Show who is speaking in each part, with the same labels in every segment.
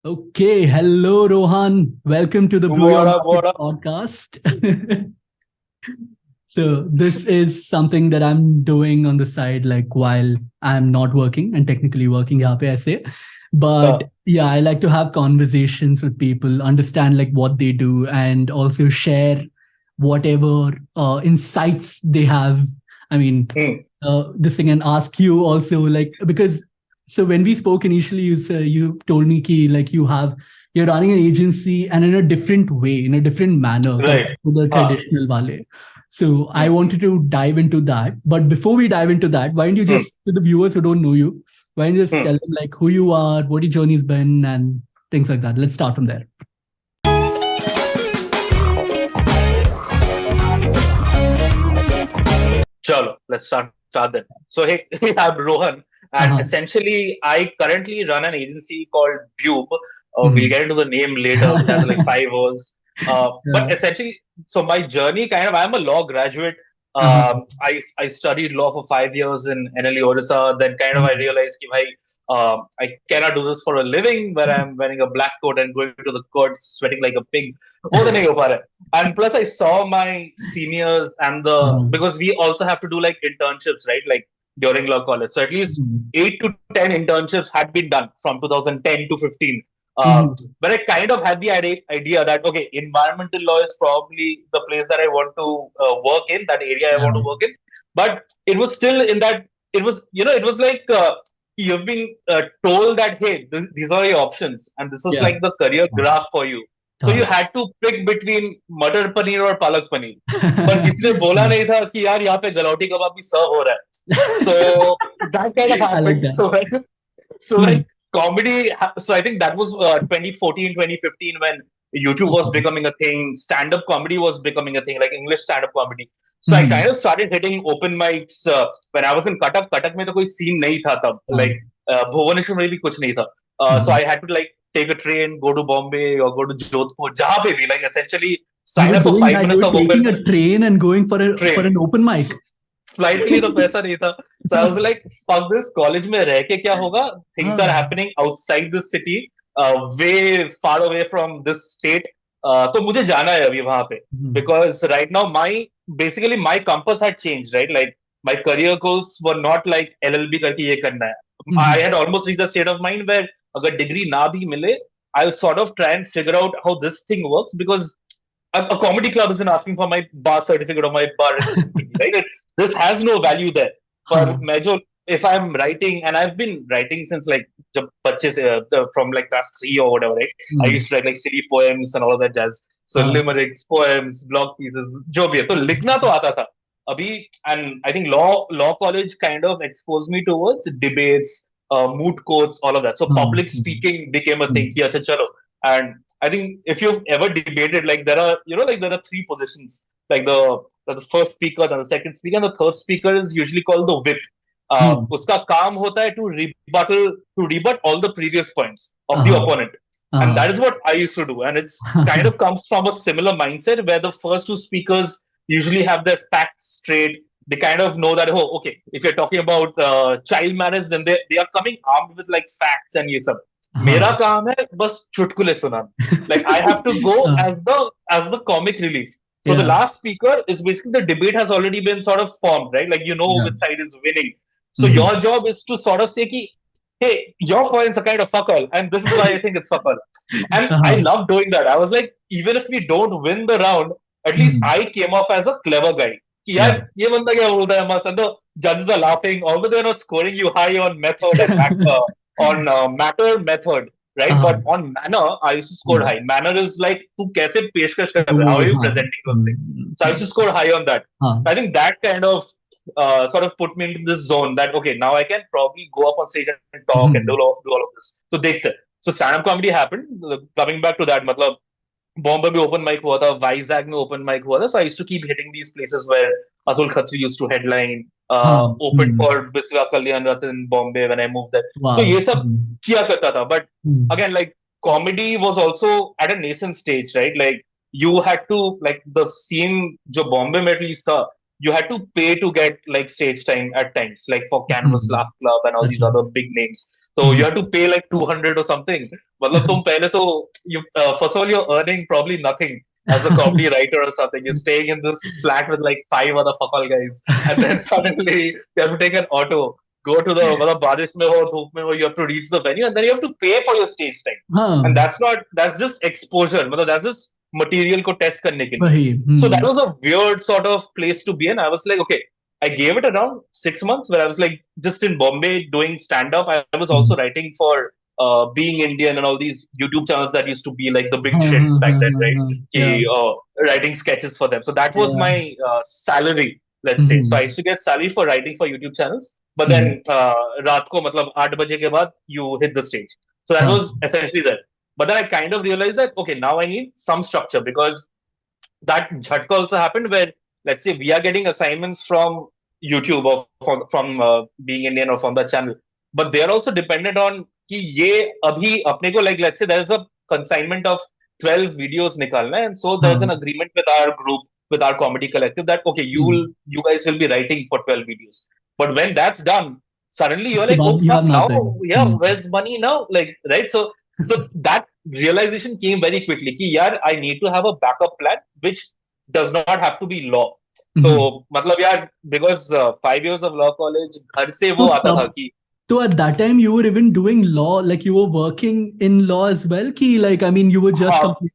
Speaker 1: Okay, hello Rohan. Welcome to the Brew Your
Speaker 2: What up?
Speaker 1: Market
Speaker 2: What up?
Speaker 1: podcast. So this is something that I'm doing on the side, like while I'm not working and technically working. यहाँ पे ऐसे, but
Speaker 2: Uh,
Speaker 1: yeah, I like to have conversations with people, understand like what they do, and also share whatever insights they have. I mean,
Speaker 2: hmm,
Speaker 1: this thing, and ask you also like because so when we spoke initially, you told me ki like you're running an agency and in a different way, in a different manner
Speaker 2: right.
Speaker 1: compared to the
Speaker 2: Uh,
Speaker 1: traditional wale. So I
Speaker 2: hmm,
Speaker 1: wanted to dive into that. But before we dive into that, why don't you
Speaker 2: hmm,
Speaker 1: just, to the viewers who don't know you, why don't you just
Speaker 2: hmm.
Speaker 1: tell them like who you are, what your journey's been, and things like that. Let's start from there.
Speaker 2: Chalo, let's start then. So hey, I'm Rohan, and
Speaker 1: Uh-huh.
Speaker 2: essentially I currently run an agency called Brew. We'll
Speaker 1: Mhm.
Speaker 2: get into the name later. It has like 5 O's. But
Speaker 1: Yeah.
Speaker 2: essentially, so my journey kind of I'm a law graduate.
Speaker 1: Uh-huh.
Speaker 2: I studied law for 5 years in NLE Odisha. Then kind of I
Speaker 1: Mhm.
Speaker 2: realized कि भाई I cannot do this for a living where I'm wearing a black coat and going to the court sweating like a pig. वो तो नहीं हो पा रहा है. And plus I saw my seniors and the
Speaker 1: Uh-huh.
Speaker 2: because we also have to do like internships, right? Like during law college. So at least
Speaker 1: Mhm.
Speaker 2: 8 to 10 internships had been done from 2010 to 15.
Speaker 1: Mhm.
Speaker 2: But I kind of had the idea that okay, environmental law is probably the place that I want to work in, that area I want
Speaker 1: Yeah.
Speaker 2: to work in. But it was still in that it was like you've been told that hey, these are your options, and this is
Speaker 1: Yeah.
Speaker 2: like the career graph for you. So you
Speaker 1: Uh-huh.
Speaker 2: had to pick between मटर पनीर और पालक पनीर. पर किसी ने बोला नहीं था कि यार यहाँ पे गलौटी कबाब भी सर्व हो रहा है. So that kind of
Speaker 1: I like
Speaker 2: happened.
Speaker 1: that.
Speaker 2: So when
Speaker 1: Mhm.
Speaker 2: comedy, so I think that was 2014, 2015 when YouTube was
Speaker 1: Uh-huh.
Speaker 2: becoming a thing, stand-up comedy was becoming a thing, like English stand-up comedy. So I kind
Speaker 1: Mhm.
Speaker 2: of started hitting open mics when I was in Cuttack. Cuttack में तो कोई scene नहीं था तब.
Speaker 1: Uh-huh.
Speaker 2: Like Bhubaneswar में भी कुछ नहीं था. So
Speaker 1: Mhm.
Speaker 2: I had to like take a train, go to Bombay or go to Jodhpur, जहाँ पे भी like essentially
Speaker 1: You
Speaker 2: sign
Speaker 1: were
Speaker 2: up for
Speaker 1: doing
Speaker 2: five
Speaker 1: that. You
Speaker 2: minutes
Speaker 1: were
Speaker 2: of open
Speaker 1: taking a train and going for
Speaker 2: train.
Speaker 1: an open mic.
Speaker 2: Flight के लिए तो पैसा नहीं था. So I was like, fuck this, college में रह के क्या होगा. Things are
Speaker 1: हाँ.
Speaker 2: happening outside this city, way far away from this state. तो मुझे जाना है अभी वहां पे.
Speaker 1: Mhm.
Speaker 2: Because right now basically my compass had changed, right? Like my career goals were not like LLB करके ये करना है. I
Speaker 1: Mhm.
Speaker 2: had almost reached a state of mind where अगर डिग्री ना भी मिले, I'll sort of try and figure out how this thing works, because a comedy club isn't asking for my bar certificate or my bar registration, right? This has no value there. For
Speaker 1: हाँ.
Speaker 2: major, if I'm writing, and I've been writing since like from like class 3 or whatever, right? I
Speaker 1: Mhm.
Speaker 2: used to write like silly poems and all of that jazz. So
Speaker 1: हाँ.
Speaker 2: limericks, poems, blog pieces, जो भी है, तो लिखना तो आता था. अभी, and I think law college kind of exposed me towards debates, moot courts, all of that. So
Speaker 1: हाँ.
Speaker 2: public
Speaker 1: Mhm.
Speaker 2: speaking became a thing.
Speaker 1: Mhm.
Speaker 2: कि अच्छा चलो. And I think if you've ever debated, like there are, like there are three positions, like the first speaker, then the second speaker, and the third speaker is usually called the whip.
Speaker 1: Mhm.
Speaker 2: उसका काम होता है to rebut all the previous points of the
Speaker 1: हाँ.
Speaker 2: opponent. And
Speaker 1: हाँ.
Speaker 2: that is what I used to do. And it's kind of comes from a similar mindset where the first two speakers usually have their facts straight. They kind of know that, oh, okay, if you're talking about child marriage, then they are coming armed with like facts and ये सब. मेरा
Speaker 1: हाँ.
Speaker 2: काम है बस चुटकुले सुनाना. Like I have to go
Speaker 1: हाँ.
Speaker 2: as the comic relief. So the
Speaker 1: Yeah.
Speaker 2: last speaker is basically the debate has already been sort of formed, right? Like you know
Speaker 1: Yeah.
Speaker 2: which side is winning. So your
Speaker 1: Mhm.
Speaker 2: job is to sort of say, ki, hey, your points are kind of fuck all, and this is why I think it's fuck all. And I
Speaker 1: हाँ.
Speaker 2: love doing that. I was like, even if we don't win the round, at least
Speaker 1: Mhm.
Speaker 2: I came off as a clever guy. कि
Speaker 1: Yeah.
Speaker 2: यार ये बंदा क्या बोलता है मस्त, and the judges are laughing, although they're not scoring you high on method and on matter method, right? But
Speaker 1: हाँ.
Speaker 2: on manner, I used to score
Speaker 1: Mhm.
Speaker 2: high. Manner is like तू कैसे पेशकश कर रहा है? How are you
Speaker 1: हाँ.
Speaker 2: presenting those things?
Speaker 1: Mhm.
Speaker 2: So I used to score high on that.
Speaker 1: हाँ.
Speaker 2: I think that kind of sort of put me into this zone that okay, now I can probably go up on stage and talk and
Speaker 1: Mhm.
Speaker 2: do all of this. So dekhte. So stand-up comedy happened. Coming back to that, मतलब बॉम्बे में open mic हुआ था, वाइजैग में open mic हुआ था. So I used to keep hitting these places where Atul Khatri used to headline,
Speaker 1: हाँ.
Speaker 2: Open
Speaker 1: Mhm.
Speaker 2: For Biswa Kalyan Ratan in Bombay when I move that. तो
Speaker 1: Wow.
Speaker 2: ये सब
Speaker 1: Mhm.
Speaker 2: किया करता था. But
Speaker 1: Mhm.
Speaker 2: Again like comedy was also at a nascent stage, right? Like you had to like the scene जो बॉम्बे में at least था, you had to pay to get like stage time at times, like for Canvas
Speaker 1: Mhm.
Speaker 2: Laugh Club and all
Speaker 1: That's
Speaker 2: these
Speaker 1: right.
Speaker 2: other big names. So you have to pay like 200 or something. मतलब तुम पहले तो you first of all you're earning probably nothing as a comedy writer or something. You're staying in this flat with like 5 other guys, and then suddenly you have to take an auto, go to the मतलब बारिश में हो धूप में हो, you have to reach the venue, and then you have to pay for your stage time. And
Speaker 1: हाँ
Speaker 2: that's just exposure. मतलब that's just material को test करने के लिए.
Speaker 1: वही
Speaker 2: So that was a weird sort of place to be in. I was like, okay, I gave it around 6 months where I was like just in Bombay doing stand up. I was also writing for Being Indian and all these YouTube channels that used to be like the big shit back then, right?
Speaker 1: yeah
Speaker 2: Ki, writing sketches for them. So that was
Speaker 1: yeah
Speaker 2: my salary, let's say. So I used to get salary for writing for YouTube channels. But then रात को मतलब 8 बजे के बाद you hit the stage. So that was essentially that. But then I kind of realized that okay, now I need some structure because that jhatka also happened where let's say we are getting assignments from YouTube or from Being Indian or from the channel, but they are also dependent on कि ये अभी अपने को like let's say there is a consignment of 12 videos निकालना है, and so there is an agreement with our group, with our comedy collective that okay you guys will be writing for 12 videos, but when that's done suddenly you're
Speaker 1: उसके
Speaker 2: like oh
Speaker 1: बाद you
Speaker 2: fuck
Speaker 1: have
Speaker 2: now
Speaker 1: nothing
Speaker 2: yeah where's money now like right so that realization came very quickly कि यार I need to have a backup plan which does not have to be law. So मतलब यार because 5 years of law college घर से
Speaker 1: तो
Speaker 2: वो आता था
Speaker 1: तब
Speaker 2: कि
Speaker 1: so at that time you were even doing law, like you were working in law as well ki like I mean you were just
Speaker 2: हाँ
Speaker 1: complete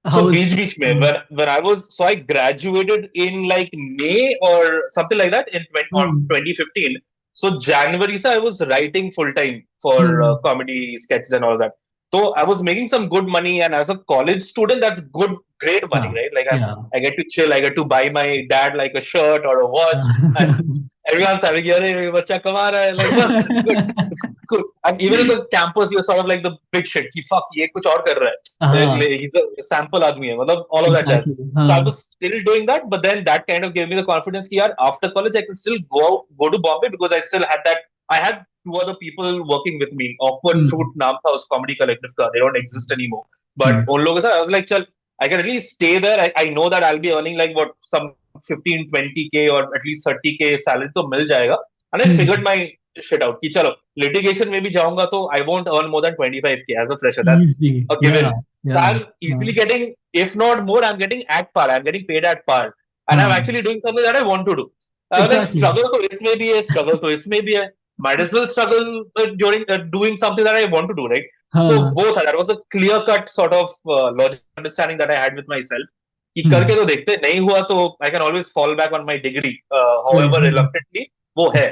Speaker 1: how
Speaker 2: so
Speaker 1: is
Speaker 2: बीच में when I was so I graduated in like May or something like that in 20, or
Speaker 1: hmm.
Speaker 2: 2015. So January se I was writing full time for
Speaker 1: Hmm.
Speaker 2: comedy sketches and all that. So I was making some good money, and as a college student, that's good, great money,
Speaker 1: Yeah
Speaker 2: right? Like
Speaker 1: yeah
Speaker 2: I get to chill, I get to buy my dad like a shirt or a watch, and everyone's having, "Arey, bacha kama raha hai." Like, bas, it's good. It's good. And even in the campus, you're sort of like the big shit. Ki fuck, ye kuch aur kar raha hai.
Speaker 1: हाँ
Speaker 2: He's a sample आदमी है, मतलब all of that jazz.
Speaker 1: exactly
Speaker 2: So I
Speaker 1: हाँ
Speaker 2: was still doing that, but then that kind of gave me the confidence कि यार after college I can still go to Bombay because I still had that. I had two other people working with me. Awkward Fruit
Speaker 1: hmm.
Speaker 2: नाम था उस comedy collective का. They don't exist anymore. But
Speaker 1: Hmm.
Speaker 2: उन लोगों के साथ I was like, चल, I can at least stay there. I know that I'll be earning like what some 15, 20K or at least 30K salary तो मिल जाएगा. And I figured
Speaker 1: Hmm.
Speaker 2: my shit out कि चलो litigation में भी जाऊंगा तो I won't earn more than 25K as a fresher. That's
Speaker 1: Easy
Speaker 2: a
Speaker 1: yeah
Speaker 2: given. So
Speaker 1: yeah
Speaker 2: I'm easily getting, if not more, I'm getting at par. I'm getting paid at par, and I'm
Speaker 1: हाँ
Speaker 2: actually doing something that I want to do. I was like,
Speaker 1: exactly
Speaker 2: struggle to इसमें भी है, struggle to इसमें भी है. Might as well struggle during doing something that I want to do, right? So
Speaker 1: हाँ
Speaker 2: both. That was a clear cut sort of logic understanding that I had with myself. कि करके
Speaker 1: hmm.
Speaker 2: तो देखते नहीं हुआ तो I can always fall back on my degree,
Speaker 1: वही
Speaker 2: however reluctantly वो है.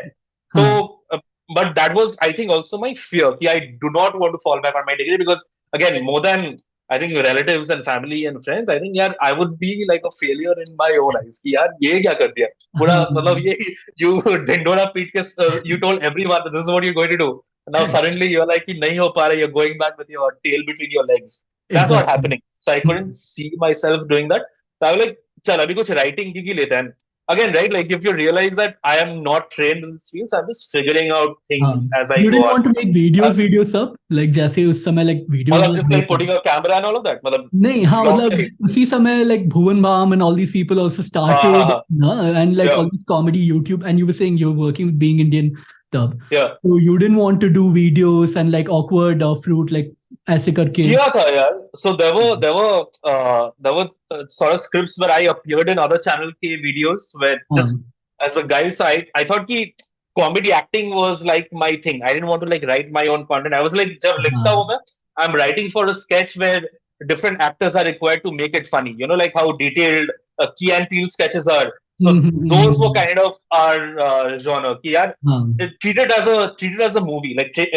Speaker 2: तो
Speaker 1: हाँ
Speaker 2: but that was I think also my fear कि I do not want to fall back on my degree because again more than I think relatives and family and friends, I think यार I would be like a failure in my own eyes कि यार ये क्या कर दिया पूरा मतलब
Speaker 1: हाँ
Speaker 2: ये you ढिंडोरा पीट के you told everyone that this is what you're going to do. Now suddenly you're like कि नहीं हो पा रहा, you're going back with your tail between your legs. That's what
Speaker 1: exactly
Speaker 2: happening. So I couldn't see myself doing that. So I was like चल अभी कुछ writing की लेते हैं. Again, right? Like if you realize that I am not trained in this field, so I'm just figuring out things as I
Speaker 1: you
Speaker 2: go
Speaker 1: didn't
Speaker 2: on.
Speaker 1: want to make videos up like जैसे उस समय like videos
Speaker 2: मतलब
Speaker 1: were
Speaker 2: just
Speaker 1: hype
Speaker 2: like
Speaker 1: up.
Speaker 2: putting a camera and all of that. मतलब
Speaker 1: नहीं हाँ
Speaker 2: vlog
Speaker 1: मतलब
Speaker 2: type.
Speaker 1: उसी समय like Bhuvan Bam and all these people also
Speaker 2: हाँ
Speaker 1: started
Speaker 2: हाँ
Speaker 1: and like
Speaker 2: yeah
Speaker 1: all this comedy YouTube, and you were saying you're working with Being Indian tub,
Speaker 2: yeah.
Speaker 1: so you didn't want to do videos and like awkward fruit like ऐसे करके
Speaker 2: किया था यार. So there were sort of scripts where I appeared in other channel के videos where just
Speaker 1: हाँ
Speaker 2: as a guy, so I thought कि comedy acting was like my thing. I didn't want to like write my own content. I was like जब लिखता हूँ
Speaker 1: हाँ
Speaker 2: मैं I'm writing for a sketch where different actors are required to make it funny. You know, like how detailed Key and Peele sketches are. So those were kind of our genre. कि यार
Speaker 1: हाँ
Speaker 2: treat it as a movie. Like treat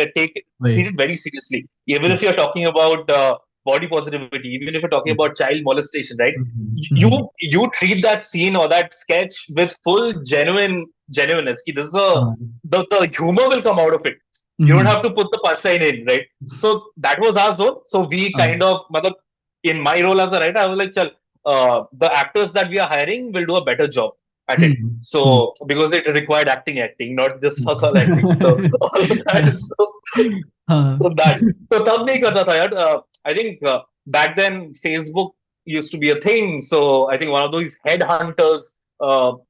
Speaker 1: वही
Speaker 2: it very seriously. Even if you're talking about body positivity, even if you're talking about child molestation, right? You treat that scene or that sketch with full genuineness. Ki this is
Speaker 1: हाँ
Speaker 2: the humor will come out of it. You don't have to put the punchline in, right? So that was our zone. So we kind
Speaker 1: हाँ
Speaker 2: of, matlab, in my role as a writer, I was like, chal, the actors that we are hiring will do a better job at it. So because it required acting, not just fuck all acting. So all of that. So
Speaker 1: हाँ
Speaker 2: that. So तब नहीं करता था यार. I think back then Facebook used to be a thing. So I think one of those headhunters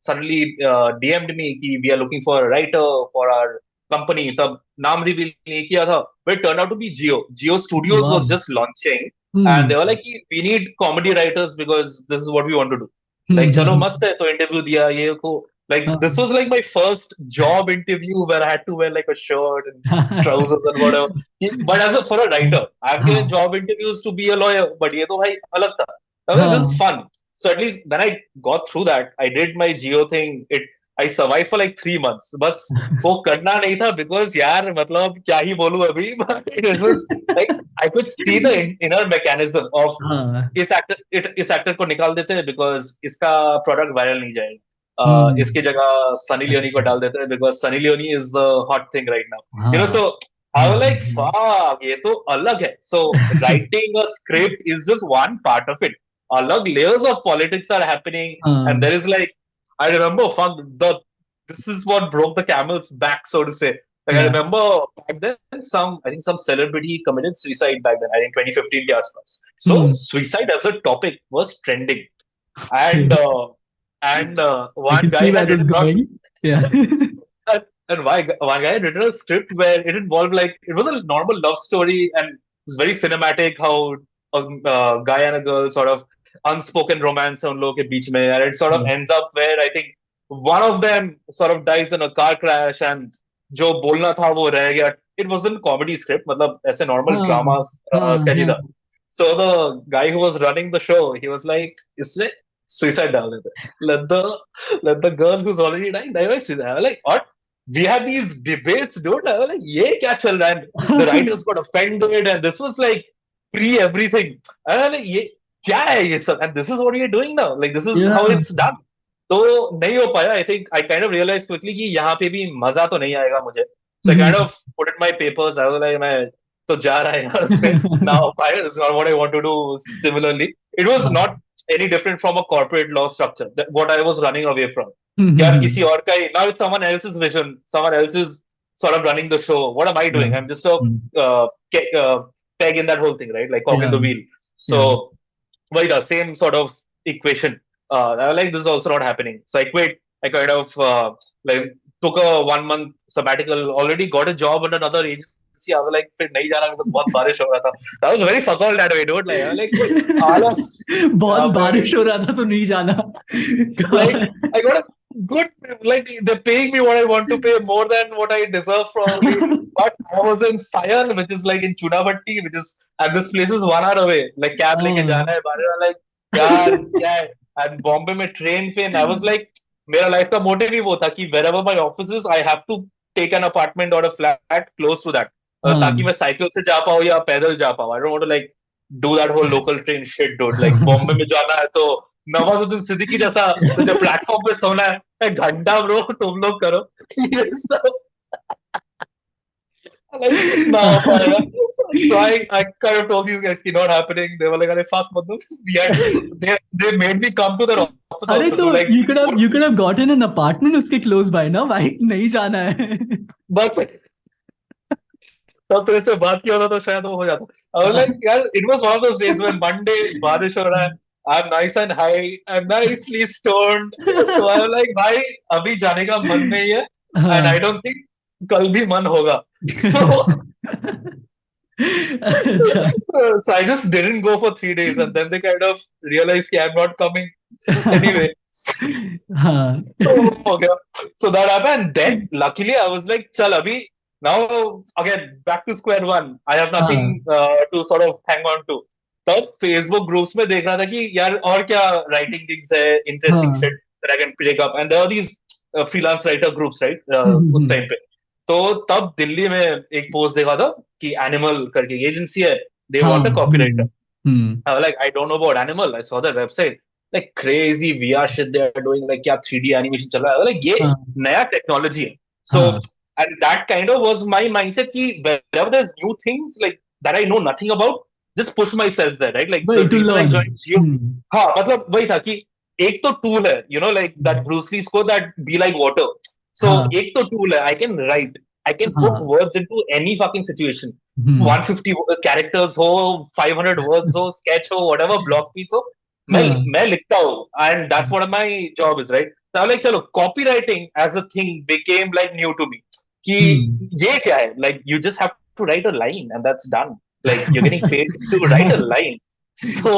Speaker 2: suddenly DM'd me कि we are looking for a writer for our company, तब नाम reveal नहीं किया था, but it turned out to be Geo. Geo Studios
Speaker 1: Wow.
Speaker 2: was just launching, and
Speaker 1: Hmm.
Speaker 2: they were like, we need comedy writers because this is what we want to do.
Speaker 1: Hmm.
Speaker 2: Like, चलो
Speaker 1: Hmm.
Speaker 2: मस्त है, तो interview दिया ये को. Like, this was like my first job interview where I had to wear like a shirt and trousers and whatever. But as a for a writer, I've given
Speaker 1: हाँ
Speaker 2: job interviews to be a lawyer, but ये तो भाई अलग था. I was like, this is
Speaker 1: हाँ
Speaker 2: fun. So at least when I got through that, I did my Geo thing. I survived for like 3 months. बस वो करना नहीं था because यार मतलब क्या ही बोलूं अभी. But it was like I could see the inner mechanism of
Speaker 1: हाँ
Speaker 2: इस एक्टर को निकाल देते हैं because इसका प्रोडक्ट वायरल नहीं जाएगा. इसकी
Speaker 1: हम्म
Speaker 2: जगह सनी लियोनी को
Speaker 1: अच्छा
Speaker 2: डाल देते हैं because Sunny Leone is the hot thing right now.
Speaker 1: हाँ
Speaker 2: So I
Speaker 1: हाँ
Speaker 2: was like, fuck, ये तो अलग है. So writing a script is just one part of it. Alug layers of politics are happening, and
Speaker 1: हाँ
Speaker 2: there is like, I remember, fuck, this is what broke the camel's back, so to say. Like I
Speaker 1: yeah
Speaker 2: remember back then, I think some celebrity committed suicide back then. I think 2015 के आसपास. So
Speaker 1: hmm
Speaker 2: suicide as a topic was trending,
Speaker 1: okay.
Speaker 2: and uh, and
Speaker 1: I
Speaker 2: one
Speaker 1: can
Speaker 2: guy
Speaker 1: see where
Speaker 2: had
Speaker 1: this is
Speaker 2: written not
Speaker 1: going yeah
Speaker 2: and one guy had written a script where it involved like it was a normal love story and it was very cinematic how a guy and a girl sort of unspoken romance है उन लोगों के बीच में and it sort of ends up where I think one of them sort of dies in a car crash and जो बोलना था वो रह गया. It wasn't comedy script मतलब ऐसे normal
Speaker 1: हाँ
Speaker 2: drama
Speaker 1: हाँ
Speaker 2: sketchy
Speaker 1: हाँ
Speaker 2: था. So the guy who was running the show he was like इससे suicide डाल देते. let the let the girl who's already dying die by suicide. I was like what. We had these debates, dude. I was like, "ये क्या चल रहा है?" The writers got offended, and this was like pre everything. I was like, "ये क्या है ये सब?" And this is what you're doing now. Like this is how
Speaker 1: yeah
Speaker 2: it's done. तो नहीं हो पाया. I think I kind of realized quickly कि यहाँ पे भी मजा तो नहीं आएगा मुझे. So I kind
Speaker 1: hmm
Speaker 2: of put in my papers. I was like, मैं तो जा रहा है यार से ना हो पाएगा. This is not what I want to do. Similarly, it was
Speaker 1: हाँ
Speaker 2: not any different from a corporate law structure. What I was running away from. यार
Speaker 1: hmm
Speaker 2: किसी और का ही now it's someone else's vision, someone else is sort of running the show. What am I
Speaker 1: yeah
Speaker 2: doing? I'm just a
Speaker 1: Hmm.
Speaker 2: peg in that whole thing, right? Like cog in
Speaker 1: yeah
Speaker 2: the wheel. So
Speaker 1: yeah
Speaker 2: wait, the same sort of equation. I was like this is also not happening. So I quit. I kind of like took a 1 month sabbatical. Already got a job at another agency. I was like फिर नहीं जाना because बहुत बारिश हो रहा था. That was very fuck all that way, dude. Like I was like आलस.
Speaker 1: बहुत
Speaker 2: मैं
Speaker 1: बारिश हो रहा था तो नहीं जाना
Speaker 2: like I got a good like they're paying me what I want to pay more than what I deserve probably. But I was in Sayal, which is like in Chunabatti, which is and this place is 1 hour away. Like cab लेके
Speaker 1: हाँ
Speaker 2: जाना है बारे में like यार क्या है and Bombay में train फिर I was like मेरा life का motive ही वो था कि wherever my office is I have to take an apartment or a flat close to that. ताकि
Speaker 1: हाँ
Speaker 2: मैं साइकिल से जा पाऊँ या पैदल जा पाऊँ. I don't want to like do that whole local train shit, dude. Like Bombay में जाना है तो नवाजुद्दीन सिद्दीकी जैसा तुझे प्लेटफॉर्म पे सोना है घंटा ब्रो तुम लोग करो ये सब like ना हो पाएगा. So I kind of told these guys कि not happening. They were like अरे fuck मतलब we had they made me come to their office
Speaker 1: अरे
Speaker 2: also
Speaker 1: तो
Speaker 2: to like
Speaker 1: you could have gotten an apartment उसके close by ना भाई नहीं जाना है
Speaker 2: बस तब तेरे से बात किया होता तो शायद वो हो जाता. I was like यार it was one of those days when Monday बारिश हो रहा है. I'm nice and high. I'm nicely stoned. So I was like भाई अभी जाने का मन नहीं है and I
Speaker 1: हाँ
Speaker 2: don't think कल भी मन होगा. So
Speaker 1: अच्छा
Speaker 2: so I just didn't go for 3 days and then they kind of realized कि I'm not coming anyway.
Speaker 1: हाँ
Speaker 2: Okay. So that happened. And then luckily I was like, chal abhi now again back to square one. I have
Speaker 1: हाँ
Speaker 2: nothing to sort of hang on to. तब Facebook groups में देख रहा था कि यार और क्या writing gigs है interesting
Speaker 1: हाँ
Speaker 2: shit that I can pick up and there are these freelance writer groups right उस
Speaker 1: हम्म
Speaker 2: time पे. तो तब दिल्ली में एक पोस्ट देखा था कि एनिमल करके एजेंसी है. They
Speaker 1: हाँ
Speaker 2: want a copywriter.
Speaker 1: Hmm
Speaker 2: I was like, I don't know about Animal. I saw their website. Like crazy VR shit they are doing. Like क्या 3D animation चल रहा है. I was like ये
Speaker 1: हाँ
Speaker 2: नया technology है. So
Speaker 1: हाँ
Speaker 2: and that kind of was my mindset कि wherever there's new things like that I know nothing about, just push myself there, right? Like the
Speaker 1: way to
Speaker 2: reason I
Speaker 1: learn
Speaker 2: joined Geo, हाँ मतलब वही था कि एक तो tool है, you know, like that Bruce Lee's quote that be like water. So
Speaker 1: हाँ
Speaker 2: एक तो tool है, I can write, I can put
Speaker 1: हाँ
Speaker 2: words into any fucking situation.
Speaker 1: हम्म
Speaker 2: 150 characters हो 500 words हो sketch हो whatever block piece हो मैं
Speaker 1: हाँ
Speaker 2: मैं लिखता हूँ and that's what my job is right. So I'm like चलो copywriting as a thing became like new to me. कि ये क्या है, like you just have to write a line and that's done, like you're getting paid to write a line, so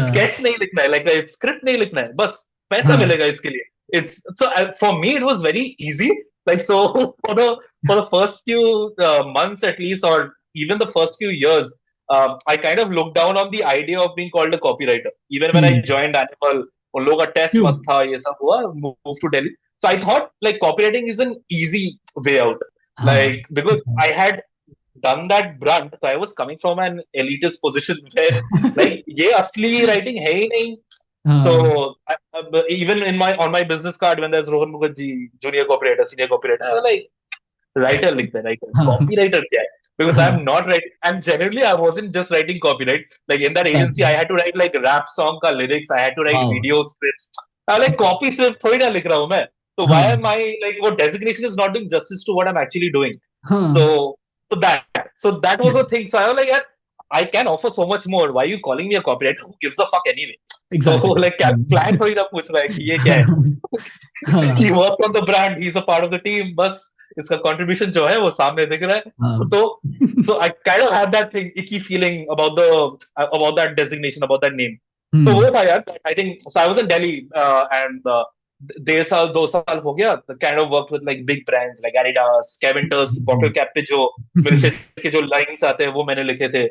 Speaker 2: sketch नहीं लिखना है, like script नहीं लिखना है, बस पैसा मिलेगा इसके लिए. It's so for me it was very easy, like so for the first few months at least, or even the first few years, I kind of looked down on the idea of being called a copywriter. Even when I joined Animal, उन लोगों का test मस्त था, ये सब हुआ, move to Delhi. So I thought like copywriting is an easy way out, like because I had done that brunt, so I was coming from an elitist position where like ये असली writing है ही नहीं. So even in on my business card when there's Rohan Mukherjee, junior copywriter, senior copywriter, I was like writer लिख दे, writer, copywriter क्या है? Because I'm not writing, and generally I wasn't just writing copyright. Like in that agency, I had to write like rap song ka lyrics, I had to write video scripts. I like copy सिर्फ थोड़ी ना लिख रहा हूँ मैं. So why am I like what designation is not doing justice to what I'm actually doing? So that was a thing. So I was like, yeah, I can offer so much more. Why are you calling me a copywriter? Who gives a fuck anyway? Exactly. So like client थोड़ी ना पूछ रहा है कि ये क्या है? He worked on the brand. He's a part of the team. बस इसका contribution जो है वो सामने दिख रहा है. So I kind of had that thing, icky feeling about that designation, about that name. तो वो था यार. I think so. I was in Delhi and 1.5-2 साल हो गया. Kind of worked with like big brands like Adidas, Caventers, bottle cap पे जो milkshakes के जो lines आते हैं वो मैंने लिखे थे.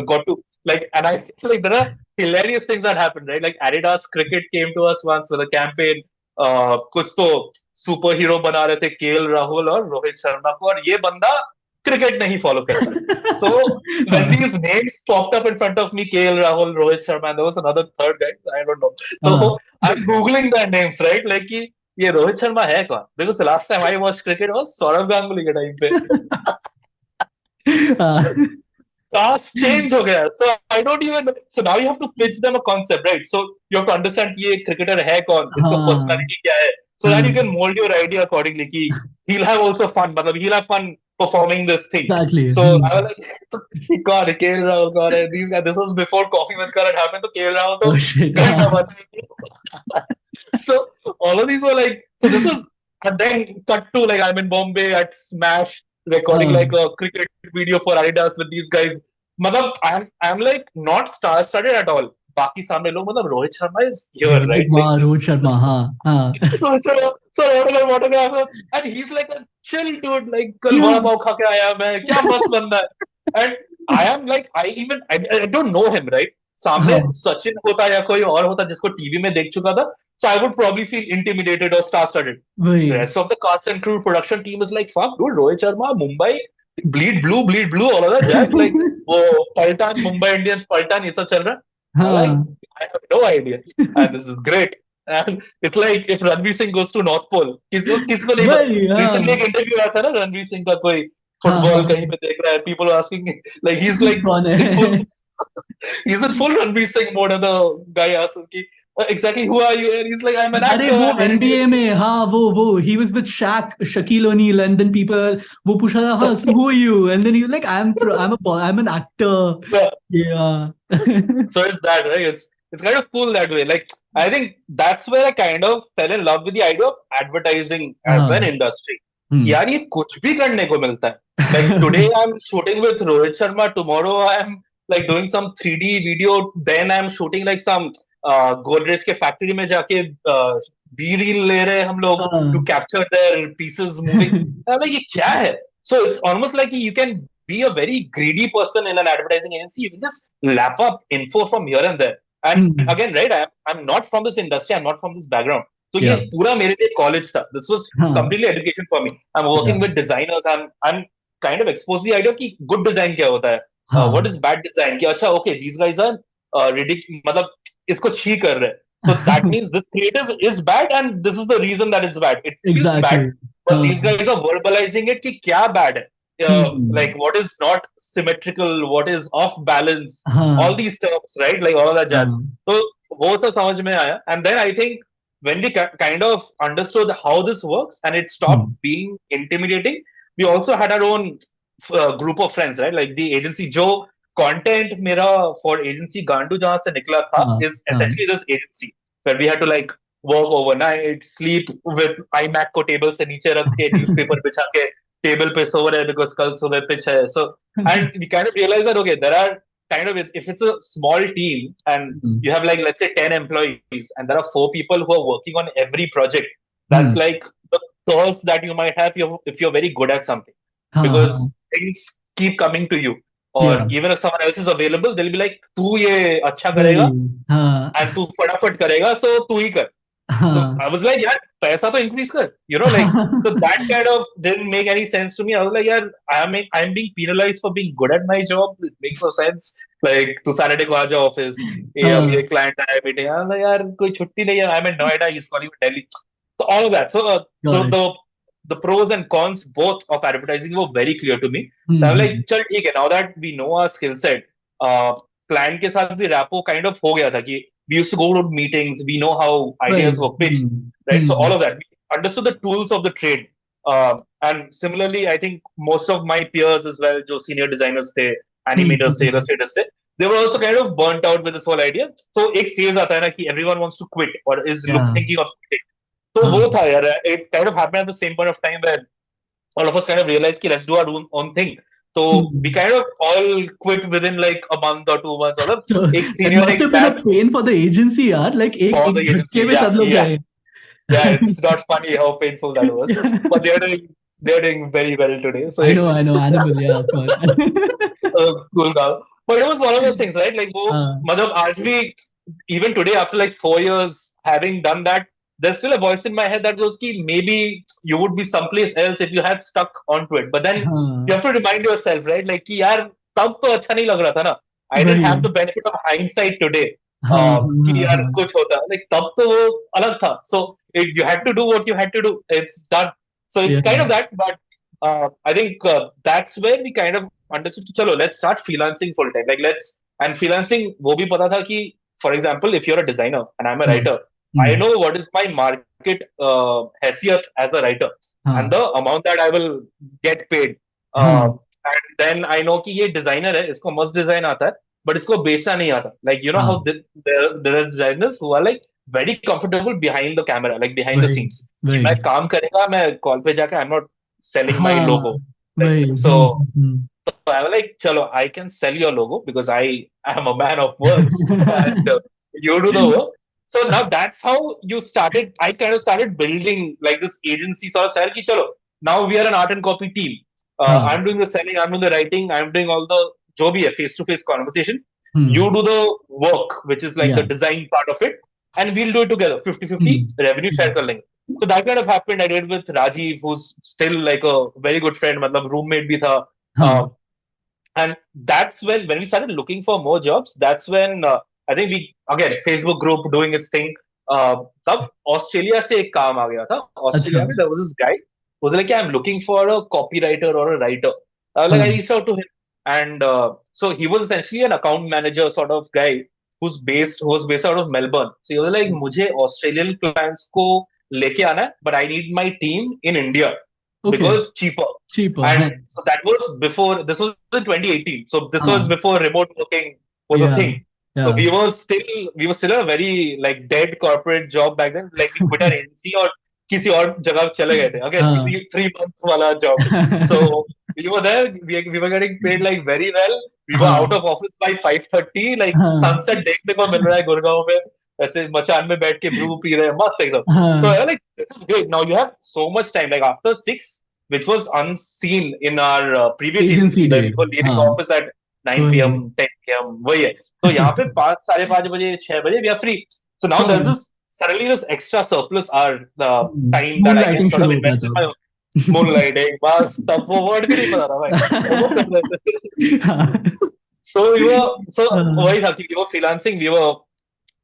Speaker 2: Got to like, and I like there are hilarious things that happened, right? Like Adidas Cricket came to us once with a campaign. कुछ तो सुपर हीरो बना रहे थे केएल राहुल और रोहित शर्मा को, और ये बंदा क्रिकेट नहीं फॉलो करता. So when these names popped up in front of me, KL Rahul, Rohit Sharma, and there was another third guy, I don't know. So I'm googling their names, right? Like कि ये रोहित शर्मा है कौन? Because the last time I watched cricket was Saurav Ganguly के time पे. Cast change हो गया. So I don't even. So now you have to pitch them a concept, right? So you have to understand ये cricketer है कौन, इसका personality क्या है, so that you can mold your idea accordingly. कि he'll have also fun, मतलब he'll have fun performing this thing. Exactly. So I was like, God, KL Rahul, God, these guys. This was before Coffee with Karan happened. So KL Rahul तो so all of these were like. So this was, and then cut to like I'm in Bombay at Smash recording like a cricket video for Adidas with these guys. मतलब I'm like not star-studded at all. बाकी सामने लोग मतलब Rohit Sharma is here, right?
Speaker 1: Wow, Rohit Sharma, हाँ.
Speaker 2: Rohit Sharma, so autograph, and he's like a chill dude. Like कल वड़ा पाव खा के आया मैं, क्या मस्त बंदा है. And I am like I don't know him, right? सामने सचिन होता या कोई और होता जिसको टीवी में देख चुका था, so I would probably feel intimidated or star-studded. The rest of the cast and crew production team is like, fuck, dude, Rohit Sharma, Mumbai, bleed blue, all of that jazz. Like, वो पलटन, Mumbai Indians पलटन ये सब चल रहा है. Like, I have no idea, and this is great. And it's like if Ranveer Singh goes to North Pole, किसको नहीं पता. Recently एक interview आया था ना Ranveer Singh का, कोई football कहीं पे देख रहा है. People are asking like he's like he's in full Ranveer Singh mode, and the guy asks him exactly who are you, and he's like I'm an actor.
Speaker 1: अरे वो NBA में हाँ वो he was with Shaquille O'Neal, and then people वो पूछा था हाँ so who are you, and then he was like I'm an actor. Yeah.
Speaker 2: So it's that, right? It's kind of cool that way. Like I think that's where I kind of fell in love with the idea of advertising as an industry. यार ये कुछ भी करने को मिलता है. Like today I'm shooting with Rohit Sharma, tomorrow I'm like doing some 3D video, then I'm shooting like some Godrej के factory में जाके बी रील ले रहे हैं हम लोग to capture their pieces moving. ये क्या है? So it's almost like you can be a very greedy person in an advertising agency. You can just lap up info from here and there. And again, right, I'm not from this industry. I'm not from this background. So ये पूरा मेरे लिए college था. This was completely education for me. I'm working with designers. I'm kind of exposed to the idea कि good design क्या होता है. What is bad design? कि अच्छा, okay, these guys are ridiculous. मतलब इसको छी कर रहे हैं. So that means this creative is bad, and this is the reason that it's bad. It feels bad, but these guys are verbalizing it कि क्या bad है. Like what is not symmetrical, what is off balance, all these terms, right? Like all of that jazz. So वो सब समझ में आया, and then I think when we kind of understood how this works and it stopped being intimidating, we also had our own group of friends, right? Like the agency जो content मेरा for agency गांडू जहां से निकला था is essentially this agency where we had to like work overnight, sleep with iMac को table से नीचे रख के न्यूज़पेपर बिछा के table पे सो रहे because कल सुबह pitch है. So and we kind of realize that okay, there are kind of, if it's a small team and you have like, let's say 10 employees and there are 4 people who are working on every project, that's like the curse that you might have if you're very good at something, because things keep coming to you, or even if someone else is available, they'll be like, तू ये अच्छा करेगा and तू फटाफट करेगा, so तू ही कर. So I was like, यार पैसा तो increase कर, like, so that kind of didn't make any sense to me. I was like, यार I'm being penalized for being good at my job. It makes no sense. Like, तू Saturday को आ जा office, ये client आया meeting, I'm like, यार कोई छुट्टी नहीं है, I'm in Noida, he's calling me Delhi. So all of that. So the pros and cons both of advertising were very clear to me. So I'm like, चल ठीक है, now that we know our skill set, client के साथ भी rapport kind of हो गया था कि we used to go to meetings, we know how ideas were pitched, right? So all of that, we understood the tools of the trade. And similarly, I think most of my peers as well, जो senior designers थे, animators थे, illustrators थे, they were also kind of burnt out with this whole idea. So एक phase आता है ना कि everyone wants to quit or is thinking of quitting. So वो था यार, it kind of happened at the same point of time where all of us kind of realized कि let's do our own thing. So we kind of all quit within like a month or 2 months.
Speaker 1: So it must have been a pain for the agency, yaar. Like
Speaker 2: for the agency, yeah, it's not funny how painful that was. But they're doing very well today. So
Speaker 1: I know, Animal, yeah, of course.
Speaker 2: Cool girl. But it was one of those things, right? Like, even today, after like 4 years having done that, there's still a voice in my head that goes, ki maybe you would be someplace else if you had stuck onto it. But then you have to remind yourself, right? Like, ki yaar, tab to acha nahi lag raha tha na. I didn't have the benefit of hindsight today. Ki yaar, kuch hota. Like, tab to wo alag tha. So you had to do what you had to do. It's done. So it's kind of that. But I think that's where we kind of understood, chalo, let's start freelancing full time. Like, and freelancing, wo bhi pata tha ki, for example, if you're a designer and I'm a writer, I know what is my market haisiyat as a writer and the amount that I will get paid. And then I know कि ये designer है, इसको must design आता है, but इसको बेचना नहीं आता. Like, how there are designers who are like very comfortable behind the camera, like behind the scenes. मैं काम करेगा, मैं call पे जाके, I'm not selling my logo. So I was like, chalo, I can sell your logo because I am a man of words and you do the work. So now that's how you started. I kind of started building like this agency sort of style. Ki, chalo, now we are an art and copy team. I'm doing the selling, I'm doing the writing, I'm doing all the jo bhi hai, face-to-face conversation. You do the work, which is like the design part of it, and we'll do it together. 50-50 revenue share kar lenge. So that kind of happened. I did with Rajiv, who's still like a very good friend, matlab roommate bhi tha. And that's when we started looking for more jobs. That's when I think we, again, Facebook group doing its thing. तब Australia से एक काम आ गया था. Australia में there was this guy who was like, I'm looking for a copywriter or a writer. Like, I reached out to him, and so he was essentially an account manager sort of guy who was based out of Melbourne. So he was like, मुझे Australian clients को लेके आना है, but I need my team in India. Because cheaper. And so that was before, this was in 2018. So this was before remote working was a thing. So we were still a very like dead corporate job back then. Like, we quit our agency और किसी और जगह चले गए थे. Again, 3 months वाला job. So we were there. We were getting paid like very well. We were out of office by 5:30. Like, sunset देखने को मिल रहा है गुड़गांव में. ऐसे मचान में बैठ के brew पी रहे हैं, मस्त एकदम. So I was like, this is great. Now you have so much time. Like, after 6, which was unseen in our previous agency, where we were leaving office at 9 p.m., 10 p.m. वही है. तो यहाँ पे 5, 5:30 बजे, 6 बजे we are free. So now there's this extra surplus hour, the time that I can sort of invest in my own moonlighting. बस तब वो word भी नहीं पता था भाई. So वही था कि we were freelancing.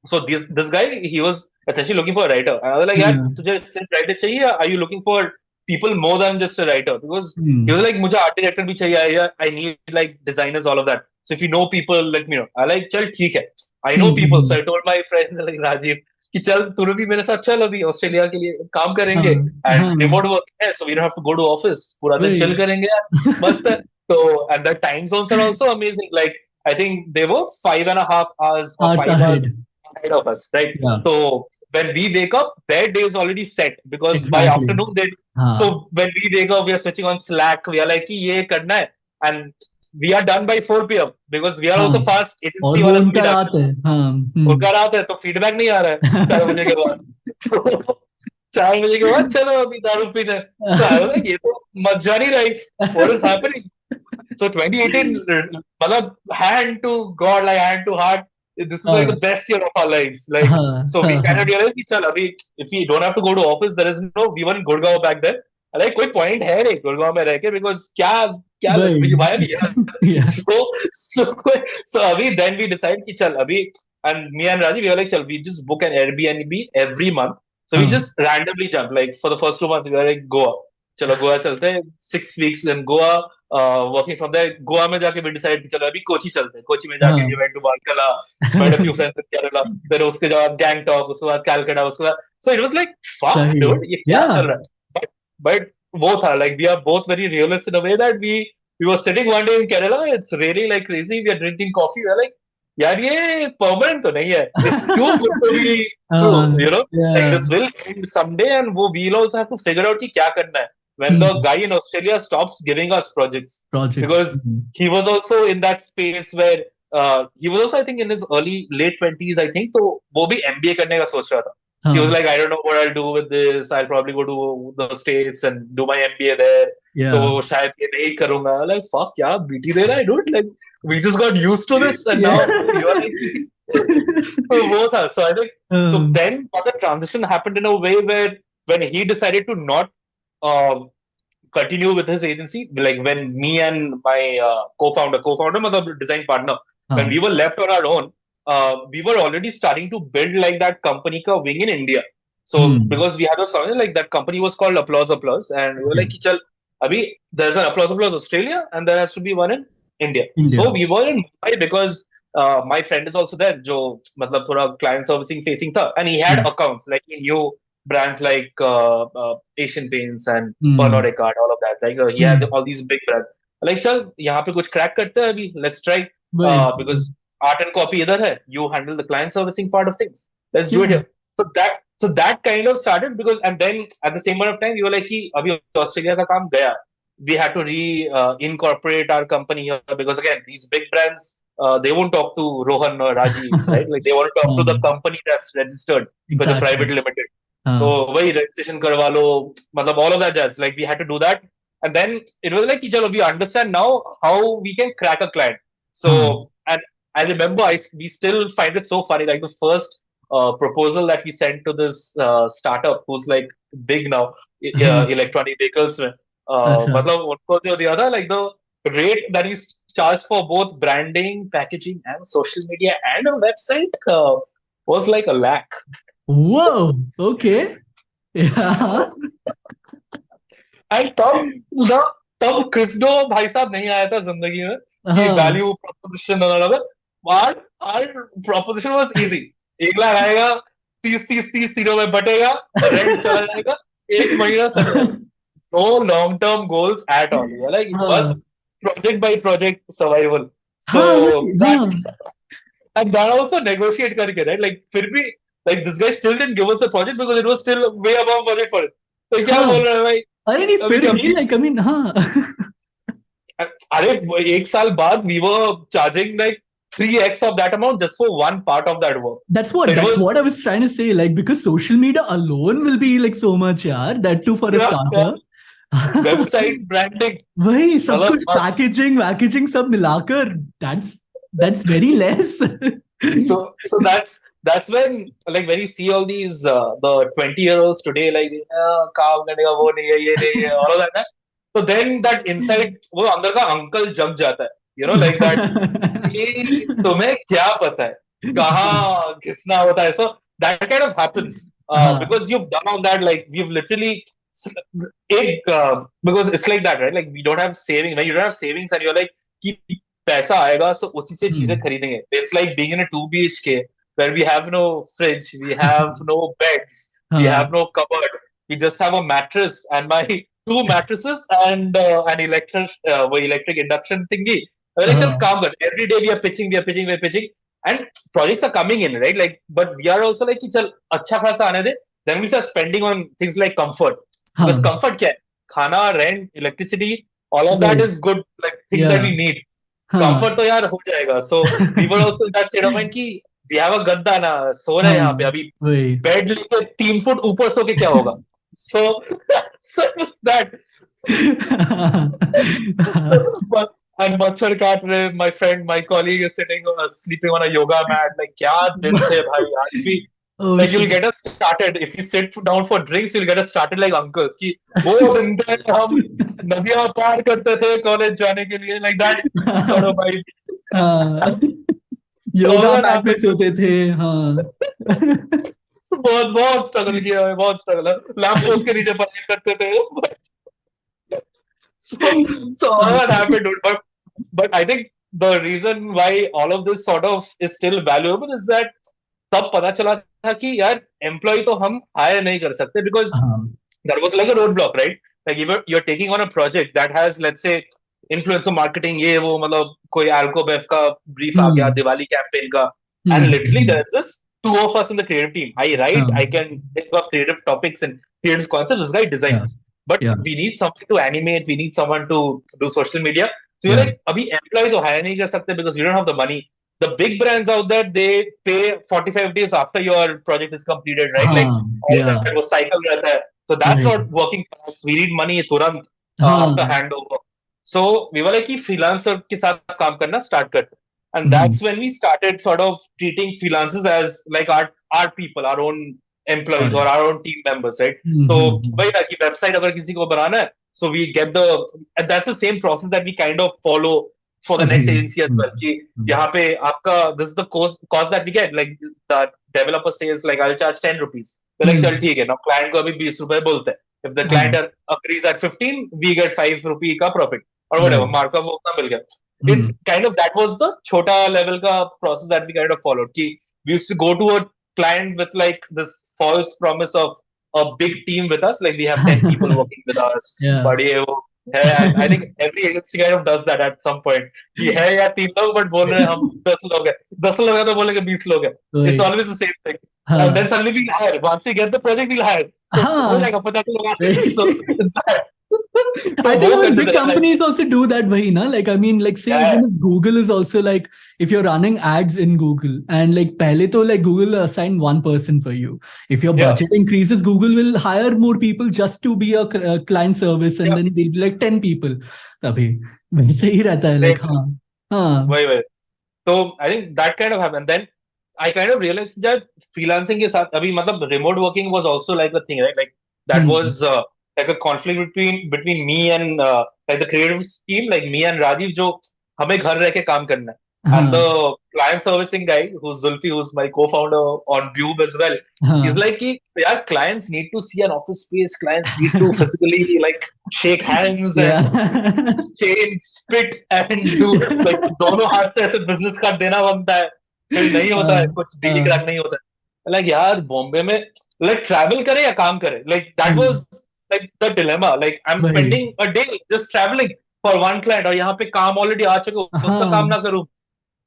Speaker 2: So this guy, he was essentially looking for a writer. And I was like, यार तुझे सिर्फ writer चाहिए? Are you looking for people more than just a writer? Because he was like, मुझे art director भी चाहिए. I need like designers, all of that. So if you know people, let me know. I like, चल ठीक है. I know people. So I told my friends like Rajiv कि चल तू भी मेरे साथ चल अभी ऑस्ट्रेलिया के लिए काम करेंगे. And remote work है, so we don't have to go to office. पूरा दिन chill करेंगे यार. मस्त है. So and the time zones are also amazing. Like, I think they were 5.5 hours or 5 hours ahead of us, right?
Speaker 1: Yeah,
Speaker 2: So when we wake up, their day is already set because by
Speaker 1: exactly.
Speaker 2: afternoon they.
Speaker 1: हाँ.
Speaker 2: So when we wake up, we are switching on Slack. We are like, कि ये करना है, and we are done by 4 p.m. because we are
Speaker 1: हाँ.
Speaker 2: also fast.
Speaker 1: और
Speaker 2: Agency
Speaker 1: वो
Speaker 2: वाला
Speaker 1: उनका
Speaker 2: speed
Speaker 1: रात है. हाँ.
Speaker 2: उनका रात है तो फीडबैक नहीं आ रहा है 4 बजे के बाद। तो 4 बजे के बाद चलो अभी दारू पीने। So I was like, ये तो मजा नहीं रही। What is happening? So 2018, मतलब hand to God, like hand to heart, this was like the
Speaker 1: हाँ.
Speaker 2: best year of our lives. Like,
Speaker 1: हाँ.
Speaker 2: so we
Speaker 1: हाँ.
Speaker 2: kind of
Speaker 1: हाँ.
Speaker 2: realized कि चल अभी if we don't have to go to office, there is no, we were in Gurgaon back then. Like कोई point है नहीं गुड़गांव में रह के because क्या क्या
Speaker 1: वही.
Speaker 2: why are we here?
Speaker 1: Yeah.
Speaker 2: So so अभी then we decide कि चल अभी, and me and Raji we were like चल we just book an Airbnb every month. So we
Speaker 1: हाँ.
Speaker 2: just randomly jump, like for the first 2 months we were like Goa, चलो गोवा चलते हैं 6 weeks in Goa. Working from there, Goa में जाके we decide कि चलो अभी कोची चलते हैं, कोची में जाके we
Speaker 1: हाँ.
Speaker 2: went to Varkala, met a few friends in Kerala, then उसके बाद Gangtok, उसके बाद Calcutta, उसके बाद, so it was like fuck
Speaker 1: सही.
Speaker 2: dude ये क्या
Speaker 1: Yeah.
Speaker 2: चल रहा है, but वो था like we are both very realist in a way that we were sitting one day in Kerala, it's raining like crazy, we are drinking coffee, we are like यार ये permanent तो नहीं है, it's too good to be true, you know, like
Speaker 1: Yeah.
Speaker 2: this will end someday and वो we'll also have to figure out कि क्या करना है when the guy in Australia stops giving us projects,
Speaker 1: Projects.
Speaker 2: because he was also in that space where he was also I think in his early late 20s I think, तो वो भी MBA करने का सोच रहा था. He was
Speaker 1: हाँ.
Speaker 2: like I don't know what I'll do with this, I'll probably go to the States and do my MBA there. तो
Speaker 1: Yeah.
Speaker 2: शायद ये नहीं करूंगा, like fuck क्या BT दे रहा है dude, like we just got used to this and now
Speaker 1: Yeah.
Speaker 2: you are like तो वो था. So I think so
Speaker 1: um,
Speaker 2: then the transition happened in a way where when he decided to not uh, continue with his agency, like when me and my co-founder मतलब design partner, when
Speaker 1: हाँ.
Speaker 2: we were left on our own, we were already starting to build like that company ka wing in India. So because we had those companies, like that company was called Applause, and we were
Speaker 1: Okay.
Speaker 2: like, "Chal, abhi there's an Applause Australia, and there has to be one in India."
Speaker 1: India.
Speaker 2: So we were in Mumbai because my friend is also there, जो मतलब थोड़ा client servicing facing था, and he had accounts, like he knew brands like Asian Paints and Pernod Ricard, all of that. Like he had all these big brands. Like चल यहाँ पे कुछ crack करते हैं अभी, let's try.
Speaker 1: वही.
Speaker 2: Because art and copy इधर है, you handle the client servicing part of things. Let's do it
Speaker 1: Yeah.
Speaker 2: here. So that kind of started because, and then at the same point of time, we were like कि अभी Australia का काम गया. We had to incorporate our company here because again, these big brands, they won't talk to Rohan or Rajiv, right? Like they want to talk to the company that's registered with a
Speaker 1: Exactly.
Speaker 2: private limited. So वही registration करवा लो, मतलब all of that jazz. Like we had to do that, and then it was like कि चलो we understand now how we can crack a client. So and I remember we still find it so funny. Like the first proposal that we sent to this startup who's like big now, electronic vehicles में,
Speaker 1: अच्छा.
Speaker 2: मतलब उनको जो दिया था, like the rate that we charged for both branding, packaging, and social media and a website was like 1 lakh.
Speaker 1: Whoa. Okay. Yeah.
Speaker 2: And तब क्रिस्डो भाई साहब नहीं आया था जिंदगी में कि
Speaker 1: हाँ.
Speaker 2: Value proposition our proposition was easy. 1 lakh आएगा, 30 तीनों में बटेगा, रेंट चला जाएगा, 1 महीना सेट हो जाएगा. No long-term goals at all. Yeah, like it was
Speaker 1: हाँ.
Speaker 2: project by project survival. So
Speaker 1: हाँ. वही.
Speaker 2: that
Speaker 1: हाँ.
Speaker 2: and that also negotiate करके, right? Like फिर भी like this guy still didn't give us a project because it was still way above budget for it. तो क्या
Speaker 1: हाँ.
Speaker 2: बोल रहे हैं भाई?
Speaker 1: अरे नहीं
Speaker 2: अभी
Speaker 1: फिर
Speaker 2: जब
Speaker 1: भी like I mean हाँ.
Speaker 2: अरे 1 साल बाद we were charging like 3x of that amount just for one part of that work.
Speaker 1: That's
Speaker 2: So
Speaker 1: what
Speaker 2: it
Speaker 1: that's
Speaker 2: was
Speaker 1: what I was trying to say. Like because social media alone will be like so much, yeah. That too for a
Speaker 2: yeah,
Speaker 1: starter.
Speaker 2: website branding.
Speaker 1: वही सब
Speaker 2: मतलब
Speaker 1: कुछ packaging सब मिलाकर that's very less.
Speaker 2: so that's when like when you see all these the 20-year-olds today like काम करने का वो नहीं है, ये नहीं है, all of that. So then that inside वो अंदर का अंकल जग जाता है, you know, like that कि तुम्हें क्या पता है कहाँ घिसना होता है. So that kind of happens
Speaker 1: हाँ.
Speaker 2: because you've done all that, like we've literally because it's like that, right? Like we don't have savings, when you don't have savings and you're like कि पैसा आएगा so उसी से चीजें खरीदेंगे. It's like being in a 2 BHK where we have no fridge, we have no beds, we
Speaker 1: हाँ.
Speaker 2: have no cupboard, we just have a mattress and my 2 mattresses and an electric induction thingy. We're like, चल
Speaker 1: हाँ.
Speaker 2: काम कर. Every day we are pitching. and projects are coming in, right? Like, but we are also like, chal, acha khasa aane de. Then we start spending on things like comfort. Because
Speaker 1: हाँ,
Speaker 2: comfort kya hai? Khana, rent, electricity, all of that
Speaker 1: right.
Speaker 2: is good, like things that
Speaker 1: Yeah.
Speaker 2: we need.
Speaker 1: हाँ,
Speaker 2: Comfort तो यार हो जाएगा. So we were also in that state of mind कि we have a गद्दा ना, सो रहे हैं यहाँ पे
Speaker 1: हाँ,
Speaker 2: अभी,
Speaker 1: वही.
Speaker 2: बेड लेके 3 फुट ऊपर सो के क्या होगा. So so it was that. But- and मच्छर काट रहे, my friend, my colleague is sitting sleeping on a yoga mat. Like क्या दिन थे भाई आज भी.
Speaker 1: Oh
Speaker 2: Like
Speaker 1: shit.
Speaker 2: you'll get us started if you sit down for drinks, you'll get us started like uncles कि वो दिन थे हम नदियां पार करते थे कॉलेज जाने के लिए, like that sort of vibe.
Speaker 1: हाँ,
Speaker 2: So all
Speaker 1: yoga
Speaker 2: that
Speaker 1: mat में
Speaker 2: happened.
Speaker 1: सोते थे. हाँ.
Speaker 2: So बहुत बहुत स्ट्रगल किया है, बहुत स्ट्रगल है. लैंप पोस्ट के नीचे पढ़ाई करते थे. So so all that happened, dude. But I think the reason why all of this sort of is still valuable is that तब पता चला था कि यार एम्प्लॉय तो हम हायर नहीं कर सकते, because
Speaker 1: हाँ.
Speaker 2: that was like a roadblock, right? Like you're taking on a project that has, let's say, influencer marketing, ये वो, मतलब कोई alcobev का brief आ गया,
Speaker 1: हम्म.
Speaker 2: दिवाली campaign का, and literally
Speaker 1: hmm.
Speaker 2: there's just two of us in the creative team. I write,
Speaker 1: हाँ.
Speaker 2: I can think of creative topics and creative concepts. This guy
Speaker 1: Yeah.
Speaker 2: designs, but
Speaker 1: Yeah.
Speaker 2: we need someone to animate. We need someone to do social media. So you're
Speaker 1: Yeah.
Speaker 2: like, अभी employee तो hire नहीं कर सकते because you don't have the money. The big brands out there, they pay 45 days after your project is completed, right? Like
Speaker 1: हाँ.
Speaker 2: all
Speaker 1: Yeah.
Speaker 2: that वो cycle रहता है. So that's
Speaker 1: Right.
Speaker 2: not working for us. We need money तुरंत after
Speaker 1: हाँ.
Speaker 2: handover. So we were like कि freelancer के साथ काम करना start करते. And
Speaker 1: hmm.
Speaker 2: that's when we started sort of treating freelancers as like our people, our own employees
Speaker 1: Got
Speaker 2: or
Speaker 1: it.
Speaker 2: our own team members, right? तो
Speaker 1: हम्म.
Speaker 2: वही था कि website अगर किसी को बनाना है, so we get the, and that's the same process that we kind of follow for the
Speaker 1: अभी.
Speaker 2: next agency as well. कि यहाँ पे आपका, this is the cost that we get. Like the developer says like I'll charge 10 rupees. तो like चल ठीक है ना, client को अभी 20 रुपए बोलते हैं. If the client
Speaker 1: हाँ.
Speaker 2: agrees at 15, we get 5 rupee का profit or whatever,
Speaker 1: Right.
Speaker 2: markup वो उतना मिल गया. It's
Speaker 1: hmm.
Speaker 2: kind of, that was the chota level ka process that we kind of followed. Ki we used to go to a client with like this false promise of a big team with us, like we have 10 people working with us,
Speaker 1: Yeah.
Speaker 2: but ये वो है. And I think every agency kind of does that at some point. कि है यार 3 लोग, but बोल रहे हैं हम 10 लोग हैं. 10 लोग हैं तो बोलेंगे 20 लोग हैं. It's
Speaker 1: वही.
Speaker 2: always the same thing. And
Speaker 1: हाँ.
Speaker 2: then suddenly we hire. Once we get the project, we'll hire. तो हो
Speaker 1: हाँ.
Speaker 2: जाएगा 50 लोग आते हैं.
Speaker 1: Right.
Speaker 2: So it's that. तो
Speaker 1: I think
Speaker 2: वो
Speaker 1: even
Speaker 2: करते
Speaker 1: big
Speaker 2: थे. Like,
Speaker 1: companies also do that, wahi, na? Like, I mean, like, say
Speaker 2: yeah,
Speaker 1: even if Google is also like, if you're running ads in Google and like, pehle to like Google will assign one person for you. If your
Speaker 2: yeah,
Speaker 1: budget increases, Google will hire more people just to be a client service, and
Speaker 2: yeah.
Speaker 1: then they'll be like 10 people. अभी वैसे ही रहता है, like,
Speaker 2: Same.
Speaker 1: हाँ. हाँ.
Speaker 2: वही. So I think that kind of happened. Then I kind of realized that freelancing के साथ अभी मतलब remote working was also like a thing, right? Like that
Speaker 1: Hmm.
Speaker 2: was like a conflict between me and like the creative team, like me and Rajiv, जो हमें घर रह के काम करना है. And
Speaker 1: हाँ.
Speaker 2: the client servicing guy, who's Zulfi, who's my co-founder on Brew as well, he's
Speaker 1: हाँ.
Speaker 2: like, कि, यार clients need to see an office space, clients need to physically like shake hands and
Speaker 1: Yeah.
Speaker 2: chain spit and do, like दोनों हाथ से ऐसे business card देना बनता है, फिर नहीं होता है,
Speaker 1: हाँ.
Speaker 2: कुछ डीलिंग
Speaker 1: हाँ.
Speaker 2: क्रैक नहीं होता है. लाइक यार बॉम्बे में लाइक ट्रैवल करे या काम करे, like that
Speaker 1: Hmm.
Speaker 2: Was like the dilemma. Like I am
Speaker 1: वही.
Speaker 2: Spending a day just travelling for one client, और यहाँ पे काम ऑलरेडी आ चुके, उसका काम
Speaker 1: हाँ.
Speaker 2: ना करूं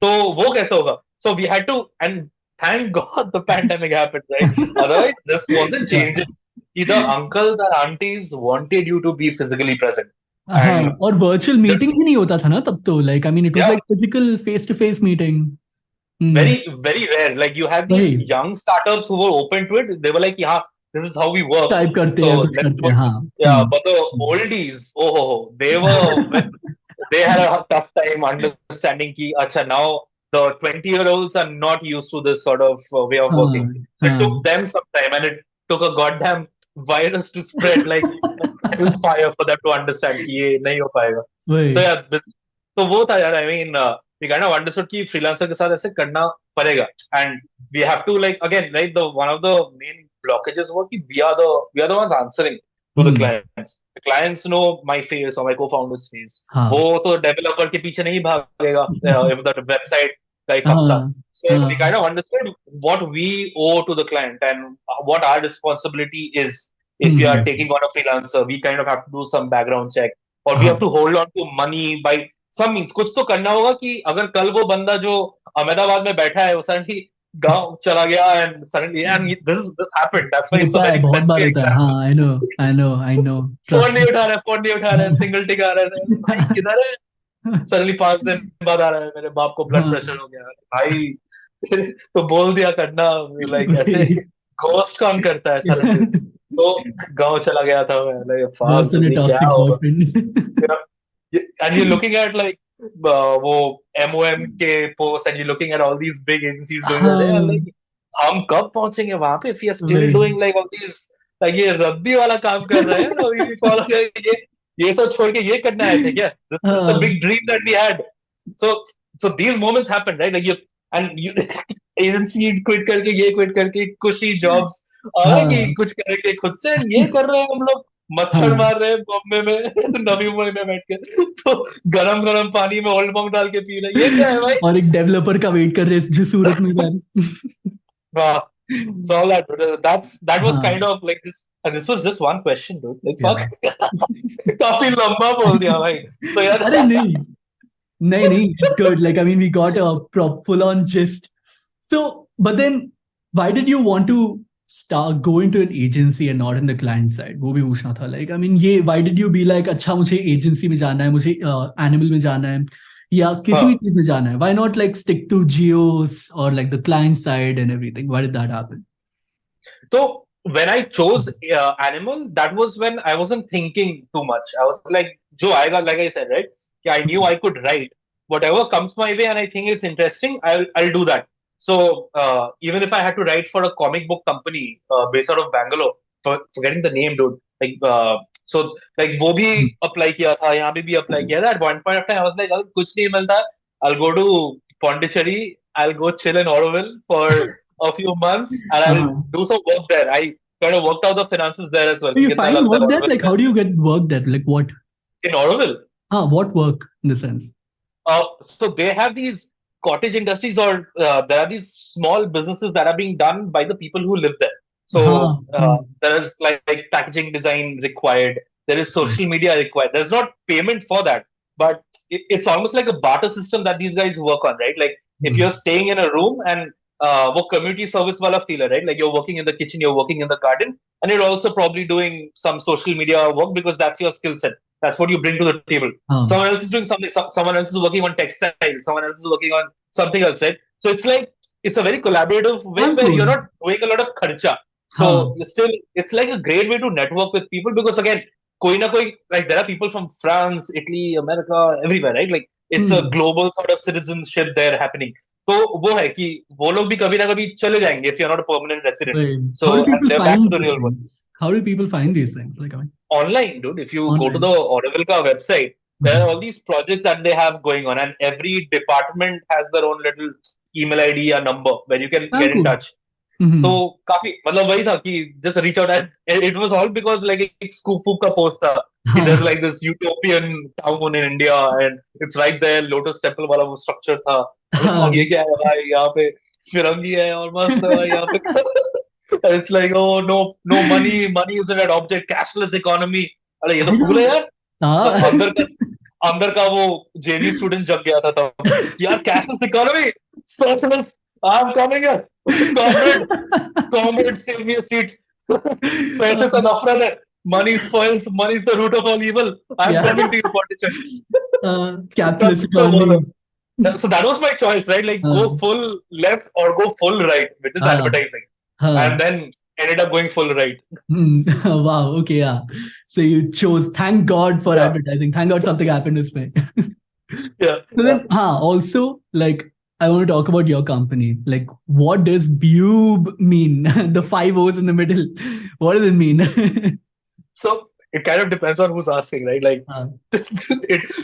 Speaker 2: तो वो कैसे होगा. So we had to, and thank god the pandemic happened, right? Otherwise this wasn't changing. The uncles and aunties wanted you to be physically present.
Speaker 1: हाँ.
Speaker 2: And
Speaker 1: और वर्चुअल मीटिंग
Speaker 2: just,
Speaker 1: भी नहीं होता था ना तब तो, like I mean it was
Speaker 2: yeah,
Speaker 1: like physical face to face meeting.
Speaker 2: very rare. Like you have these
Speaker 1: वही
Speaker 2: young startups who were open to it. They were like, yeah, this is how we work.
Speaker 1: Type करते हैं,
Speaker 2: So
Speaker 1: कुछ
Speaker 2: let's
Speaker 1: करते
Speaker 2: do
Speaker 1: हैं.
Speaker 2: it.
Speaker 1: हाँ.
Speaker 2: Yeah, but the oldies, they were, they had a tough time understanding ki, acha, now the 20-year-olds are not used to this sort of way of working.
Speaker 1: हाँ.
Speaker 2: So it took
Speaker 1: हाँ.
Speaker 2: them some time, and it took a goddamn virus to spread like fire for them to understand कि ये नहीं हो पाएगा. So
Speaker 1: वही.
Speaker 2: yeah, तो वो था यार. I mean, we kind of understood कि freelancer के साथ ऐसे करना पड़ेगा, and we have to, like, again, right, the one of the main blockages was कि we are the ones answering to the clients. The clients know my face or my co-founder's face.
Speaker 1: हाँ.
Speaker 2: वो तो developer के पीछे नहीं भागेगा if the website guy fucks up.
Speaker 1: हाँ.
Speaker 2: So we
Speaker 1: हाँ.
Speaker 2: kind of understood what we owe to the client and what our responsibility is. If we are taking on a freelancer, we kind of have to do some background check, or we have
Speaker 1: हाँ.
Speaker 2: to hold on to money by some means कुछ तो करना होगा कि अगर कल वो बंदा जो अहमदाबाद में बैठा है वो suddenly गांव चला गया and suddenly and this happened. That's why it's a
Speaker 1: होता है,
Speaker 2: very
Speaker 1: बहुत बार
Speaker 2: specific
Speaker 1: होता है.
Speaker 2: example.
Speaker 1: हाँ, I know,
Speaker 2: फोन
Speaker 1: trust
Speaker 2: नहीं
Speaker 1: me.
Speaker 2: उठा रहा है, फोन नहीं उठा रहा है, सिंगल टिक आ रहा है, भाई किधर है? सडनली 5 दिन बाद आ रहा है, मेरे बाप को ब्लड प्रेशर
Speaker 1: हाँ,
Speaker 2: हो गया भाई. तो बोल दिया करना, लाइक ऐसे
Speaker 1: वही.
Speaker 2: घोस्ट कौन करता है सडनली. तो गांव चला गया था मैं, लाइक
Speaker 1: Worse
Speaker 2: फालतू
Speaker 1: than a
Speaker 2: की क्या
Speaker 1: toxic
Speaker 2: होगा.
Speaker 1: boyfriend.
Speaker 2: And you're looking at like वो MOM के posts and you're looking at all these big agencies doing that. And
Speaker 1: हाँ,
Speaker 2: like हम कब पहुंचेंगे वहां पे if we are still
Speaker 1: वही.
Speaker 2: doing like all these like ये रद्दी वाला काम कर रहे हैं अभी भी फॉलो कर ये सब छोड़ के ये करना आए थे क्या? This is the
Speaker 1: हाँ,
Speaker 2: big dream that we had. So these moments happen, right? Like you agency quit करके ये quit करके cushy jobs कि
Speaker 1: हाँ,
Speaker 2: कुछ करेंगे खुद से and ये कर रहे हैं हम लोग मच्छर
Speaker 1: हाँ.
Speaker 2: मार रहे हैं बॉम्बे में नवी मुंबई में बैठ के तो गरम गरम पानी में ओल्ड मॉन्क डाल के पी रहे हैं. ये क्या है भाई?
Speaker 1: और एक डेवलपर का वेट कर रहे हैं जो सूरत में बैठ.
Speaker 2: हाँ, so all that that was
Speaker 1: हाँ,
Speaker 2: kind of like this and this was just one question dude like
Speaker 1: या.
Speaker 2: fuck काफी लंबा बोल दिया भाई. So yeah.
Speaker 1: अरे नहीं, नहीं, it's good. Like, I mean, we got a full on gist. So, but then, why did you want to start go into an agency and not in the client side? वो भी पूछना था. Like, I mean, ये why did you be like, अच्छा मुझे agency में जाना है, मुझे animal में जाना है, या किसी भी चीज में जाना है? Why not like stick to geos or like the client side and everything? Why did that happen?
Speaker 2: So when I chose animal, that was when I wasn't thinking too much. I was like, "Jo aayega," like I said, right? Yeah, I knew I could write whatever comes my way, and I think it's interesting. I'll do that. So even if I had to write for a comic book company based out of Bangalore, forgetting the name, dude. Like so, like वो भी apply किया था, यहाँ पे भी apply किया था. At one point of time, I was like, अगर कुछ नहीं मिलता, I'll go to Pondicherry. I'll go chill in Auroville for a few months and I'll
Speaker 1: Uh-huh.
Speaker 2: do some work there. I kind of worked out the finances there as well.
Speaker 1: Do you
Speaker 2: कितना
Speaker 1: find
Speaker 2: लगता है
Speaker 1: work there?
Speaker 2: Auroville
Speaker 1: Like,
Speaker 2: में?
Speaker 1: how do you get work there? Like, what?
Speaker 2: In Auroville.
Speaker 1: What work in the sense?
Speaker 2: So they have these cottage industries or there are these small businesses that are being done by the people who live there. So there is like packaging design required. There is social media required. There's not payment for that, but it's almost like a barter system that these guys work on, right? Like if you're staying in a room and वो community service वाला feel है, right? Like you're working in the kitchen, you're working in the garden, and you're also probably doing some social media work because that's your skill set. That's what you bring to the table. Someone else is doing something. Someone else is working on textile. Someone else is working on something else, right? So it's like it's a very collaborative way where you're not doing a lot of kharcha. So you're still, it's like a great way to network with people because again, koi na koi, like there are people from France, Italy, America, everywhere, right? Like it's a global sort of citizenship there happening. तो वो है कि वो लोग भी कभी ना कभी चले जाएंगे if you're not a permanent resident.
Speaker 1: Wait,
Speaker 2: So
Speaker 1: how do people
Speaker 2: they're back
Speaker 1: find
Speaker 2: to the
Speaker 1: these
Speaker 2: real world.
Speaker 1: things? How do people find these things? Like, I mean,
Speaker 2: Online, dude. If you go to
Speaker 1: online.
Speaker 2: the Audible website, there are all these projects that they have going on, and every department has their own little email ID or number where you can get in
Speaker 1: Cool.
Speaker 2: touch. तो काफी मतलब वही था कि just reach out and it was all because like एक scoop का post था कि there's like this utopian town in India and it's right there Lotus Temple वाला वो structure था. ये क्या है भाई यहाँ पे फिरंगी है और मस्त है भाई यहाँ पे. It's like oh no money isn't an object cashless economy. अरे ये तो cool है यार. अंदर का वो JV स्टूडेंट जग गया था तब यार cashless economy socialist I'm coming here. Comrade, save me a seat. पैसे से नफरत है. Money spoils. Money is the root of all evil. I'm coming to you, Pondicherry.
Speaker 1: Capitalist economy.
Speaker 2: So that was my choice, right? Like go full left or go full right, which is advertising. And then ended up going full right.
Speaker 1: Wow. Okay. Yeah. So you chose. Thank God for advertising. Thank God something happened this way. So then, also like. I want to talk about your company. Like, what does Bube mean? The 5 O's in the middle. What does it mean?
Speaker 2: So it kind of depends on who's asking, right? Like,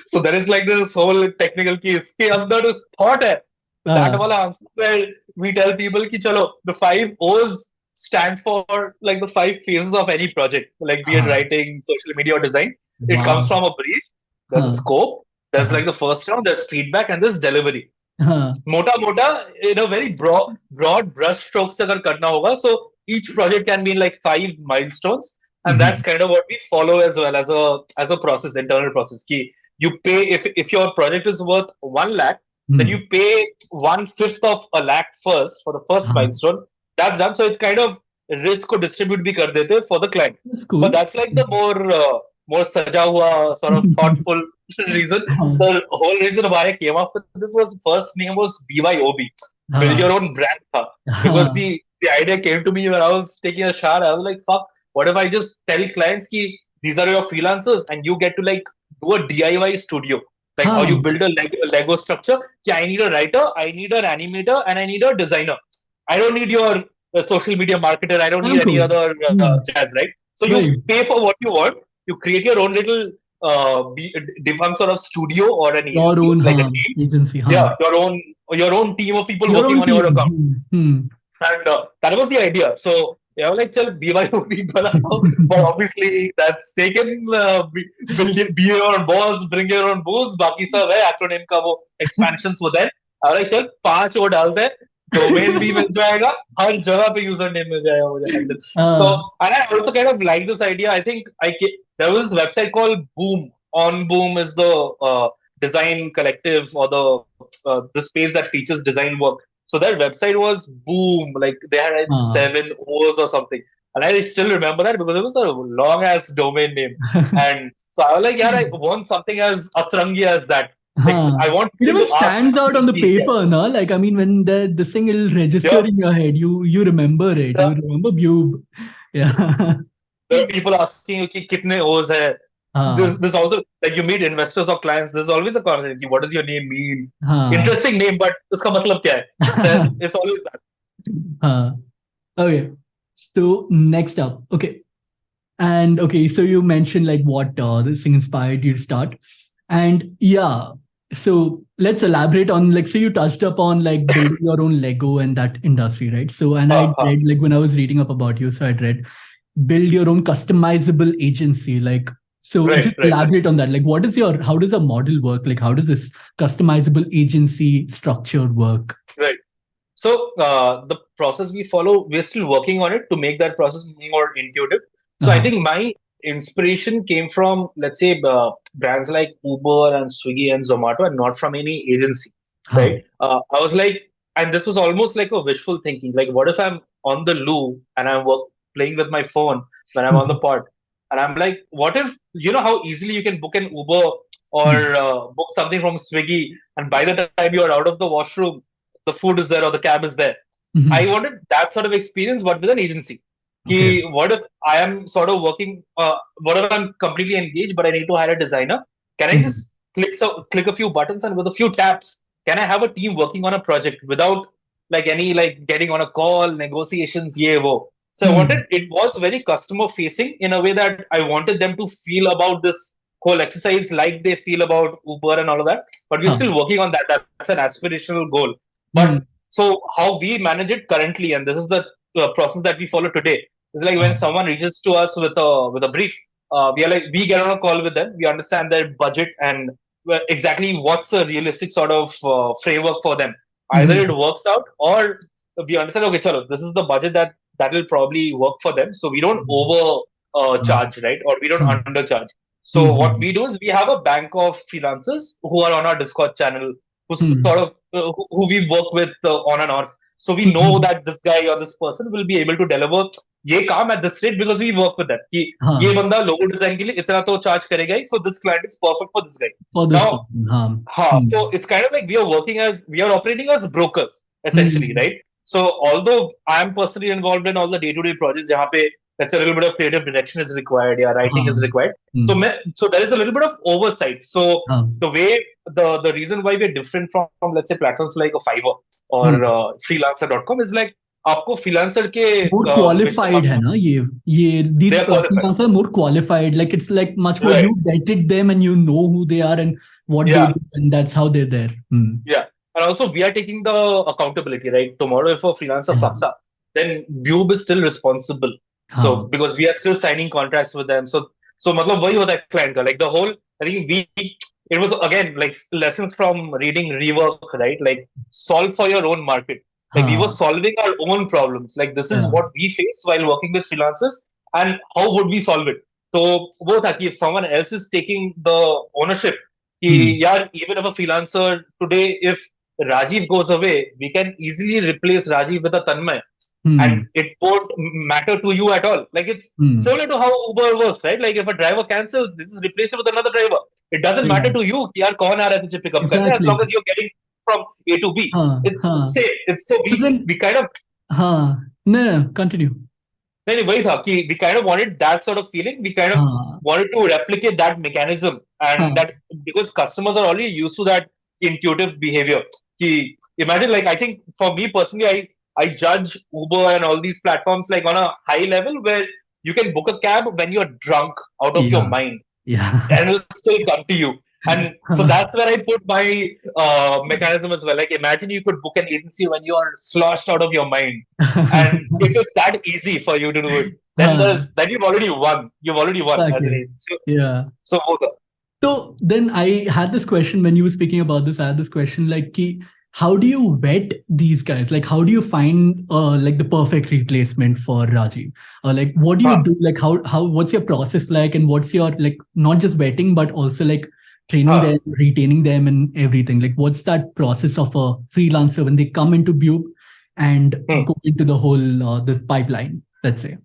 Speaker 2: so there is like this whole technical piece. कि अंदर is thought है. That wala answer where we tell people कि चलो the 5 O's stand for like the 5 phases of any project, like be it writing, social media, or design. It comes from a brief. There's a scope. There's like the first round. There's feedback and there's delivery. मोटा in a very broad brush strokes से अगर करना होगा, so each project can be in like 5 milestones and that's kind of what we follow as well as a process, internal process कि you pay if your project is worth 1 lakh, then
Speaker 1: Hmm.
Speaker 2: you pay 1/5 of a lakh first for the first
Speaker 1: Huh.
Speaker 2: milestone. That's done. So it's kind of risk ko distribute bhi kar dete for the client.
Speaker 1: That's
Speaker 2: But
Speaker 1: cool.
Speaker 2: that's like the more saja hua sort of thoughtful reason.
Speaker 1: Huh.
Speaker 2: The whole reason why I came up with this was first name was BYOB, build
Speaker 1: Huh.
Speaker 2: your own brand tha. Because
Speaker 1: Huh.
Speaker 2: the idea came to me when I was taking a shower. I was like, fuck, what if I just tell clients ki these are your freelancers and you get to like do a DIY studio, like how you
Speaker 1: Huh.
Speaker 2: build a Lego structure. Ki I need a writer, I need an animator, and I need a designer. I don't need your social media marketer. I don't need any
Speaker 1: Uncle.
Speaker 2: other
Speaker 1: Hmm.
Speaker 2: jazz, right? So you
Speaker 1: Right.
Speaker 2: pay for what you want. You create your own little defunct sort of studio or an
Speaker 1: Your
Speaker 2: agency,
Speaker 1: own
Speaker 2: like a team.
Speaker 1: agency.
Speaker 2: Yeah,
Speaker 1: Huh.
Speaker 2: your own team of people
Speaker 1: Your
Speaker 2: working
Speaker 1: own
Speaker 2: on your
Speaker 1: team.
Speaker 2: account,
Speaker 1: Hmm.
Speaker 2: and that was the idea. So yeah, I was like, "Chal BYOB banao," but obviously that's taken. Be your own boss, bring your own booze. Baki sab hai acronym ka wo expansions were there. I was like, "चल 5 और डाल दे, domain भी मिल जाएगा, हर जगह पे username मिल जाएगा मुझे handle." So
Speaker 1: uh,
Speaker 2: and I also kind of like this idea. I think there was this website called Boom. On Boom is the design collective or the space that features design work. So their website was Boom. Like they had like
Speaker 1: uh.
Speaker 2: 7 O's or something. And I still remember that because it was a long ass domain name. And so I was like, yeah, I want something as atrangi as that. Like
Speaker 1: Huh.
Speaker 2: I want
Speaker 1: It
Speaker 2: people
Speaker 1: even
Speaker 2: to ask
Speaker 1: stands out on the
Speaker 2: me.
Speaker 1: paper, no? Like I mean, when the thing will register
Speaker 2: Yeah.
Speaker 1: in your head, you remember it. You
Speaker 2: The,
Speaker 1: remember Bube. Yeah.
Speaker 2: there are people asking you ki kitne O's hai.
Speaker 1: Huh.
Speaker 2: There's also like you meet investors or clients. There's always a conversation. What does your name mean?
Speaker 1: Huh.
Speaker 2: Interesting name, but uska matlab kya hai? So it's always that.
Speaker 1: Huh. Okay. So next up, okay. And okay, so you mentioned like what this thing inspired you to start. And yeah, so let's elaborate on like, so you touched upon like building your own Lego and that industry, right? So, and I
Speaker 2: Ha,
Speaker 1: read like when I was reading up about you, so I'd read build your own customizable agency. Like, so
Speaker 2: right,
Speaker 1: just
Speaker 2: right, right,
Speaker 1: elaborate on that. Like, what is your, how does a model work? Like, how does this customizable agency structure work?
Speaker 2: right. So the process we follow, we're still working on it to make that process more intuitive. So I
Speaker 1: Uh-huh.
Speaker 2: think my inspiration came from, let's say, brands like Uber and Swiggy and Zomato, and not from any agency,
Speaker 1: Huh.
Speaker 2: right? I was like, and this was almost like a wishful thinking. Like, what if I'm on the loo and playing with my phone when I'm on the pod, and I'm like, what if how easily you can book an Uber or book something from Swiggy, and by the time you are out of the washroom, the food is there or the cab is there. I
Speaker 1: Mhm.
Speaker 2: wanted that sort of experience, but with an agency.
Speaker 1: Okay.
Speaker 2: What if I am sort of working? What if I'm completely engaged, but I need to hire a designer? Can I
Speaker 1: Mhm.
Speaker 2: just click a few buttons and with a few taps, can I have a team working on a project without like any like getting on a call, negotiations, yeah, wo. So I wanted
Speaker 1: Mhm.
Speaker 2: it was very customer facing in a way that I wanted them to feel about this whole exercise like they feel about Uber and all of that. But we're
Speaker 1: Huh.
Speaker 2: still working on that. That's an aspirational goal. But
Speaker 1: Mhm.
Speaker 2: so how we manage it currently, and this is the process that we follow today, is like when
Speaker 1: Huh.
Speaker 2: someone reaches to us with a brief, we get on a call with them, we understand their budget and exactly what's the realistic sort of framework for them. Either it
Speaker 1: Mhm.
Speaker 2: works out or we understand, okay, chalo, this is the budget that will probably work for them. So we don't over
Speaker 1: Huh.
Speaker 2: charge, right? Or we don't
Speaker 1: Huh.
Speaker 2: undercharge. So what
Speaker 1: Mhm.
Speaker 2: we do is we have a bank of freelancers who are on our Discord channel, who sort
Speaker 1: Mhm.
Speaker 2: of who we work with on and off. So we know
Speaker 1: Mhm.
Speaker 2: that this guy or this person will be able to deliver ये काम at this rate because we work with them. कि ये
Speaker 1: Huh.
Speaker 2: बंदा logo design के लिए इतना तो charge करेगा ही. So this client is perfect for this guy.
Speaker 1: For this
Speaker 2: Now,
Speaker 1: person. Huh.
Speaker 2: so
Speaker 1: Mhm.
Speaker 2: it's kind of like we are operating as brokers essentially,
Speaker 1: Mhm.
Speaker 2: right? So although I am personally involved in all the day-to-day projects, जहाँ पे let's say a little bit of creative direction is required, yeah, writing
Speaker 1: Huh.
Speaker 2: is required. So
Speaker 1: Mhm.
Speaker 2: so there is a little bit of oversight. So
Speaker 1: Huh.
Speaker 2: the way the reason why we're different from let's say platforms like a Fiverr or
Speaker 1: Mhm.
Speaker 2: freelancer.com is like आपको freelancer के
Speaker 1: More qualified है ना ये
Speaker 2: they
Speaker 1: these
Speaker 2: are qualified,
Speaker 1: freelancers are more qualified, like it's like much more
Speaker 2: right?
Speaker 1: you vetted them and you know who they are and what they
Speaker 2: Yeah,
Speaker 1: do and that's how they're there.
Speaker 2: yeah. And also we are taking the accountability, right? Tomorrow if a freelancer
Speaker 1: Yeah.
Speaker 2: fucks up, then Bube is still responsible.
Speaker 1: Huh.
Speaker 2: So because we are still signing contracts with them. So मतलब वही होता है client का. Like the whole, I think it was again like lessons from reading Rework, right? Like solve for your own market. Like we were
Speaker 1: Huh.
Speaker 2: solving our own problems. Like this is
Speaker 1: Yeah.
Speaker 2: what we face while working with freelancers, and how would we solve it? So वो था कि if someone else is taking the ownership, Yeah, even if a freelancer today, if Rajiv goes away, we can easily replace Rajiv with a Tanmay, and
Speaker 1: Hmm.
Speaker 2: it won't matter to you at all. Like it's
Speaker 1: Hmm.
Speaker 2: similar to how Uber works, right? Like if a driver cancels, this is replaced with another driver. It doesn't matter
Speaker 1: Yeah.
Speaker 2: to you कि यार कौन आ रहा है तुझे pick up करने, as
Speaker 1: Exactly.
Speaker 2: long as you're getting from A to B.
Speaker 1: Huh.
Speaker 2: It's the
Speaker 1: Huh.
Speaker 2: same. It's so
Speaker 1: So
Speaker 2: we
Speaker 1: then,
Speaker 2: kind of
Speaker 1: huh. No, no, no, continue.
Speaker 2: नहीं वही था कि we kind of wanted that sort of feeling. We kind of
Speaker 1: Huh.
Speaker 2: wanted to replicate that mechanism, and
Speaker 1: Huh.
Speaker 2: that because customers are already used to that intuitive behavior. कि imagine, like I think for me personally, I judge Uber and all these platforms like on a high level where you can book a cab when you're drunk out of your
Speaker 1: Yeah.
Speaker 2: mind
Speaker 1: Yeah.
Speaker 2: and it'll still come to you. And so
Speaker 1: Huh.
Speaker 2: that's where I put my mechanism as well. Like imagine you could book an agency when you're sloshed out of your mind. And if it's that easy for you to do it, then
Speaker 1: Huh.
Speaker 2: then you've already won. You've already won as an
Speaker 1: Exactly.
Speaker 2: agency. So,
Speaker 1: Yeah.
Speaker 2: so both are.
Speaker 1: So then I had this question when you were speaking about this. I had this question like, ki, how do you vet these guys? Like, how do you find like the perfect replacement for Rajiv? Like, what do you
Speaker 2: Huh,
Speaker 1: do? Like, what's your process like, and what's your like not just vetting but also like training
Speaker 2: huh.
Speaker 1: them, retaining them, and everything? Like, what's that process of a freelancer when they come into Bube and
Speaker 2: Hmm.
Speaker 1: go into the whole this pipeline? Let's say.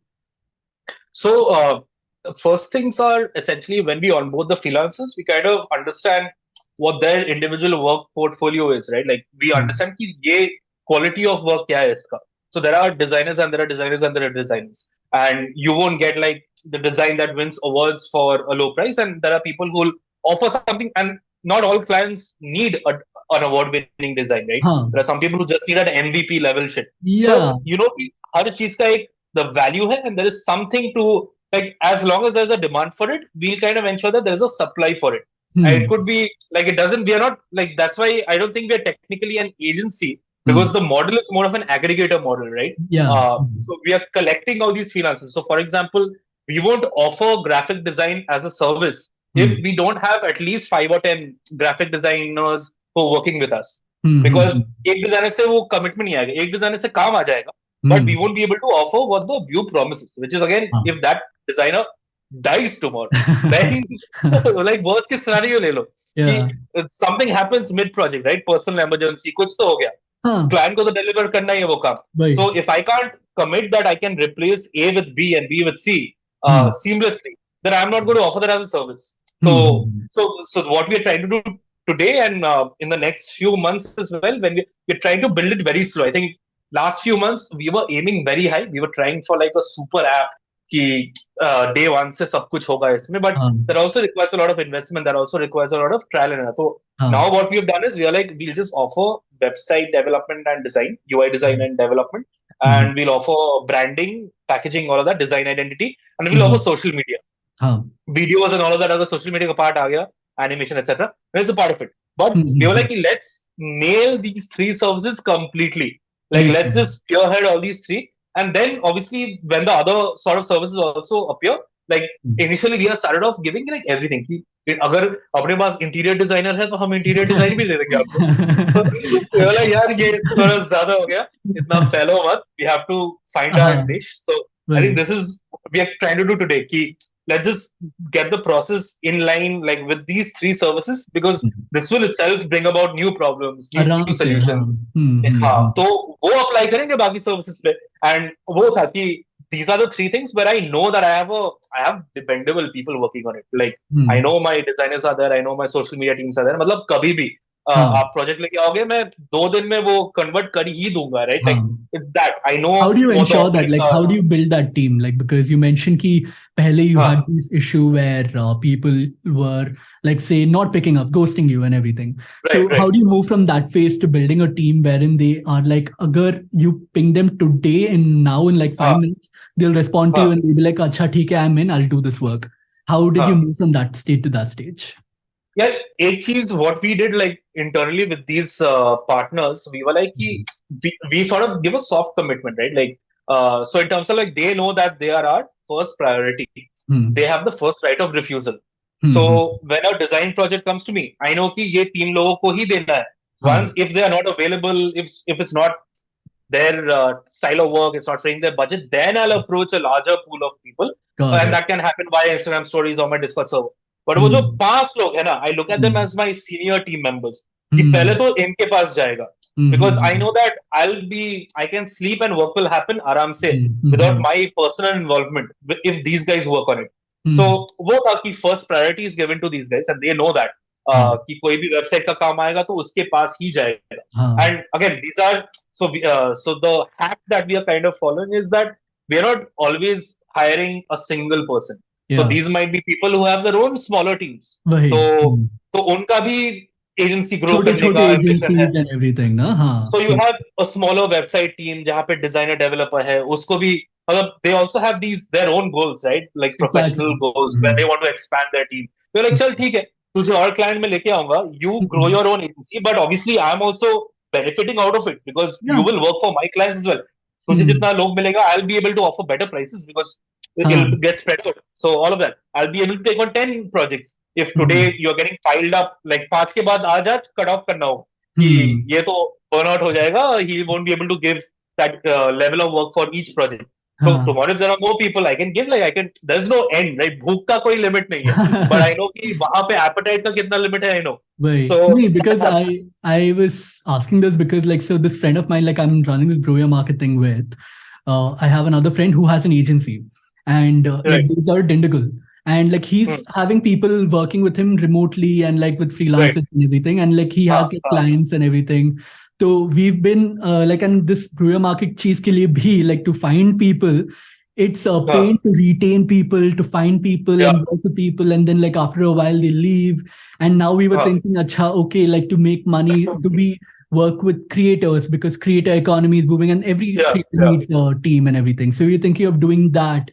Speaker 2: So the first things are essentially when we onboard the freelancers, we kind of understand what their individual work portfolio is, right? Like we
Speaker 1: Hmm.
Speaker 2: understand कि ये quality of work क्या है इसका. So there are designers and there are designers and there are designers, and you won't get like the design that wins awards for a low price, and there are people who will offer something, and not all clients need an award-winning design, right?
Speaker 1: Huh.
Speaker 2: There are some people who just need an MVP level shit.
Speaker 1: Yeah.
Speaker 2: So you know कि हर चीज का एक the value hai, and there is something to, like as long as there's a demand for it, we'll kind of ensure that there's a supply for it. And it
Speaker 1: Hmm.
Speaker 2: could be like it doesn't, we are not like, that's why I don't think we are technically an agency, because
Speaker 1: Hmm.
Speaker 2: the model is more of an aggregator model, right?
Speaker 1: Yeah.
Speaker 2: So we are collecting all these freelancers. So for example, we won't offer graphic design as a service if
Speaker 1: Hmm.
Speaker 2: we don't have at least 5 or 10 graphic designers who are working with us,
Speaker 1: Hmm. Hmm.
Speaker 2: because एक designer से वो commitment नहीं आएगा, एक designer से काम आ जाएगा, but we
Speaker 1: Hmm.
Speaker 2: won't be able to offer what the view promises, which is again,
Speaker 1: Huh.
Speaker 2: if that designer dies tomorrow, then like worst case scenario ले लो कि
Speaker 1: Yeah.
Speaker 2: something happens mid project, right? Personal emergency, कुछ तो हो गया,
Speaker 1: Huh.
Speaker 2: client को तो deliver करना ही है वो काम.
Speaker 1: Right.
Speaker 2: So if I can't commit that I can replace A with B and B with C
Speaker 1: Hmm.
Speaker 2: seamlessly, then I'm not going to offer that as a service.
Speaker 1: Hmm.
Speaker 2: So so what we are trying to do today and in the next few months as well, when we're trying to build it very slow. I think last few months we were aiming very high. We were trying for like a super app कि day one से सब कुछ होगा इसमें, but
Speaker 1: Huh.
Speaker 2: that also requires a lot of investment, that also requires a lot of trial and error. So
Speaker 1: Huh.
Speaker 2: now what we have done is we are like, we'll just offer website development and design, UI design and development,
Speaker 1: Hmm.
Speaker 2: and we'll offer branding, packaging, all of that, design identity, and we'll offer
Speaker 1: Hmm.
Speaker 2: social media,
Speaker 1: Huh.
Speaker 2: videos and all of that. Other social media का part आ गया, animation, etc. It's a part of it. But we were
Speaker 1: Hmm.
Speaker 2: like, let's nail these three services completely. Like
Speaker 1: Makes
Speaker 2: let's
Speaker 1: sense.
Speaker 2: just spearhead all these three, and then obviously when the other sort of services also appear, like
Speaker 1: Hmm.
Speaker 2: initially we have started off giving like everything. कि अगर अपने पास interior designer है तो हम interior design भी दे देंगे आपको. So we were like, यार ये थोड़ा ज्यादा हो गया, इतना फैलो मत. We have to find our
Speaker 1: Uh-huh.
Speaker 2: niche. So I think
Speaker 1: Right.
Speaker 2: this is what we are trying to do today. कि let's just get the process in line like with these three services, because
Speaker 1: Hmm.
Speaker 2: this will itself bring about new problems,
Speaker 1: आराम
Speaker 2: new
Speaker 1: से हाँ.
Speaker 2: solutions. हाँ,
Speaker 1: Hmm.
Speaker 2: तो वो apply करेंगे बाकी services पे. एंड वो था कि these are the three things where I know that I have dependable people working on it. Like I
Speaker 1: Hmm.
Speaker 2: know my designers are there, I know my social media teams are there. मतलब कभी भी
Speaker 1: हाँ.
Speaker 2: आप project लेके आओगे, मैं 2 दिन में वो कन्वर्ट कर ही दूंगा, राइट? लाइक
Speaker 1: हाँ.
Speaker 2: It's that I know
Speaker 1: How do you
Speaker 2: what the
Speaker 1: ensure that?
Speaker 2: offerings
Speaker 1: Like,
Speaker 2: are.
Speaker 1: how do you build that team? Like, because you mentioned ki pehle you
Speaker 2: हाँ
Speaker 1: had this issue where people were like, say, not picking up, ghosting you and everything. So
Speaker 2: right
Speaker 1: how
Speaker 2: right
Speaker 1: do you move from that phase to building a team wherein they are like, agar you ping them today and now in like
Speaker 2: हाँ
Speaker 1: 5 minutes, they'll respond to you
Speaker 2: हाँ
Speaker 1: and they'll be like, acha, theek hai, I'm in, I'll do this work. How did you
Speaker 2: हाँ.
Speaker 1: move from that state to that stage?
Speaker 2: Yeah, एक चीज what we did like internally with these partners, we were like कि we sort of give a soft commitment, right? Like so in terms of like they know that they are our first priority. They
Speaker 1: Hmm.
Speaker 2: have the first right of refusal. So
Speaker 1: Hmm.
Speaker 2: when a design project comes to me, I know कि ये 3 लोगों को ही देना है.
Speaker 1: Huh.
Speaker 2: Once if they are not available, if it's not their style of work, it's not fitting their budget, then I'll approach a larger pool of people,
Speaker 1: Got
Speaker 2: and
Speaker 1: it.
Speaker 2: that can happen via Instagram stories or my Discord server. But वो जो 5 लोग है ना, I look at them as my senior team members, कि पहले तो इनके पास जाएगा, because I know that I can sleep and work will happen आराम से without my personal involvement if these guys work on it. So वो था कि first priority is given to these guys and they know that कि कोई भी website का काम आएगा तो उसके पास ही जाएगा. And again these are so the hack that we are kind of following is that we are not always hiring a single person. So these might be people who have their own smaller teams. तो उनका भी agency grow करने का ambition है.
Speaker 1: and everything ना. हाँ.
Speaker 2: So you have a smaller website team जहाँ पे designer developer है, उसको भी मतलब they also have these their own goals, right? Like professional goals when they want to expand their team. So like चल ठीक है, तुझे और client में लेके आऊंगा, you grow your own agency, but obviously I'm also benefiting out of it because you will work for my clients as well. तुझे जितना लोग मिलेगा, I'll be able to offer better prices because it'll get spread out. So all of that, I'll be able to take on 10 projects. If today you're getting piled up, like 5 के बाद आज cut off करना हो कि ये तो burn out हो जाएगा, he won't be able to give that level of work for each project. So tomorrow if there are more people, I can give there's no end, right? भूख का कोई limit नहीं है. But I know कि वहाँ पे appetite का कितना limit है, I know.
Speaker 1: Right.
Speaker 2: So
Speaker 1: because I was asking this because like, so this friend of mine, like I'm running this Brew marketing with, I have another friend who has an agency and like these are Dindigul. And like he's having people working with him remotely and like with freelancers and everything. And like he has like, clients and everything. So we've been like, and this brewer market cheese ke liye bhi, like to find people, it's a pain to retain people, to find people and work with people. And then like after a while they leave. And now we were thinking, acha, okay, like to make money, do we work with creators because creator economy is booming and every creator needs a team and everything. So we're thinking of doing that.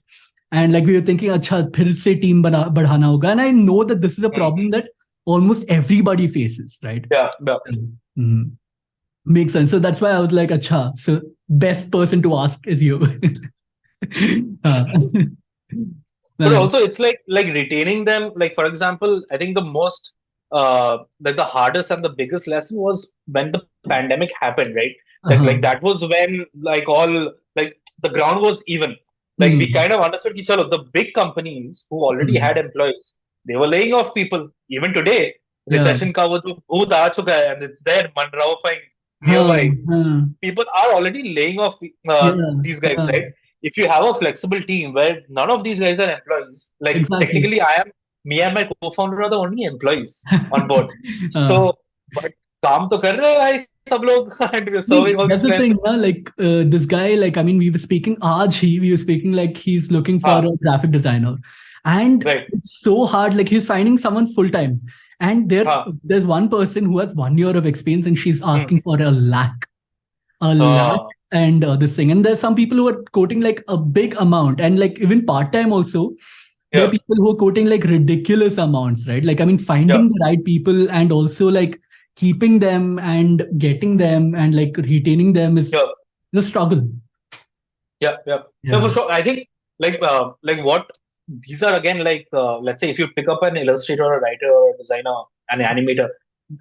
Speaker 1: And like we were thinking, acha, phir se team badhana hoga. And I know that this is a problem that almost everybody faces, right? Makes sense. So that's why I was like, acha, so best person to ask is you.
Speaker 2: But also it's like retaining them. Like for example, I think the most like the hardest and the biggest lesson was when the pandemic happened, right? Like that was when like all like the ground was even. Like we kind of understood कि चलो the big companies who already had employees, they were laying off people. Even today, recession का वो जो भूत आ चुका है and it's there mandraufing nearby. People are already laying off these guys, right? If you have a flexible team where none of these guys are employees, like technically me and my co-founder are the only employees on board. So, but काम तो कर रहे हैं भाई सब लोग and we're serving all
Speaker 1: That's
Speaker 2: these
Speaker 1: the
Speaker 2: clients.
Speaker 1: thing, like this guy, like I mean, we were speaking. We were speaking like he's looking for a graphic designer, and it's so hard. Like he's finding someone full time, and there's one person who has 1 year of experience, and she's asking for a lakh, and this thing. And there's some people who are quoting like a big amount, and like even part time also. There are people who are quoting like ridiculous amounts, right? Like I mean, finding the right people and also like keeping them and getting them and like retaining them is the struggle.
Speaker 2: Yeah. No, for sure. I think like what these are again like let's say if you pick up an illustrator or a writer or a designer, an animator,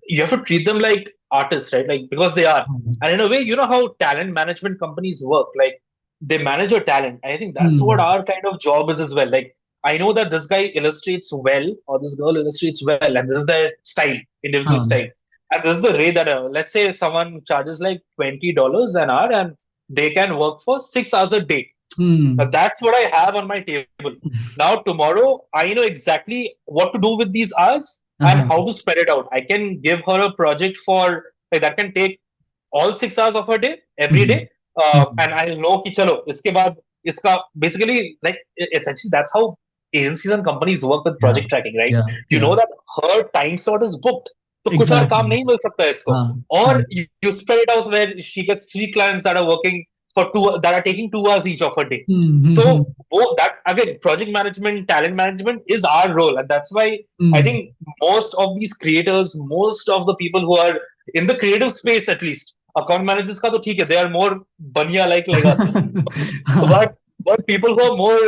Speaker 2: you have to treat them like artists, right? Like because they are. And in a way, you know how talent management companies work. Like they manage your talent. And I think that's what our kind of job is as well. Like I know that this guy illustrates well or this girl illustrates well, and this is their style, individual style. And this is the rate that let's say someone charges like $20 an hour and they can work for 6 hours a day. Now that's what I have on my table. Now tomorrow I know exactly what to do with these hours and how to spread it out. I can give her a project for like that can take all 6 hours of her day every day, and I'll know कि चलो इसके बाद इसका basically like essentially that's how agencies and companies work with project tracking, right? You know that her time slot is booked. तो कुछ और काम नहीं मिल सकता है इसको. Or you spread it out where she gets 3 clients that are working for 2 that are taking 2 hours each of her day. So that again, project management, talent management is our role, and that's why I think most of these creators, most of the people who are in the creative space, at least account managers का तो ठीक है, they are more banya like us. But people who are more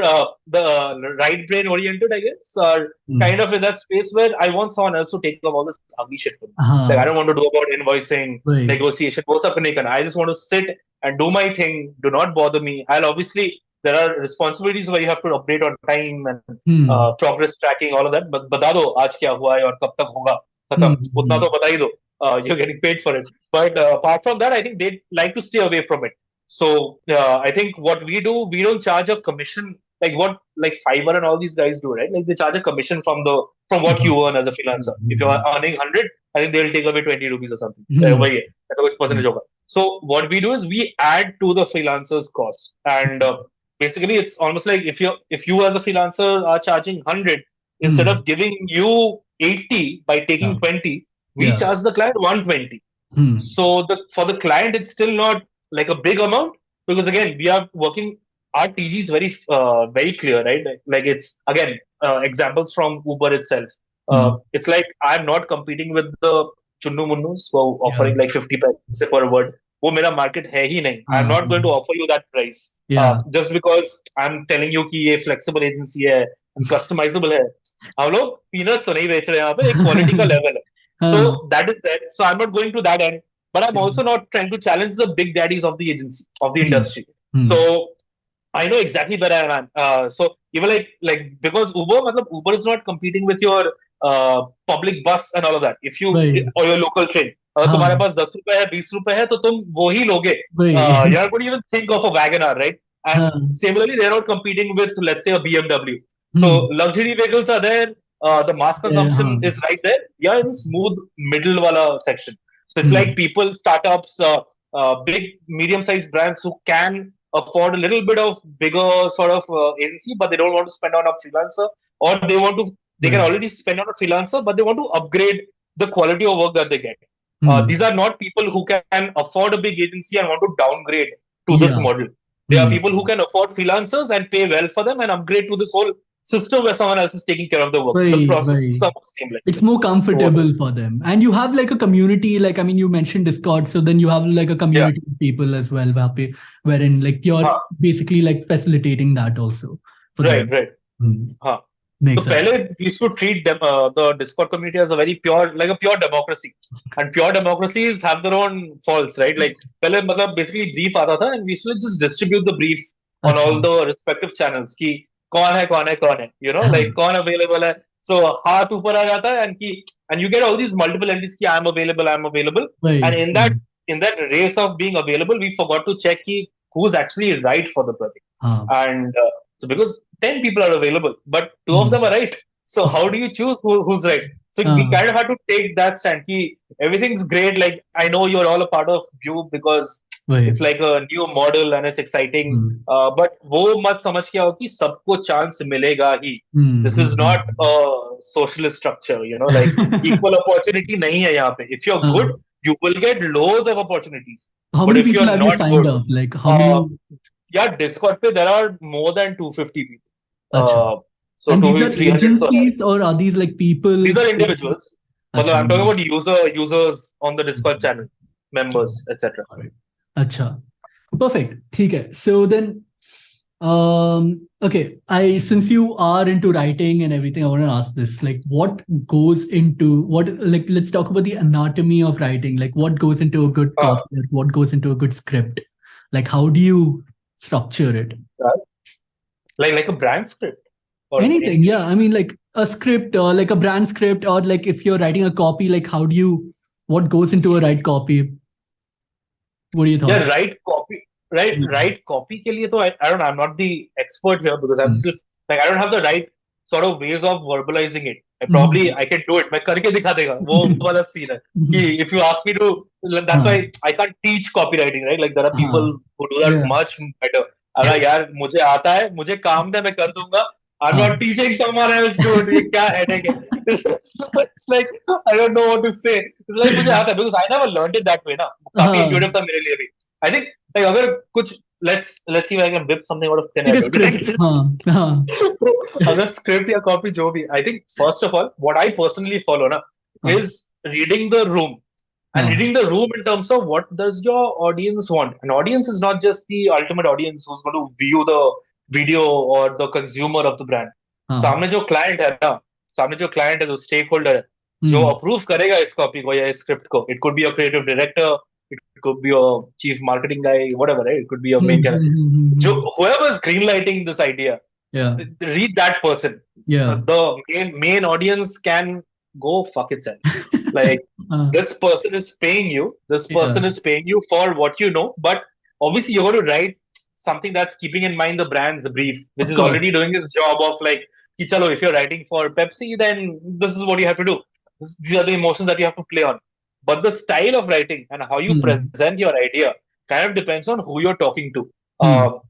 Speaker 2: the right brain oriented, I guess, are kind of in that space where I want someone else to take up all this ugly shit for me. Like I don't want to do about invoicing, negotiation, वो सब नहीं करना. I just want to sit and do my thing. Do not bother me. I'll obviously there are responsibilities where you have to update on time and
Speaker 1: Hmm.
Speaker 2: progress tracking, all of that. But बता दो आज क्या हुआ है और कब तक होगा खत्म,
Speaker 1: Hmm.
Speaker 2: उतना तो बता ही दो. You're getting paid for it. But apart from that, I think they like to stay away from it. So I think what we don't charge a commission like what like Fiverr and all these guys do, right? Like they charge a commission from what you earn as a freelancer. If you're
Speaker 1: Hmm.
Speaker 2: earning 100, I think they'll take away 20 rupees or something.
Speaker 1: Hmm.
Speaker 2: वही है, ऐसा कुछ percentage होगा. So what we do is we add to the freelancer's cost, and basically it's almost like if you as a freelancer are charging 100, instead
Speaker 1: Hmm.
Speaker 2: of giving you 80 by taking
Speaker 1: Yeah.
Speaker 2: 20, we
Speaker 1: Yeah.
Speaker 2: charge the client 120.
Speaker 1: Hmm.
Speaker 2: So for the client, it's still not like a big amount because again, we are working. Our TG is very clear, right? Like it's again examples from Uber itself.
Speaker 1: Hmm.
Speaker 2: It's like I'm not competing with the chunnu munnus who are
Speaker 1: Yeah.
Speaker 2: offering like 50 paise per word. वो मेरा market है ही नहीं. I'm not going to offer you that price
Speaker 1: Yeah.
Speaker 2: just because I'm telling you कि ये flexible agency है and customizable है. हम लोग peanuts तो नहीं बेच रहे हैं यहाँ पे, एक quality का level है. So
Speaker 1: Huh.
Speaker 2: that is that. So I'm not going to that end, but I'm also not trying to challenge the big daddies of the agency of the
Speaker 1: Hmm.
Speaker 2: industry.
Speaker 1: Hmm.
Speaker 2: So I know exactly where I am. So even like because Uber is not competing with your public bus and all of that. If you
Speaker 1: Right.
Speaker 2: or your local train, अगर
Speaker 1: Huh.
Speaker 2: तुम्हारे पास 10 रुपए है 20 रुपए है तो तुम वो ही लोगे.
Speaker 1: Right.
Speaker 2: You're not going to even think of a wagon right? And
Speaker 1: Huh.
Speaker 2: similarly, they're not competing with let's say a BMW. So
Speaker 1: Hmm.
Speaker 2: luxury vehicles are there. The mass
Speaker 1: Yeah.
Speaker 2: consumption
Speaker 1: Huh.
Speaker 2: is right there. Yeah, in smooth middle wala section. So it's like
Speaker 1: Hmm.
Speaker 2: people, startups, big medium-sized brands who can afford a little bit of bigger sort of agency, but they don't want to spend on a freelancer, or they can
Speaker 1: Right.
Speaker 2: already spend on a freelancer, but they want to upgrade the quality of work that they get.
Speaker 1: Hmm.
Speaker 2: These are not people who can afford a big agency and want to downgrade to this
Speaker 1: Yeah.
Speaker 2: model. They are
Speaker 1: Hmm.
Speaker 2: people who can afford freelancers and pay well for them and upgrade to this whole system where someone else is taking care of the work. The
Speaker 1: Right.
Speaker 2: process
Speaker 1: Right.
Speaker 2: is somewhat seamless.
Speaker 1: It's more
Speaker 2: So what?
Speaker 1: comfortable for them, and you have like a community, like I mean you mentioned Discord, so then you have like a
Speaker 2: Yeah.
Speaker 1: community of people as well wherein like you're
Speaker 2: Huh.
Speaker 1: basically like facilitating that also for
Speaker 2: Right.
Speaker 1: them.
Speaker 2: Right.
Speaker 1: Hmm.
Speaker 2: Huh.
Speaker 1: Makes
Speaker 2: So
Speaker 1: sense.
Speaker 2: पहले we used to treat the Discord community as a very pure, like a pure democracy, and pure democracies have their own faults, right? Like पहले मतलब basically brief आता था, and we used to just distribute the brief on
Speaker 1: Acha.
Speaker 2: all the respective channels कि कौन है, like
Speaker 1: Huh.
Speaker 2: कौन available है. So हाथ ऊपर आ जाता है and you get all these multiple entries कि I'm available, and
Speaker 1: Right.
Speaker 2: in that race of being available, we forgot to check कि who's actually right for the project.
Speaker 1: Huh.
Speaker 2: And so because 10 people are available, but two of
Speaker 1: Hmm.
Speaker 2: them are right. So how do you choose who's right? So we
Speaker 1: Huh.
Speaker 2: kind of had to take that stand. Ki, everything's great. Like I know you're all a part of Brew because
Speaker 1: Right.
Speaker 2: it's like a new model and it's exciting.
Speaker 1: Hmm.
Speaker 2: But वो मत समझ के आओ कि सबको chance मिलेगा ही.
Speaker 1: Hmm.
Speaker 2: This is not a socialist structure, like equal opportunity नहीं है यहाँ पे. If you're
Speaker 1: Huh.
Speaker 2: good, you will get loads of opportunities.
Speaker 1: How
Speaker 2: But
Speaker 1: many
Speaker 2: if
Speaker 1: people
Speaker 2: you're
Speaker 1: have you
Speaker 2: not
Speaker 1: signed
Speaker 2: good,
Speaker 1: up? Like how
Speaker 2: uh,
Speaker 1: many?
Speaker 2: yeah, Discord पे there are more than 250 people.
Speaker 1: Acha.
Speaker 2: So
Speaker 1: And these are
Speaker 2: 300 तो है.
Speaker 1: agencies or are these like people?
Speaker 2: These are individuals. मतलब
Speaker 1: Acha.
Speaker 2: I'm talking about users on the Discord channel, members, etc.
Speaker 1: All right. Acha. Perfect. ठीक है. So then, okay. Since you are into writing and everything, I want to ask this: like, what goes into what? Like, let's talk about the anatomy of writing. Like, what goes into a good
Speaker 2: Uh,
Speaker 1: copy? What goes into a good script? Like, how do you structure it?
Speaker 2: like a brand script or
Speaker 1: Anything,
Speaker 2: any.
Speaker 1: yeah. I mean, like a script or like a brand script, or like if you're writing a copy, like how do you, what goes into a right copy? What are your
Speaker 2: Yeah,
Speaker 1: thoughts?
Speaker 2: right copy के लिए तो I don't know, I'm not the expert here because I'm
Speaker 1: Mm.
Speaker 2: still like I don't have the right sort of ways of verbalizing it.
Speaker 1: Mhm.
Speaker 2: I can do it. मैं करके दिखा देगा वो वाला scene है कि if you ask me to, that's why
Speaker 1: हाँ,
Speaker 2: I can't teach copywriting, right? Like there are people
Speaker 1: हाँ,
Speaker 2: who do that
Speaker 1: yeah,
Speaker 2: much better. अगर यार मुझे आता है, मुझे काम दे, मैं कर दूंगा. I'm
Speaker 1: हाँ,
Speaker 2: not teaching someone else, dude. ये क्या headache है? It's like I don't know what to say. It's like मुझे आता है because I never learned it that way ना. काफी
Speaker 1: हाँ,
Speaker 2: intuitive था मेरे लिए भी. I think like अगर कुछ let's see if I can whip something out of thin
Speaker 1: like
Speaker 2: air.
Speaker 1: a
Speaker 2: Dude. Like
Speaker 1: script,
Speaker 2: just
Speaker 1: हाँ, हाँ,
Speaker 2: अगर script या copy जो भी, I think first of all what I personally follow ना
Speaker 1: हाँ,
Speaker 2: is reading the room. And
Speaker 1: हाँ,
Speaker 2: reading the room in terms of what does your audience want. An audience is not just the ultimate audience who's going to view the video or the consumer of the brand.
Speaker 1: हाँ,
Speaker 2: सामने जो client है ना, सामने जो client है, जो stakeholder है, जो
Speaker 1: हम्म,
Speaker 2: approve करेगा इस copy को या इस script को. It could be a creative director, it could be a chief marketing guy, whatever, right? It could be a main character. Whoever is greenlighting this idea,
Speaker 1: Yeah.
Speaker 2: read that person.
Speaker 1: Yeah.
Speaker 2: The main audience can go fuck itself. Like, this person is paying you. This person
Speaker 1: Yeah.
Speaker 2: is paying you for what you know. But obviously, you're going to write something that's keeping in mind the brand's brief, which
Speaker 1: Of
Speaker 2: is
Speaker 1: course.
Speaker 2: already doing its job of like, ki chalo, if you're writing for Pepsi, then this is what you have to do. These are the emotions that you have to play on. But the style of writing and how you present your idea kind of depends on who you're talking to.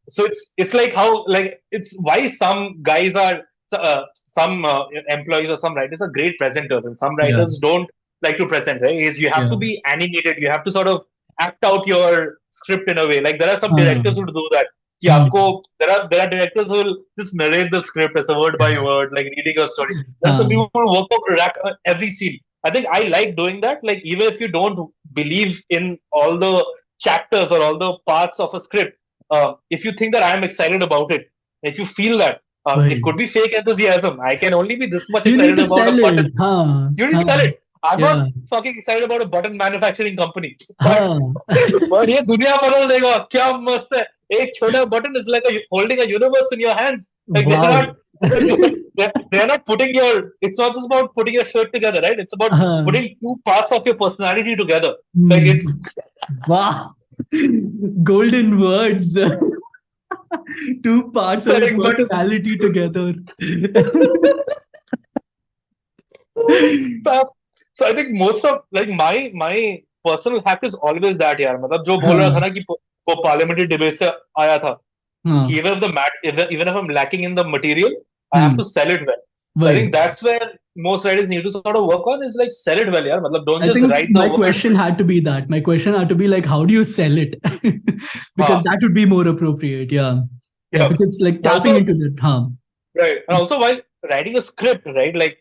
Speaker 2: So it's like how, like, it's why some guys are some employees or some writers are great presenters, and some
Speaker 1: Yeah.
Speaker 2: writers don't like to present. Right? Is you have
Speaker 1: Yeah.
Speaker 2: to be animated. You have to sort of act out your script in a way. Like, there are some directors who do that. कि आपको there are directors who will just narrate the script as a word by word, like reading a story. There are some people who work out every scene. I think I like doing that. Like, even if you don't believe in all the chapters or all the parts of a script, if you think that I'm excited about it, if you feel that it could be fake enthusiasm, I can only be this much
Speaker 1: You need
Speaker 2: excited
Speaker 1: to
Speaker 2: about a
Speaker 1: sell
Speaker 2: button.
Speaker 1: it.
Speaker 2: You need to sell it. I'm
Speaker 1: Yeah.
Speaker 2: not fucking excited about a button manufacturing company, but
Speaker 1: हाँ.
Speaker 2: but ये दुनिया बदल देगा, क्या मस्त है. एक छोटा button is like holding a universe in your hands. Like, they're
Speaker 1: Wow.
Speaker 2: not they're not putting your. It's not just about putting your shirt together, right? It's about putting two parts of your personality together. Like, it's
Speaker 1: Wow. Golden words. Two parts of
Speaker 2: selling
Speaker 1: your
Speaker 2: buttons.
Speaker 1: personality together.
Speaker 2: So I think most of, like, my personal hack is always that, यार. मतलब जो बोल रहा था
Speaker 1: हाँ.
Speaker 2: ना कि वो parliamentary debate से आया था.
Speaker 1: हाँ.
Speaker 2: Even if I'm lacking in the material, I have to sell it well. So I
Speaker 1: वही.
Speaker 2: think that's where most writers need to sort of work on, is like, sell it well, यार. मतलब don't
Speaker 1: I
Speaker 2: just
Speaker 1: think
Speaker 2: write the
Speaker 1: my
Speaker 2: word.
Speaker 1: question had to be that. My question had to be like, how do you sell it? Because
Speaker 2: हाँ,
Speaker 1: that would be more appropriate. Yeah. Yeah.
Speaker 2: yeah.
Speaker 1: Because like
Speaker 2: And
Speaker 1: tapping
Speaker 2: also,
Speaker 1: into that. Huh.
Speaker 2: right. And also, while writing a script, right? Like,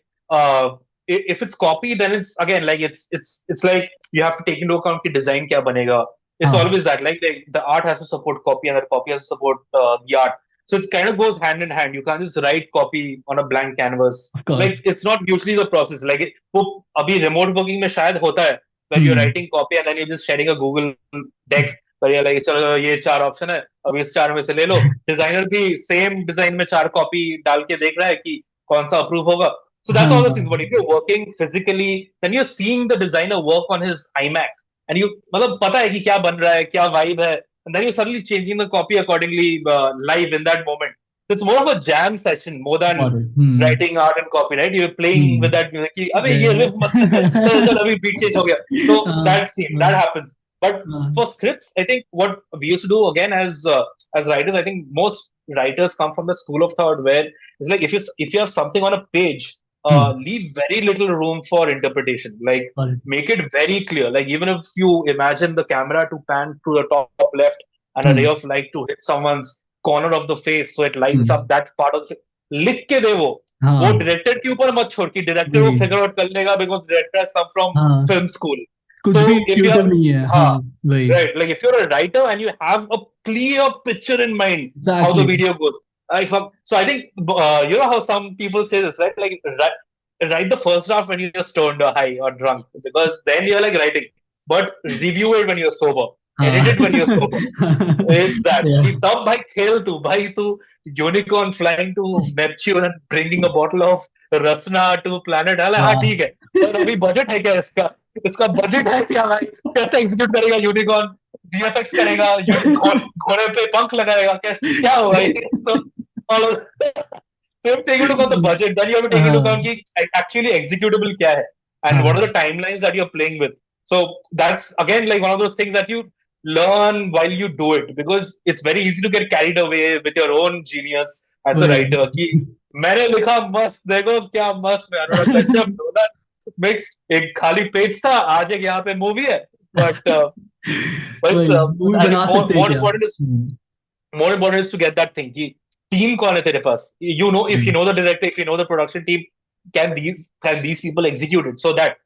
Speaker 2: if it's copy, then it's again like it's like you have to take into account the design kya banega. It's
Speaker 1: Huh.
Speaker 2: always that, like the art has to support copy, and the copy has to support the art. So it kind of goes hand in hand. You can't just write copy on a blank canvas.
Speaker 1: Of
Speaker 2: Like,
Speaker 1: course.
Speaker 2: it's not usually the process. Like, वो अभी remote working में शायद होता है, where you're writing copy and then you're just sharing a Google deck. पर ये like, चलो ये चार ऑप्शन है, अब इस चार में से ले लो. डिजाइनर भी सेम डिजाइन में चार कॉपी डाल के देख रहा है कि कौन सा अप्रूव होगा. So that's all the things. But if you're working physically, then you're seeing the designer work on his iMac, and you, मतलब पता है कि क्या बन रहा है, क्या vibe है, and then you're suddenly changing the copy accordingly live in that moment. So it's more of a jam session more than
Speaker 1: Got it.
Speaker 2: writing art and copy, right? You're playing with that music. कि अबे ये riff मस्त है, चल अभी beat change हो गया. So that scene that happens. But for scripts, I think what we used to do again as writers, I think most writers come from the school of thought where it's like, if you have something on a page, leave very little room for interpretation. Like,
Speaker 1: Got it.
Speaker 2: make it very clear. Like, even if you imagine the camera to pan to the top left and a ray of light to hit someone's corner of the face, so it lights up that part of it. लिख के दे वो director के ऊपर मत छोड़ कि director वो figure out कर लेगा, because director has come from film school.
Speaker 1: कुछ
Speaker 2: So
Speaker 1: भी
Speaker 2: if you
Speaker 1: intuitive
Speaker 2: have,
Speaker 1: नहीं है. हाँ, वही.
Speaker 2: right, like, if you're a writer and you have a clear picture in mind how the
Speaker 1: Exactly.
Speaker 2: video goes. So I think you know how some people say this, right? Like, write the first draft when you're stoned or high or drunk, because then you're like writing. But review it when you're sober. Edit it when you're sober. It's that.
Speaker 1: Yeah.
Speaker 2: कि तब भाई खेल तू, भाई तू unicorn flying to Neptune and bringing a bottle of Rasna to planet. हाँ ठीक है, पर अभी बजट है क्या इसका? इसका बजट है क्या भाई? कैसे एग्जीक्यूट करेगा यूनिकॉर्न? VFX करेगा, घोड़े पे पंख लगाएगा, क्या होगा ये? So all of, so you have to take into account the budget. Then you have to take into account कि actually executable क्या है, and what are the timelines that you're playing with. So that's again like one of those things that you learn while you do it, because it's very easy to get carried away with your own genius as a writer. कि मैंने लिखा मस्त, देखो क्या मस्त है, अनुराग कश्यप डोला mix, एक खाली पेज था, आज एक यहाँ पे मूवी है. But it's I think more important is to get that thing कि team कौन है तेरे पास. You know, if you know the director, if you know the production team, can these people execute it? So that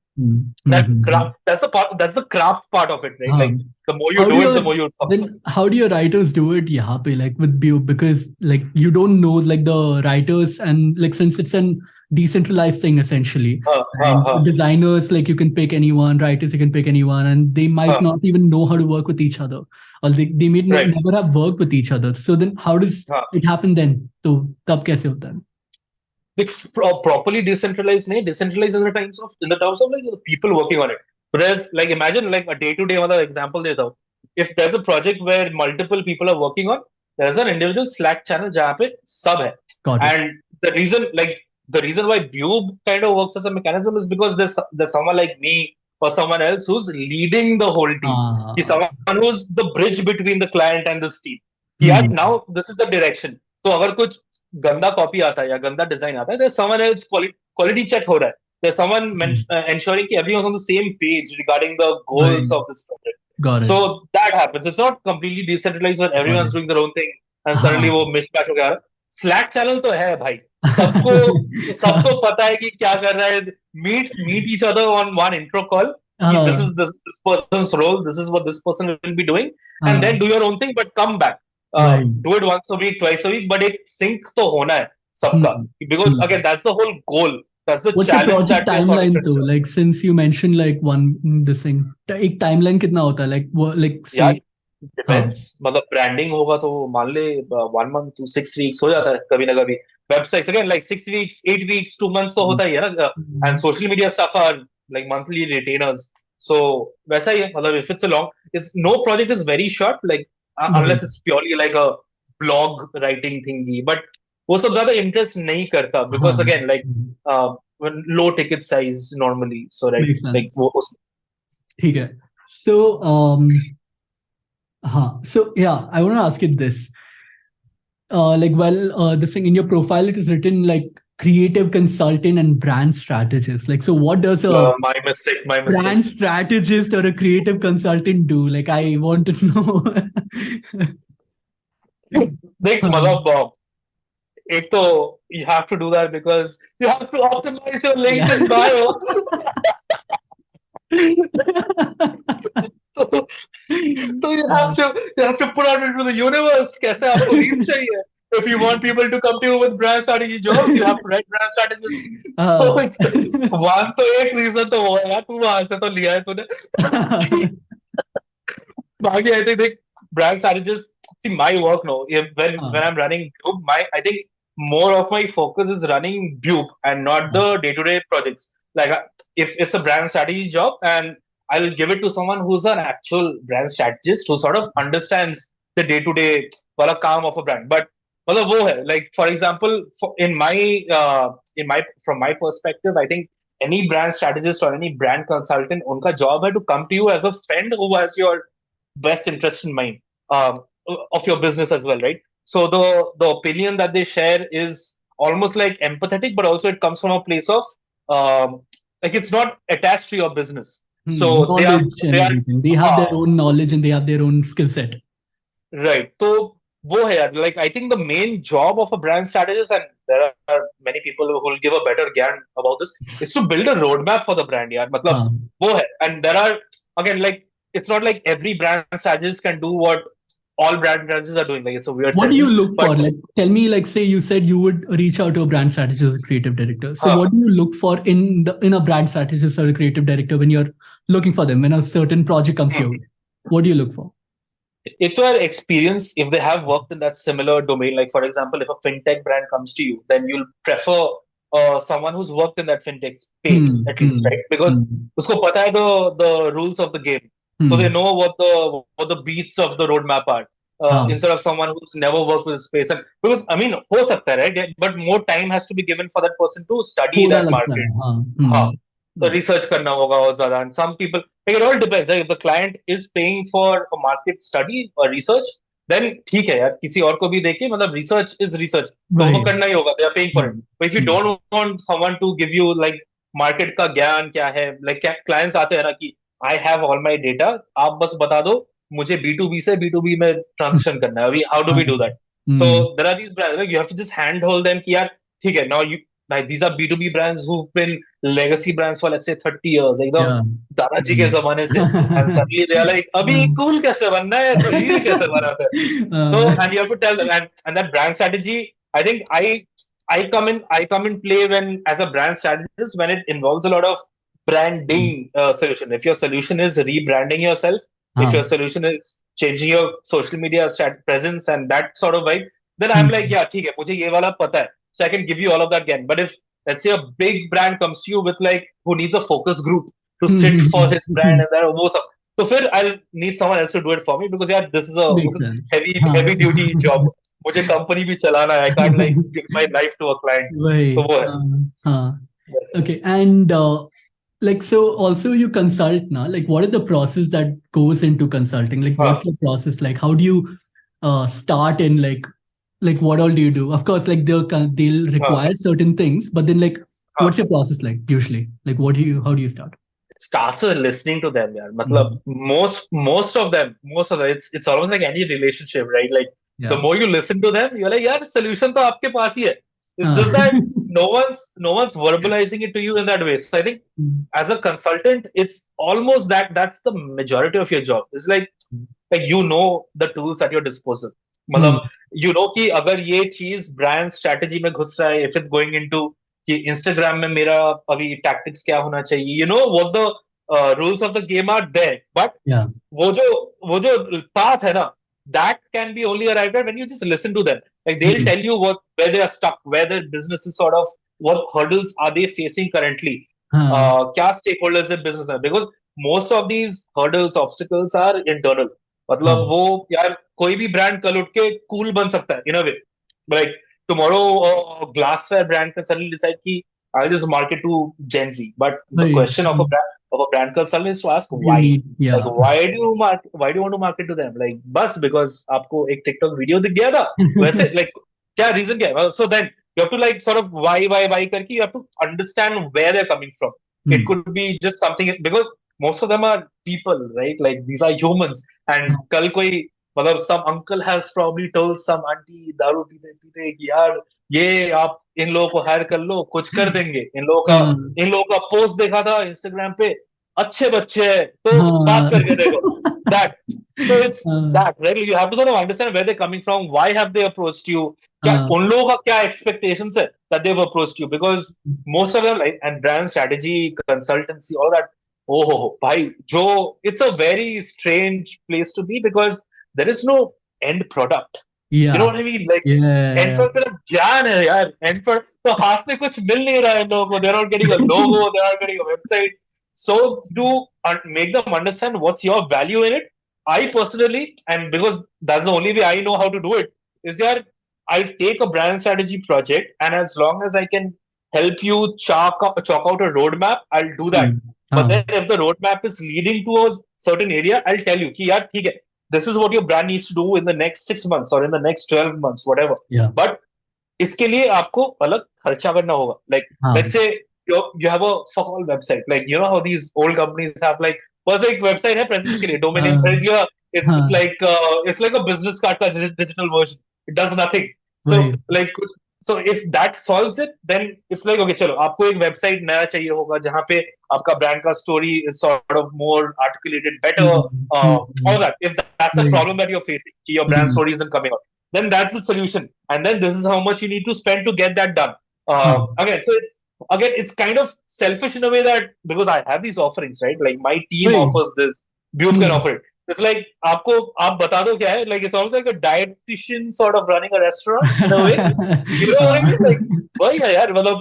Speaker 2: craft, that's the craft part of it, right? Like, the more you do it, the more you.
Speaker 1: Then how do your writers do it? Yeah, like with Brew, because like you don't know like the writers, and like since it's an decentralized thing essentially.
Speaker 2: हाँ हाँ
Speaker 1: And
Speaker 2: हाँ
Speaker 1: designers, like you can pick anyone, writers, you can pick anyone, and they might
Speaker 2: हाँ
Speaker 1: not even know how to work with each other, or they may
Speaker 2: right
Speaker 1: never have worked with each other. So then how does
Speaker 2: हाँ
Speaker 1: it happen then? So tab kaise hota hai?
Speaker 2: like properly decentralized nahi decentralized in the terms of like the people working on it. Whereas like imagine like a day to day मतलब example देता हूँ. If there's a project where multiple people are working on, there's an individual Slack channel जहाँ पे सब है.
Speaker 1: Got it.
Speaker 2: And the reason why Bube kind of works as a mechanism is because there's someone like me or someone else who's leading the whole team. He's
Speaker 1: Ah,
Speaker 2: someone who's the bridge between the client and this team. Yeah, now
Speaker 1: hmm.
Speaker 2: this is the direction. तो अगर कुछ गंदा copy आता है या गंदा design आता है there's someone else quality check हो रहा है. There's someone ensuring कि everyone's on the same page regarding the
Speaker 1: Right.
Speaker 2: goals of this project.
Speaker 1: Got it.
Speaker 2: So that happens. It's not completely decentralized when
Speaker 1: Got
Speaker 2: everyone's
Speaker 1: it.
Speaker 2: doing their own thing and suddenly
Speaker 1: हाँ.
Speaker 2: वो mismatch हो गया. Slack channel तो है भाई. सबको सबको पता है कि क्या कर रहा है. Meet each other on one intro call. This
Speaker 1: हाँ.
Speaker 2: is this person's role. This is what this person will be doing, and then
Speaker 1: हाँ.
Speaker 2: do your own thing. But come back.
Speaker 1: Right.
Speaker 2: Do it once a week, twice a week, but एक sync तो होना है सबका.
Speaker 1: Hmm.
Speaker 2: Because
Speaker 1: Hmm.
Speaker 2: again, that's the whole goal. That's the
Speaker 1: What's your
Speaker 2: challenge
Speaker 1: project
Speaker 2: that we are sort of
Speaker 1: timeline
Speaker 2: trying to
Speaker 1: though?
Speaker 2: solve.
Speaker 1: Like since you mentioned like one this thing, एक timeline कितना होता है? Like
Speaker 2: यार
Speaker 1: say हाँ.
Speaker 2: Depends मतलब branding होगा तो मान ले 1 month to 6 weeks हो जाता है कभी ना कभी. Websites again like 6 weeks, 8 weeks, 2 months तो होता ही है ना. And
Speaker 1: Hmm.
Speaker 2: Social media stuff are like monthly retainers. So वैसा ही है मतलब if it's a long it's no project is very short like
Speaker 1: Right.
Speaker 2: Unless it's purely like a blog writing thingy. But वो सब ज्यादा interest नहीं करता because
Speaker 1: हाँ.
Speaker 2: Again like
Speaker 1: Hmm.
Speaker 2: Low ticket size normally. So right
Speaker 1: Makes
Speaker 2: like
Speaker 1: sense.
Speaker 2: वो
Speaker 1: ठीक है. So so yeah, I want to ask you this. Like this thing in your profile, it is written like creative consultant and brand strategist. Like, so what does a
Speaker 2: my mistake.
Speaker 1: brand strategist or a creative consultant do? Like, I want to know.
Speaker 2: देख
Speaker 1: हाँ.
Speaker 2: मतलब एक तो you have to do that because you have to optimize your
Speaker 1: Yeah.
Speaker 2: LinkedIn bio. तो you have to put out into the universe कैसे आपको reach चाहिए. If you want people to come to you with brand strategy jobs, you have to write brand strategist. So
Speaker 1: हाँ.
Speaker 2: it's one तो एक reason तो वो है यार तू वहां से तो लिया है तूने. बाकी I think brand strategist. See my work now. When
Speaker 1: हाँ.
Speaker 2: I'm running Bube, I think more of my focus is running Bube and not the day-to-day projects. Like if it's a brand strategy job, and I'll give it to someone who's an actual brand strategist who sort of understands the day-to-day वाला काम of a brand. But मतलब वो है like for example in my from my perspective, I think any brand strategist or any brand consultant उनका job है to come to you as a friend who has your best interest in mind of your business as well, right? So the opinion that they share is almost like empathetic, but also it comes from a place of like it's not attached to your business. So
Speaker 1: Knowledge and
Speaker 2: they are
Speaker 1: everything. They have their own knowledge and they have their own skill set.
Speaker 2: right. So वो है यार like I think the main job of a brand strategist, and there are many people who will give a better ज्ञान about this, is to build a roadmap for the brand यार. मतलब
Speaker 1: हाँ.
Speaker 2: वो है, and there are again like it's not like every brand strategist can do what all brand strategists are doing. Like it's a weird
Speaker 1: What do you
Speaker 2: sentence,
Speaker 1: look
Speaker 2: but
Speaker 1: for? Like, tell me, like, say you said you would reach out to a brand strategist or creative director. So,
Speaker 2: हाँ
Speaker 1: what do you look for in a brand strategist or a creative director when you're looking for them when a certain project comes your way? What do you look for?
Speaker 2: एक तो यार experience, if they have worked in that similar domain, like for example if a fintech brand comes to you, then you'll prefer someone who's worked in that fintech space
Speaker 1: Hmm.
Speaker 2: at least, right? Because
Speaker 1: Hmm.
Speaker 2: उसको पता है the rules of the game, so they
Speaker 1: Hmm.
Speaker 2: know what the beats of the roadmap are,
Speaker 1: हाँ.
Speaker 2: instead of someone who's never worked with the space. And because I mean हो सकता है, right? But more time has to be given for that person to study
Speaker 1: थोड़ा
Speaker 2: that
Speaker 1: लगता है.
Speaker 2: market.
Speaker 1: हाँ.
Speaker 2: हाँ, तो
Speaker 1: Right.
Speaker 2: रिसर्च करना होगा और ज्यादा. And some people, like it all depends, right? If the client is paying for a market study or research, then ठीक है यार, किसी और को भी देके मतलब research is research, तो वो
Speaker 1: Right.
Speaker 2: करना ही होगा. They are paying for it.
Speaker 1: Hmm.
Speaker 2: But if you
Speaker 1: Hmm.
Speaker 2: don't want someone to give you like market का ज्ञान क्या है, like clients आते हैं ना कि I have all my data, आप बस बता दो मुझे B2B से B2B में transition करना है. अभी how do
Speaker 1: हाँ.
Speaker 2: we do that? So
Speaker 1: Hmm.
Speaker 2: there are these brands, like you have to just handhold them कि यार ठीक है, now you like these are B2B brands who've been legacy brands for let's say 30 years, एकदम
Speaker 1: Yeah.
Speaker 2: दादाजी के
Speaker 1: Hmm.
Speaker 2: जमाने से. And suddenly they are like अभी cool कैसे बनना है, रील कैसे बनाते हैं. So and you have to tell them, and that brand strategy, I think I come in play when as a brand strategist when it involves a lot of branding solution. If your solution is rebranding yourself, if your
Speaker 1: हाँ.
Speaker 2: solution is changing your social media presence and that sort of vibe, then I'm like,
Speaker 1: Hmm.
Speaker 2: yeah, ठीक है, मुझे ये वाला पता है, so I can give you all of that again. But if let's say a big brand comes to you with like who needs a focus group to sit for his brand and that वो सब, तो फिर I'll need someone else to do it for me because yeah, this is a
Speaker 1: Makes sense.
Speaker 2: heavy
Speaker 1: हाँ.
Speaker 2: duty job. मुझे company भी चलाना है. I can't like give my life to a client. तो
Speaker 1: वही.
Speaker 2: वो है.
Speaker 1: हाँ.
Speaker 2: वैसे.
Speaker 1: Okay, and like so also you consult now. Like what is the process that goes into consulting? Like
Speaker 2: हाँ
Speaker 1: what's the process like? How do you start in like what all do you do? Of course, like they'll
Speaker 2: हाँ
Speaker 1: require certain things, but then like
Speaker 2: हाँ.
Speaker 1: what's your process like usually? Like what do you how do you start?
Speaker 2: It starts with listening to them, यार. मतलब
Speaker 1: Mhm.
Speaker 2: most of them, it's almost like any relationship, right? Like the
Speaker 1: Yeah.
Speaker 2: more you listen to them, you're like, यार solution तो आपके पास ही है. It's
Speaker 1: Uh,
Speaker 2: just that no one's verbalizing it to you in that way. So I think as a consultant, it's almost that's the majority of your job. It's like you know the tools at your disposal. मतलब
Speaker 1: mm,
Speaker 2: you know कि अगर ये चीज brand strategy में घुस रहा है, if it's going into कि Instagram में मेरा अभी tactics क्या होना चाहिए, you know what the rules of the game are there. But
Speaker 1: yeah.
Speaker 2: वो जो path है ना, that can be only arrived at when you just listen to them. Like they'll
Speaker 1: Mm,
Speaker 2: tell you where they are stuck, where their business is sort of, what hurdles are they facing currently,
Speaker 1: uh,
Speaker 2: क्या stakeholders in business है, because most of these hurdles obstacles are internal. मतलब
Speaker 1: uh,
Speaker 2: वो यार कोई भी brand कल उठ के कूल बन सकता है in a way. Like tomorrow glassware brand can suddenly decide कि I'll just market to Gen Z. But the
Speaker 1: right.
Speaker 2: question of a brand consultant is to ask
Speaker 1: You
Speaker 2: why.
Speaker 1: need
Speaker 2: Like
Speaker 1: yeah.
Speaker 2: why do you want to market to them? Like बस because आपको एक TikTok video दिख गया था वैसे, like क्या reason क्या है? Well, so then you have to like sort of why करके you have to understand where they're coming from. It
Speaker 1: Mm,
Speaker 2: could be just something because most of them are people, right? Like these are humans. And कल कोई मतलब some uncle has probably told some auntie दारू पीते पीते कि यार ये आप इन लोगों को हायर कर लो, कुछ कर देंगे.
Speaker 1: uh,
Speaker 2: इन लोगों का पोस्ट देखा था इंस्टाग्राम पे, अच्छे बच्चे हैं तो बात
Speaker 1: uh,
Speaker 2: करके देखो. That. So it's
Speaker 1: uh,
Speaker 2: that, right? You have to sort of understand where they're coming from, why have they approached you, क्या
Speaker 1: uh,
Speaker 2: उन लोगों का क्या expectations है that they've approached you, because most of them, like, and brand strategy, consultancy, all that. Oh, bhai, jo, it's a very strange place to be because there is no end product. You know
Speaker 1: yeah.
Speaker 2: what I mean? Like, end
Speaker 1: Yeah.
Speaker 2: पर तेरा ज्ञान है यार. end पर तो हाथ में कुछ मिल नहीं रहा है इन लोगों को. They're not getting a logo, they're not getting a website. So to make them understand what's your value in it, I personally, and because that's the only way I know how to do it, is yeah, I'll take a brand strategy project, and as long as I can help you chalk out a roadmap, I'll do that.
Speaker 1: Mm,
Speaker 2: But
Speaker 1: uh,
Speaker 2: then if the roadmap is leading to a certain area, I'll tell you कि यार ठीक है, this is what your brand needs to do in the next 6 months or in the next 12 months, whatever.
Speaker 1: yeah.
Speaker 2: But इसके लिए आपको अलग खर्चा करना होगा. Like,
Speaker 1: Uh,
Speaker 2: let's say you have a fuck all website. Like, you know how these old companies have like, बस एक website है presence के लिए, domain name
Speaker 1: uh,
Speaker 2: खरीद लिया. It's
Speaker 1: uh,
Speaker 2: like a business card का digital version. It does nothing. So
Speaker 1: right.
Speaker 2: like so if that solves it, then it's like okay, चलो आपको एक website नया चाहिए होगा जहाँ पे आपका brand का story is sort of more articulated, better,
Speaker 1: Mm, mm,
Speaker 2: all
Speaker 1: mm,
Speaker 2: that. If that's a
Speaker 1: right.
Speaker 2: problem that you're facing, कि your brand
Speaker 1: Mm,
Speaker 2: story isn't coming out, then that's the solution. And then this is how much you need to spend to get that done.
Speaker 1: uh,
Speaker 2: Again, it's kind of selfish in a way that because I have these offerings, right? Like my team
Speaker 1: right.
Speaker 2: offers this, Bube can
Speaker 1: Mm.
Speaker 2: offer it. It's like आप बता दो क्या है? Like it's almost like a dietitian sort of running a restaurant in a way. You know what I mean? Like, वही है यार, मतलब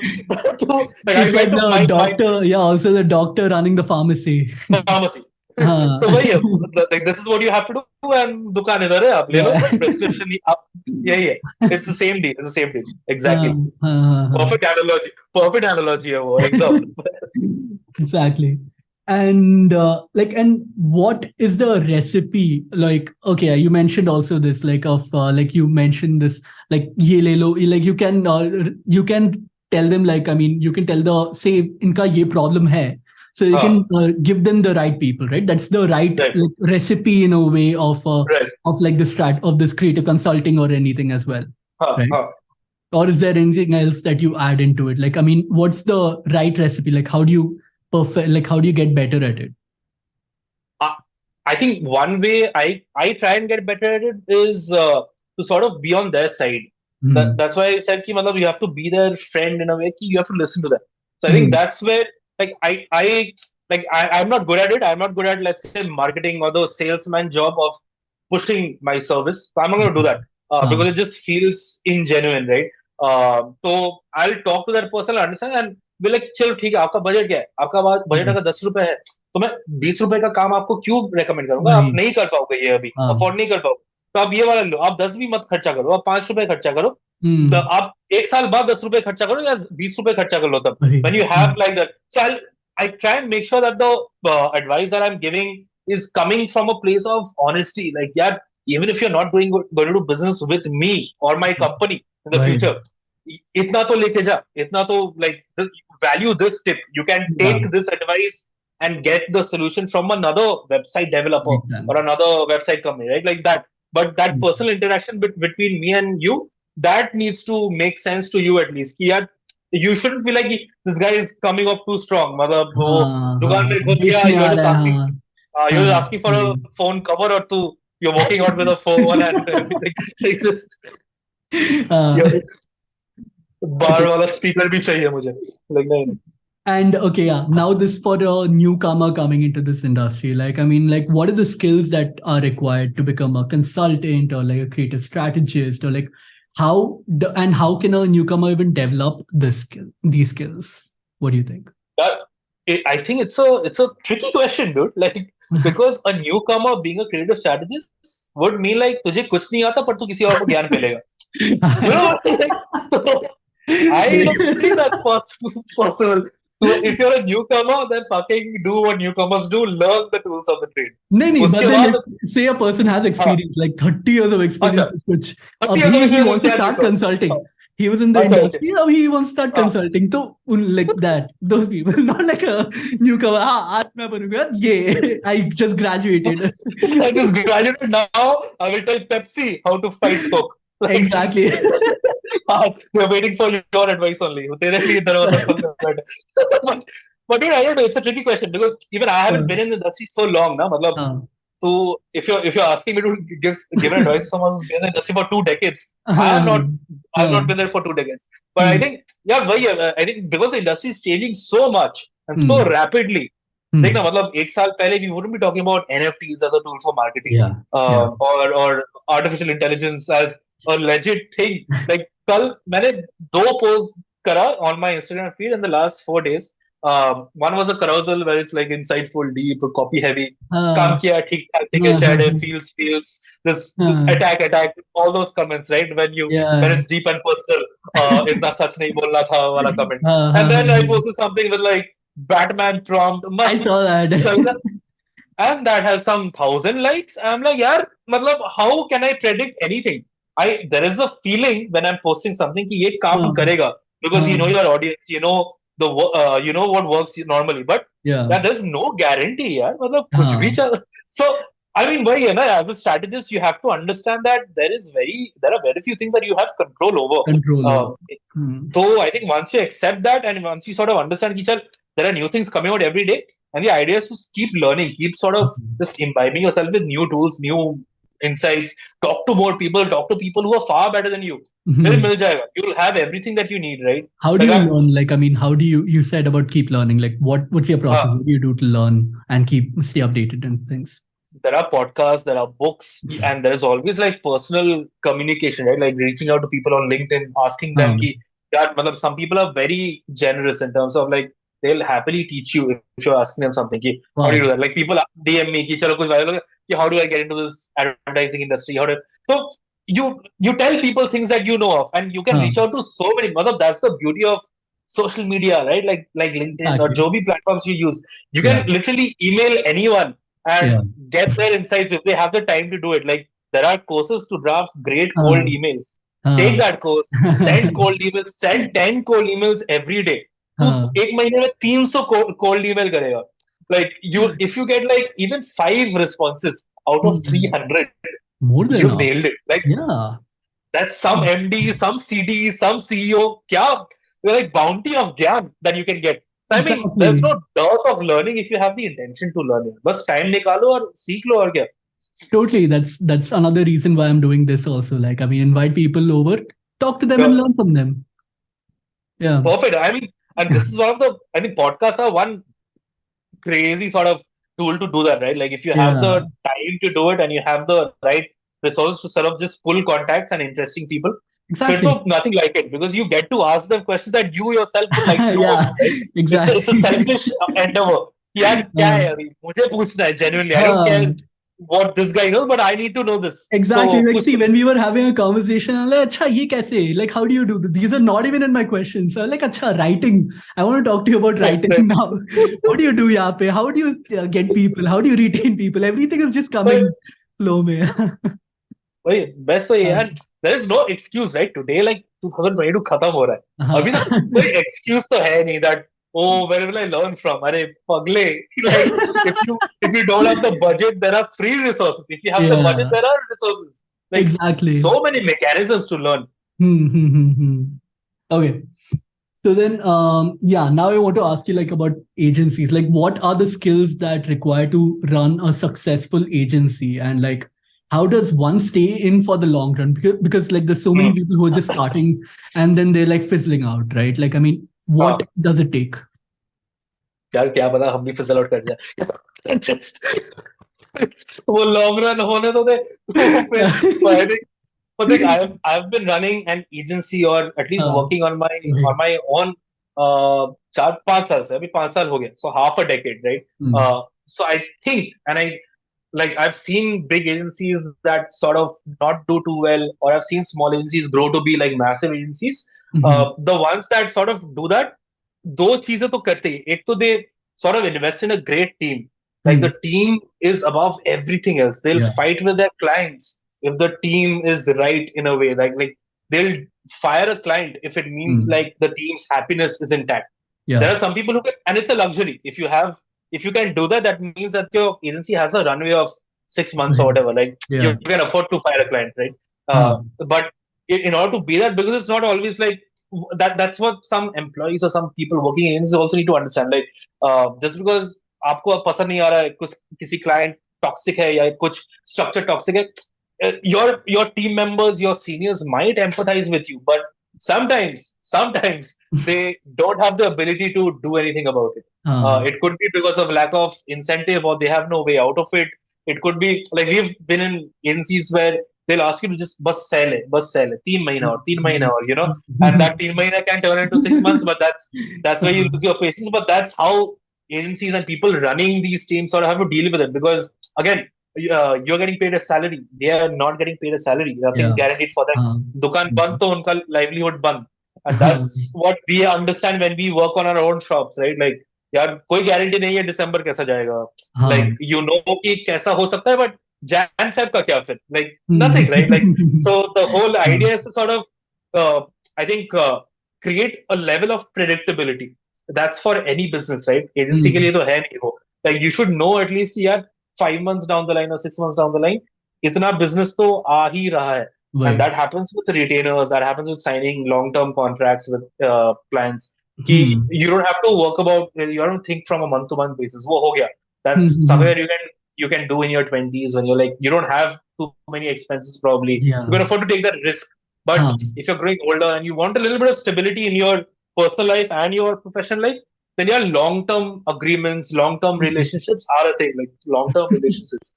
Speaker 2: तो like I
Speaker 1: It's like
Speaker 2: went to
Speaker 1: the
Speaker 2: my
Speaker 1: doctor, yeah, also the doctor running the pharmacy.
Speaker 2: pharmacy.
Speaker 1: Uh,
Speaker 2: तो वही है, like this is what you have to do and दुकान इधर है, आप ले लो
Speaker 1: yeah.
Speaker 2: prescription आप यही है. It's the same deal. It's the same deal.
Speaker 1: Uh,
Speaker 2: Exactly.
Speaker 1: uh,
Speaker 2: Perfect analogy है वो एकदम.
Speaker 1: exactly. And and what is the recipe? Like, okay, you mentioned also this, like of like you mentioned this, like ye le lo, like you can tell them, like, I mean, you can tell the say inka ye problem hai, so you
Speaker 2: हाँ,
Speaker 1: can give them the right people, right? That's the right
Speaker 2: right,
Speaker 1: like, recipe in a way
Speaker 2: right.
Speaker 1: of like the strat of this creative consulting or anything as well,
Speaker 2: हाँ,
Speaker 1: right?
Speaker 2: हाँ.
Speaker 1: Or is there anything else that you add into it? Like, I mean, what's the right recipe? Like, how do you perfect? Like, how do you get better at it?
Speaker 2: I, I think one way I try and get better at it is to sort of be on their side. That's why I said ki matlab you have to be their friend in a way ki you have to listen to them. So I think
Speaker 1: Hmm.
Speaker 2: that's where like I'm not good at it. I'm not good at, let's say, marketing or the salesman job of pushing my service. So I'm not going to do that
Speaker 1: हाँ,
Speaker 2: because it just feels ingenuine, right? So I'll talk to that person, I'll understand, and be like, चलो ठीक है, आपका budget क्या है? आपका budget
Speaker 1: हाँ,
Speaker 2: अगर 10 रुपए है, तो मैं 20 रुपए का काम आपको क्यों रेकमेंड करूंगा? आप
Speaker 1: वही,
Speaker 2: नहीं कर पाओगे ये अभी,
Speaker 1: हाँ,
Speaker 2: अफोर्ड नहीं कर पाओगे, तो आप ये वाला लो। आप 10 भी मत खर्चा करो, आप 5 रुपए खर्चा करो। तो
Speaker 1: हम्म,
Speaker 2: आप एक साल बाद 10 रुपए खर्चा करो या 20 रुपए खर्चा कर लो तब।
Speaker 1: वही,
Speaker 2: When you have like that, so I try and make sure that the advice that I'm giving is coming from a place of honesty. Like, yeah, even if you're not going to do business with me or my company in the
Speaker 1: वही,
Speaker 2: future, इतना तो लेके जा, इतना तो like value this tip. You can
Speaker 1: yeah,
Speaker 2: take this advice and get the solution from another website developer
Speaker 1: makes
Speaker 2: or
Speaker 1: sense.
Speaker 2: another website company, right? Like that. But that personal interaction between me and you, that needs to make sense to you at least. कि यार, you shouldn't feel like this guy is coming off too strong. मतलब वो
Speaker 1: हाँ, हाँ,
Speaker 2: दुकान
Speaker 1: हाँ,
Speaker 2: में घुस गया,
Speaker 1: बेचने आ रहा है, हाँ,
Speaker 2: you're
Speaker 1: हाँ,
Speaker 2: just asking for a
Speaker 1: वही,
Speaker 2: phone cover or two. You're walking out with a phone and everything. It's just
Speaker 1: हाँ,
Speaker 2: ये बार
Speaker 1: okay.
Speaker 2: वाला स्पीकर भी चाहिए मुझे। Like नहीं नहीं।
Speaker 1: And okay, yeah, now this for a newcomer coming into this industry, like, I mean, like, what are the skills that are required to become a consultant or like a creative strategist, or like and how can a newcomer even develop these skills? What do you think?
Speaker 2: Yeah, I think it's a tricky question, dude. Like because a newcomer being a creative strategist would mean like तुझे कुछ नहीं आता पर तू किसी और को ज्ञान फैलेगा. You know what? Like, so I don't think that's possible. So if you're a newcomer, then fucking do what newcomers do. Learn the tools of the trade.
Speaker 1: नहीं नहीं, but
Speaker 2: उसके
Speaker 1: then if
Speaker 2: बाद
Speaker 1: say a person has
Speaker 2: हाँ
Speaker 1: experience like 30 years of
Speaker 2: अच्छा
Speaker 1: experience कुछ
Speaker 2: 30 years of
Speaker 1: अभी he
Speaker 2: experience
Speaker 1: wants to
Speaker 2: क्या
Speaker 1: start
Speaker 2: newcomer.
Speaker 1: consulting,
Speaker 2: हाँ
Speaker 1: he was in the
Speaker 2: अच्छा okay
Speaker 1: industry, now he wants to start
Speaker 2: हाँ
Speaker 1: consulting, तो like that, those people, not like a newcomer, हाँ आज मैं बनूंगा ये I just graduated.
Speaker 2: I just graduated now. I will tell Pepsi how to fight Coke. Like
Speaker 1: Exactly.
Speaker 2: we're waiting for your advice only. वो तेरे लिए दरवाजा खोल कर बैठे. But dude, I don't know. It's a tricky question because even I haven't been in the industry so long now. मतलब
Speaker 1: हाँ,
Speaker 2: so if you're asking me to give an advice to someone who's been in the industry for 2 decades, I have
Speaker 1: हाँ,
Speaker 2: not I've
Speaker 1: हाँ,
Speaker 2: not been there for 2 decades. But I
Speaker 1: hmm,
Speaker 2: think yeah, I think because the industry is changing so much and so
Speaker 1: hmm,
Speaker 2: rapidly. देख ना
Speaker 1: हम्म,
Speaker 2: मतलब एक साल पहले we wouldn't be talking about NFTs as a tool for marketing
Speaker 1: yeah, yeah,
Speaker 2: or artificial intelligence as a legit thing. Like कल मैंने दो posts करा on my Instagram feed in the last 4 days. One was a carousel where it's like insightful, deep, copy heavy. काम
Speaker 1: हाँ,
Speaker 2: किया ठीक ठाक ठीक है
Speaker 1: हाँ,
Speaker 2: shared
Speaker 1: हाँ,
Speaker 2: है feels this
Speaker 1: हाँ,
Speaker 2: attack all those comments right when
Speaker 1: yeah,
Speaker 2: it's deep and personal इतना सच नहीं बोलना था वाला comment
Speaker 1: हाँ, हाँ,
Speaker 2: and then I
Speaker 1: हाँ,
Speaker 2: posted something with like Batman prompt
Speaker 1: I
Speaker 2: मस्त
Speaker 1: saw that.
Speaker 2: चल रहा and that has some 1,000 likes. I'm like, यार, मतलब, how can I predict anything? There is a feeling when I'm posting something कि ये काम
Speaker 1: हाँ,
Speaker 2: करेगा because you know
Speaker 1: हाँ,
Speaker 2: your audience, you know you know what works normally, but
Speaker 1: yeah,
Speaker 2: yeah, there's no guarantee, यार, मतलब कुछ भी
Speaker 1: हाँ,
Speaker 2: चल. So I mean, वही है ना, as a strategist, you have to understand that there are very few things that you have control over.
Speaker 1: control over.
Speaker 2: Uh,
Speaker 1: Hmm.
Speaker 2: so I think once you accept that and once you sort of understand each other, there are new things coming out every day. And the idea is to keep learning, keep sort of just imbibing yourself with new tools, new insights, talk to more people, talk to people who are far better than you. फिर
Speaker 1: Hmm.
Speaker 2: मिल जाएगा. You'll have everything that you need, right?
Speaker 1: How do
Speaker 2: Like
Speaker 1: you learn? Like, I mean, how do you said about keep learning? Like, what's your process?
Speaker 2: uh,
Speaker 1: What do you do to learn and stay updated and things?
Speaker 2: there are podcasts, there are books, and there is always like personal communication, right? Like reaching out to people on LinkedIn, asking them ki, that matlab, some people are very generous in terms of like they'll happily teach you if you're asking them something. Ki, how do you do
Speaker 1: Wow.
Speaker 2: that? Like people DM me, ki, chalo kuch viral ho gaya, ki, how do I get into this advertising industry? So you tell people things that you know of, and you can
Speaker 1: Huh.
Speaker 2: reach out to so many. Matlab, that's the beauty of social media, right? Like LinkedIn or
Speaker 1: Exactly.
Speaker 2: jo bhi platforms you use. You
Speaker 1: Yeah.
Speaker 2: can literally email anyone and
Speaker 1: Yeah.
Speaker 2: get their insights if they have the time to do it. Like there are courses to draft great cold
Speaker 1: Uh,
Speaker 2: emails. Take
Speaker 1: uh,
Speaker 2: that course, send cold emails, send 10 cold emails every day. तू
Speaker 1: uh,
Speaker 2: एक महीने में 300 cold email करेगा. Like if you get like even 5 responses out of
Speaker 1: hmm.
Speaker 2: 300,
Speaker 1: More than
Speaker 2: you've
Speaker 1: enough.
Speaker 2: nailed it. Like
Speaker 1: Yeah.
Speaker 2: that's some MD, some CD, some CEO. क्या? Like bounty of ज्ञान that you can get. I mean, there's
Speaker 1: Exactly.
Speaker 2: no doubt of learning if you have the intention to learn it. बस time निकालो और सीख लो और क्या.
Speaker 1: Totally. That's another reason why I'm doing this also. Like, I mean, invite people over. talk to them and
Speaker 2: Yeah.
Speaker 1: learn from them. Yeah.
Speaker 2: Perfect. I mean, and this is one of the, I think podcasts are one crazy sort of tool to do that, right? Like if you have the
Speaker 1: Yeah.
Speaker 2: time to do it and you have the right resources to sort of just pull contacts and interesting people, there's
Speaker 1: Exactly.
Speaker 2: no nothing like it because you get to ask them questions that you yourself would like to know
Speaker 1: Yeah.
Speaker 2: also, right? It's a
Speaker 1: Exactly.
Speaker 2: selfish endeavor. यार क्या है
Speaker 1: Uh,
Speaker 2: अभी मुझे पूछना है genuinely. I don't care
Speaker 1: uh,
Speaker 2: what this guy knows, but I need to know this. So
Speaker 1: exactly. Like,
Speaker 2: कुछ
Speaker 1: see, when we were having a conversation, I'm like, "Acha, ye kaise? Like, how do you do this? These are not even in my questions." So I'm like, "Acha, writing. I want to talk to you about
Speaker 2: right,
Speaker 1: writing
Speaker 2: right.
Speaker 1: now. What do you do, yaar pe? How do you get people? How do you retain people? Everything is just
Speaker 2: But
Speaker 1: coming flow mein."
Speaker 2: वही best तो ये
Speaker 1: Uh,
Speaker 2: यार there is no excuse right today like 2022 खत्म हो रहा है
Speaker 1: uh,
Speaker 2: अभी तक कोई एक्सक्यूज तो है नहीं that oh where will I learn from अरे पगले like if you don't have the budget there are free resources if you have the budget
Speaker 1: yeah,
Speaker 2: there are resources like
Speaker 1: exactly.
Speaker 2: so many mechanisms to learn.
Speaker 1: Hmm. Okay. So then, yeah, now I want to ask you like about agencies. Like, what are the skills that require to run a successful agency, and like, how does one stay in for the long run? Because like, there's so many
Speaker 2: Hmm.
Speaker 1: people who are just starting and then they're like fizzling out, right? Like, I mean, what
Speaker 2: हाँ
Speaker 1: does it take?
Speaker 2: यार क्या पता हम भी फिसल out कर जाए just वो लॉन्ग रन होने तो दे तो फिर I think but like I've been running an agency or at least
Speaker 1: uh,
Speaker 2: working on
Speaker 1: right.
Speaker 2: my own 4-5 साल से अभी 5 साल हो गया so half a decade right
Speaker 1: Hmm.
Speaker 2: so I think and I like I've seen big agencies that sort of not do too well or I've seen small agencies grow to be like massive agencies
Speaker 1: Mhm.
Speaker 2: the ones that sort of do that दो चीजें तो करते ही एक तो दे sort of invest in a great team like the
Speaker 1: Hmm.
Speaker 2: team is above everything else they'll
Speaker 1: Yeah.
Speaker 2: fight with their clients if the team is right in a way like they'll fire a client if it means
Speaker 1: Hmm.
Speaker 2: like the team's happiness is intact there
Speaker 1: Yeah.
Speaker 2: are some people who can and it's a luxury if you can do that that means that your agency has a runway of 6 months or
Speaker 1: Right.
Speaker 2: whatever like you
Speaker 1: Yeah.
Speaker 2: can afford to fire a client right
Speaker 1: Huh.
Speaker 2: but in order to be that because it's not always like that's what some employees or some people working in agencies also need to understand like just because आपको अब पसंद नहीं आ रहा है कुछ किसी client toxic है या कुछ structure toxic है your team members your seniors might empathize with you but sometimes they don't have the ability to do anything about it
Speaker 1: Huh.
Speaker 2: it could be because of lack of incentive or they have no way out of it it could be like we've been in agencies where they'll ask you to just bus sell it 3 महीना और 3 महीना और you know and that 3 महीना can turn into 6 months but that's where you
Speaker 1: Uh,
Speaker 2: lose your patience but that's how agencies and people running these teams sort of have to deal with it because again you're getting paid a salary they are not getting paid a salary nothing's
Speaker 1: yeah.
Speaker 2: guaranteed for them
Speaker 1: Huh.
Speaker 2: दुकान बंद तो उनका livelihood बंद and
Speaker 1: Huh.
Speaker 2: that's what we understand when we work on our own shops right like यार कोई guarantee नहीं है दिसंबर कैसा जाएगा
Speaker 1: Huh.
Speaker 2: like you know कि कैसा हो सकता है but Jan Feb का क्या फिर like
Speaker 1: Hmm.
Speaker 2: nothing right like so the whole
Speaker 1: Huh.
Speaker 2: idea is to sort of I think create a level of predictability that's for any business right agency के
Speaker 1: Hmm.
Speaker 2: लिए तो है नहीं वो like you should know at least यार 5 months down the line or 6 months down the line इतना business तो आ ही रहा है and
Speaker 1: Right.
Speaker 2: that happens with retainers that happens with signing long term contracts with clients कि
Speaker 1: Hmm.
Speaker 2: you don't have to work about you don't think from a month to month basis वो हो गया
Speaker 1: Hmm.
Speaker 2: that's
Speaker 1: Hmm.
Speaker 2: somewhere you can do in your 20s when you're like you don't have too many expenses probably you
Speaker 1: Yeah.
Speaker 2: can afford to take that risk but
Speaker 1: Huh.
Speaker 2: if you're growing older and you want a little bit of stability in your personal life and your professional life then your long term agreements long term relationships are a thing like long term relationships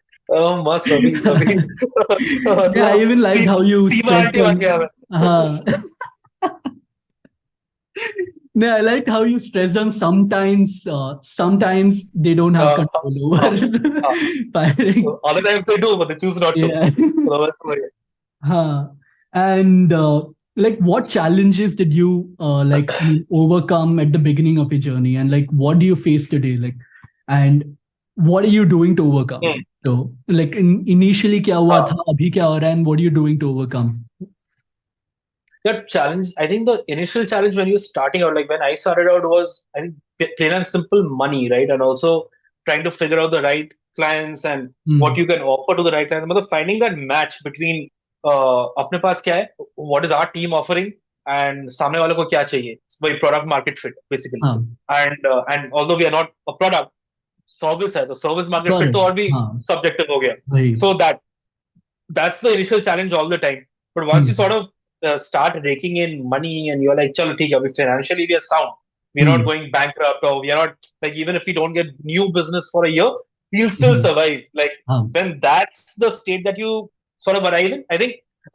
Speaker 2: मस्त अभी
Speaker 1: Yeah, I
Speaker 2: मतलब
Speaker 1: even liked how you
Speaker 2: Seema
Speaker 1: stressed
Speaker 2: aunty बन
Speaker 1: on.
Speaker 2: गया मैं
Speaker 1: No, I liked how you stressed on sometimes they don't have
Speaker 2: हाँ
Speaker 1: control
Speaker 2: हाँ
Speaker 1: over
Speaker 2: हाँ
Speaker 1: firing.
Speaker 2: other times they do but they choose not to
Speaker 1: Yeah.
Speaker 2: otherwise
Speaker 1: Huh. And like, what challenges did you like, I mean, overcome at the beginning of your journey, and like, what do you face today? Like, and what are you doing to overcome?
Speaker 2: Hmm.
Speaker 1: So, like, initially, क्या हुआ
Speaker 2: हाँ
Speaker 1: था, अभी क्या हो रहा है, and what are you doing to overcome?
Speaker 2: that challenge I think the initial challenge when you're starting out like when I started out was I think plain and simple money right and also trying to figure out the right clients and what
Speaker 1: Hmm.
Speaker 2: you can offer to the right clients मतलब finding that match between अपने पास क्या है what is our team offering and सामने वाले को क्या चाहिए वही product market fit basically
Speaker 1: Huh.
Speaker 2: and although we are not a product service है तो service market
Speaker 1: Got
Speaker 2: fit
Speaker 1: it.
Speaker 2: तो और भी
Speaker 1: Huh.
Speaker 2: subjective हो गया
Speaker 1: Right.
Speaker 2: so that's the initial challenge all the time but once you
Speaker 1: Hmm.
Speaker 2: sort of start raking in money and you're like, chalo, theek hai, financially we are sound. We're not going bankrupt, or we are not like, even if we don't get new business for a year, we'll still survive. Like when that's the state that you sort of arrive in,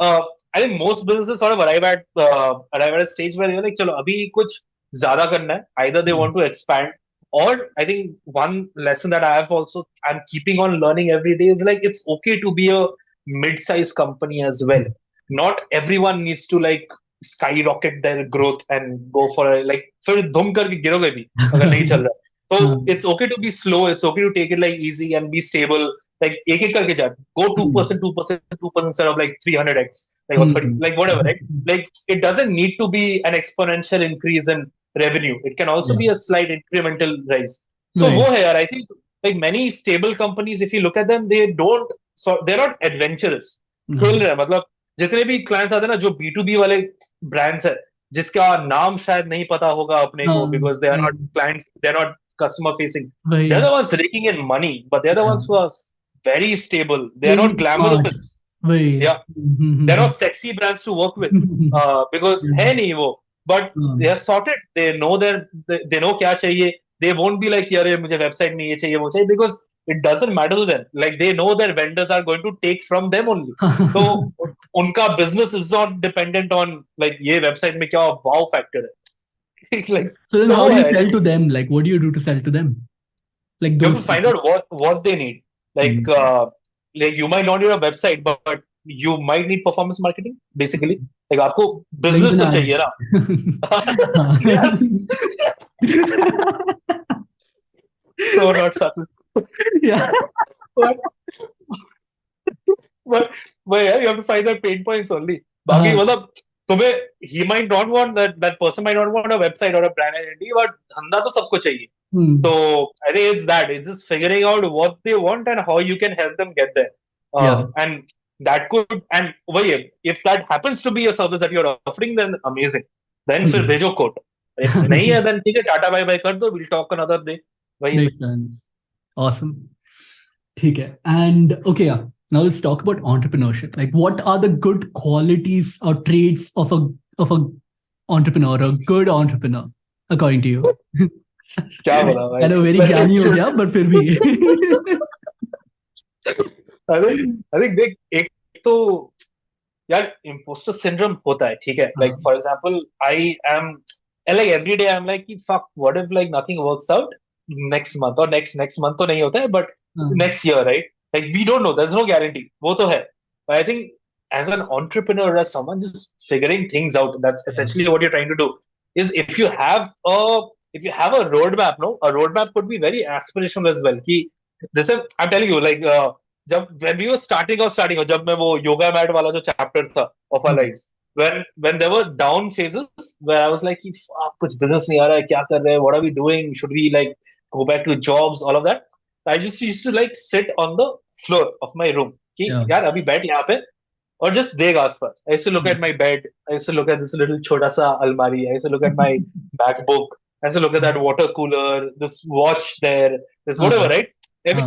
Speaker 2: uh, I think most businesses sort of arrive at a stage where you're like, chalo, abhi kuch zyada karna hai. Either they want to expand, or I think one lesson that I'm keeping on learning every day is like, it's okay to be a mid-sized company as well. Not everyone needs to like skyrocket their growth and go for a like फिर धूम करके गिरोगे भी अगर नहीं चल रहा. So it's okay to be slow. It's okay to take it like easy and be stable. Like एक एक करके जा. Go 2%, 2%, 2% instead of like 300x, like or 30, like whatever, right? Like it doesn't need to be an exponential increase in revenue. It can also be a slight incremental rise. So वो है यार. I think like many stable companies, if you look at them, they're not adventurous. खेल रहे हैं मतलब जितने भी clients आते हैं ना, जो B2B वाले ब्रांड्स है जिसका नाम शायद नहीं पता होगा अपने को, because they are not clients, they are not customer facing. They're the ones raking in money, but they're the ones who are very stable. They're not glamorous. Yeah, they're not sexy brands to work with because है नहीं वो, but they are sorted. They know they know क्या चाहिए. They won't be like, यार मुझे website में ये चाहिए वो चाहिए, because it doesn't matter to them. Like they know their vendors are going to take from them only. So उनका business is not dependent on like ये वेबसाइट में क्या wow factor है. Like,
Speaker 1: so then how do you sell to them? Like what do you do to sell to them? Like
Speaker 2: you have to find out what they need. Like like you might not need a website, but you might need performance marketing basically. Like आपको business तो चाहिए ना. Yes. So not subtle.
Speaker 1: Yeah.
Speaker 2: but yeah, you have to find the pain points only. बाकी मतलब तुम्हें he might not want that person might not want a website or a brand identity, but धंधा तो सबको चाहिए. So I think it's that. It's just figuring out what they want and how you can help them get there. And that could, and if that happens to be a service that you're offering, then amazing. Then फिर भेजो quote. If नहीं है, then ठीक है, tata bye bye कर दो. We'll talk another day.
Speaker 1: Makes sense. Awesome. ठीक है. And okay, yeah. Now let's talk about entrepreneurship. Like, what are the good qualities or traits of a entrepreneur, a good entrepreneur, according to you?
Speaker 2: क्या बोला भाई?
Speaker 1: I know very ज्ञानी हो गया, but फिर भी.
Speaker 2: I think देख एक तो यार imposter syndrome होता है, ठीक है? Like for example, I am like every day I'm like, fuck, what if like nothing works out next month or next month तो नहीं होता है, but next year, right? Like we don't know, there's no guarantee. वो तो है. But I think as an entrepreneur, as someone just figuring things out, that's essentially what you're trying to do. Is if you have a roadmap, no, a roadmap could be very aspirational as well. कि this is, I'm telling you, like when we were starting out, जब मैं वो yoga mat वाला जो chapter था of our lives, when there were down phases where I was like, कुछ business नहीं आ रहा है, क्या कर रहे हैं, what are we doing, should we like go back to jobs, all of that. I just used to like sit on the floor of my room कि यार अभी बैठ यहाँ पे और just देख आसपास. I used to look at my bed. I used to look at this little छोटा सा अलमारी. I used to look at my MacBook. I used to look at that water cooler, this watch there, this whatever, right?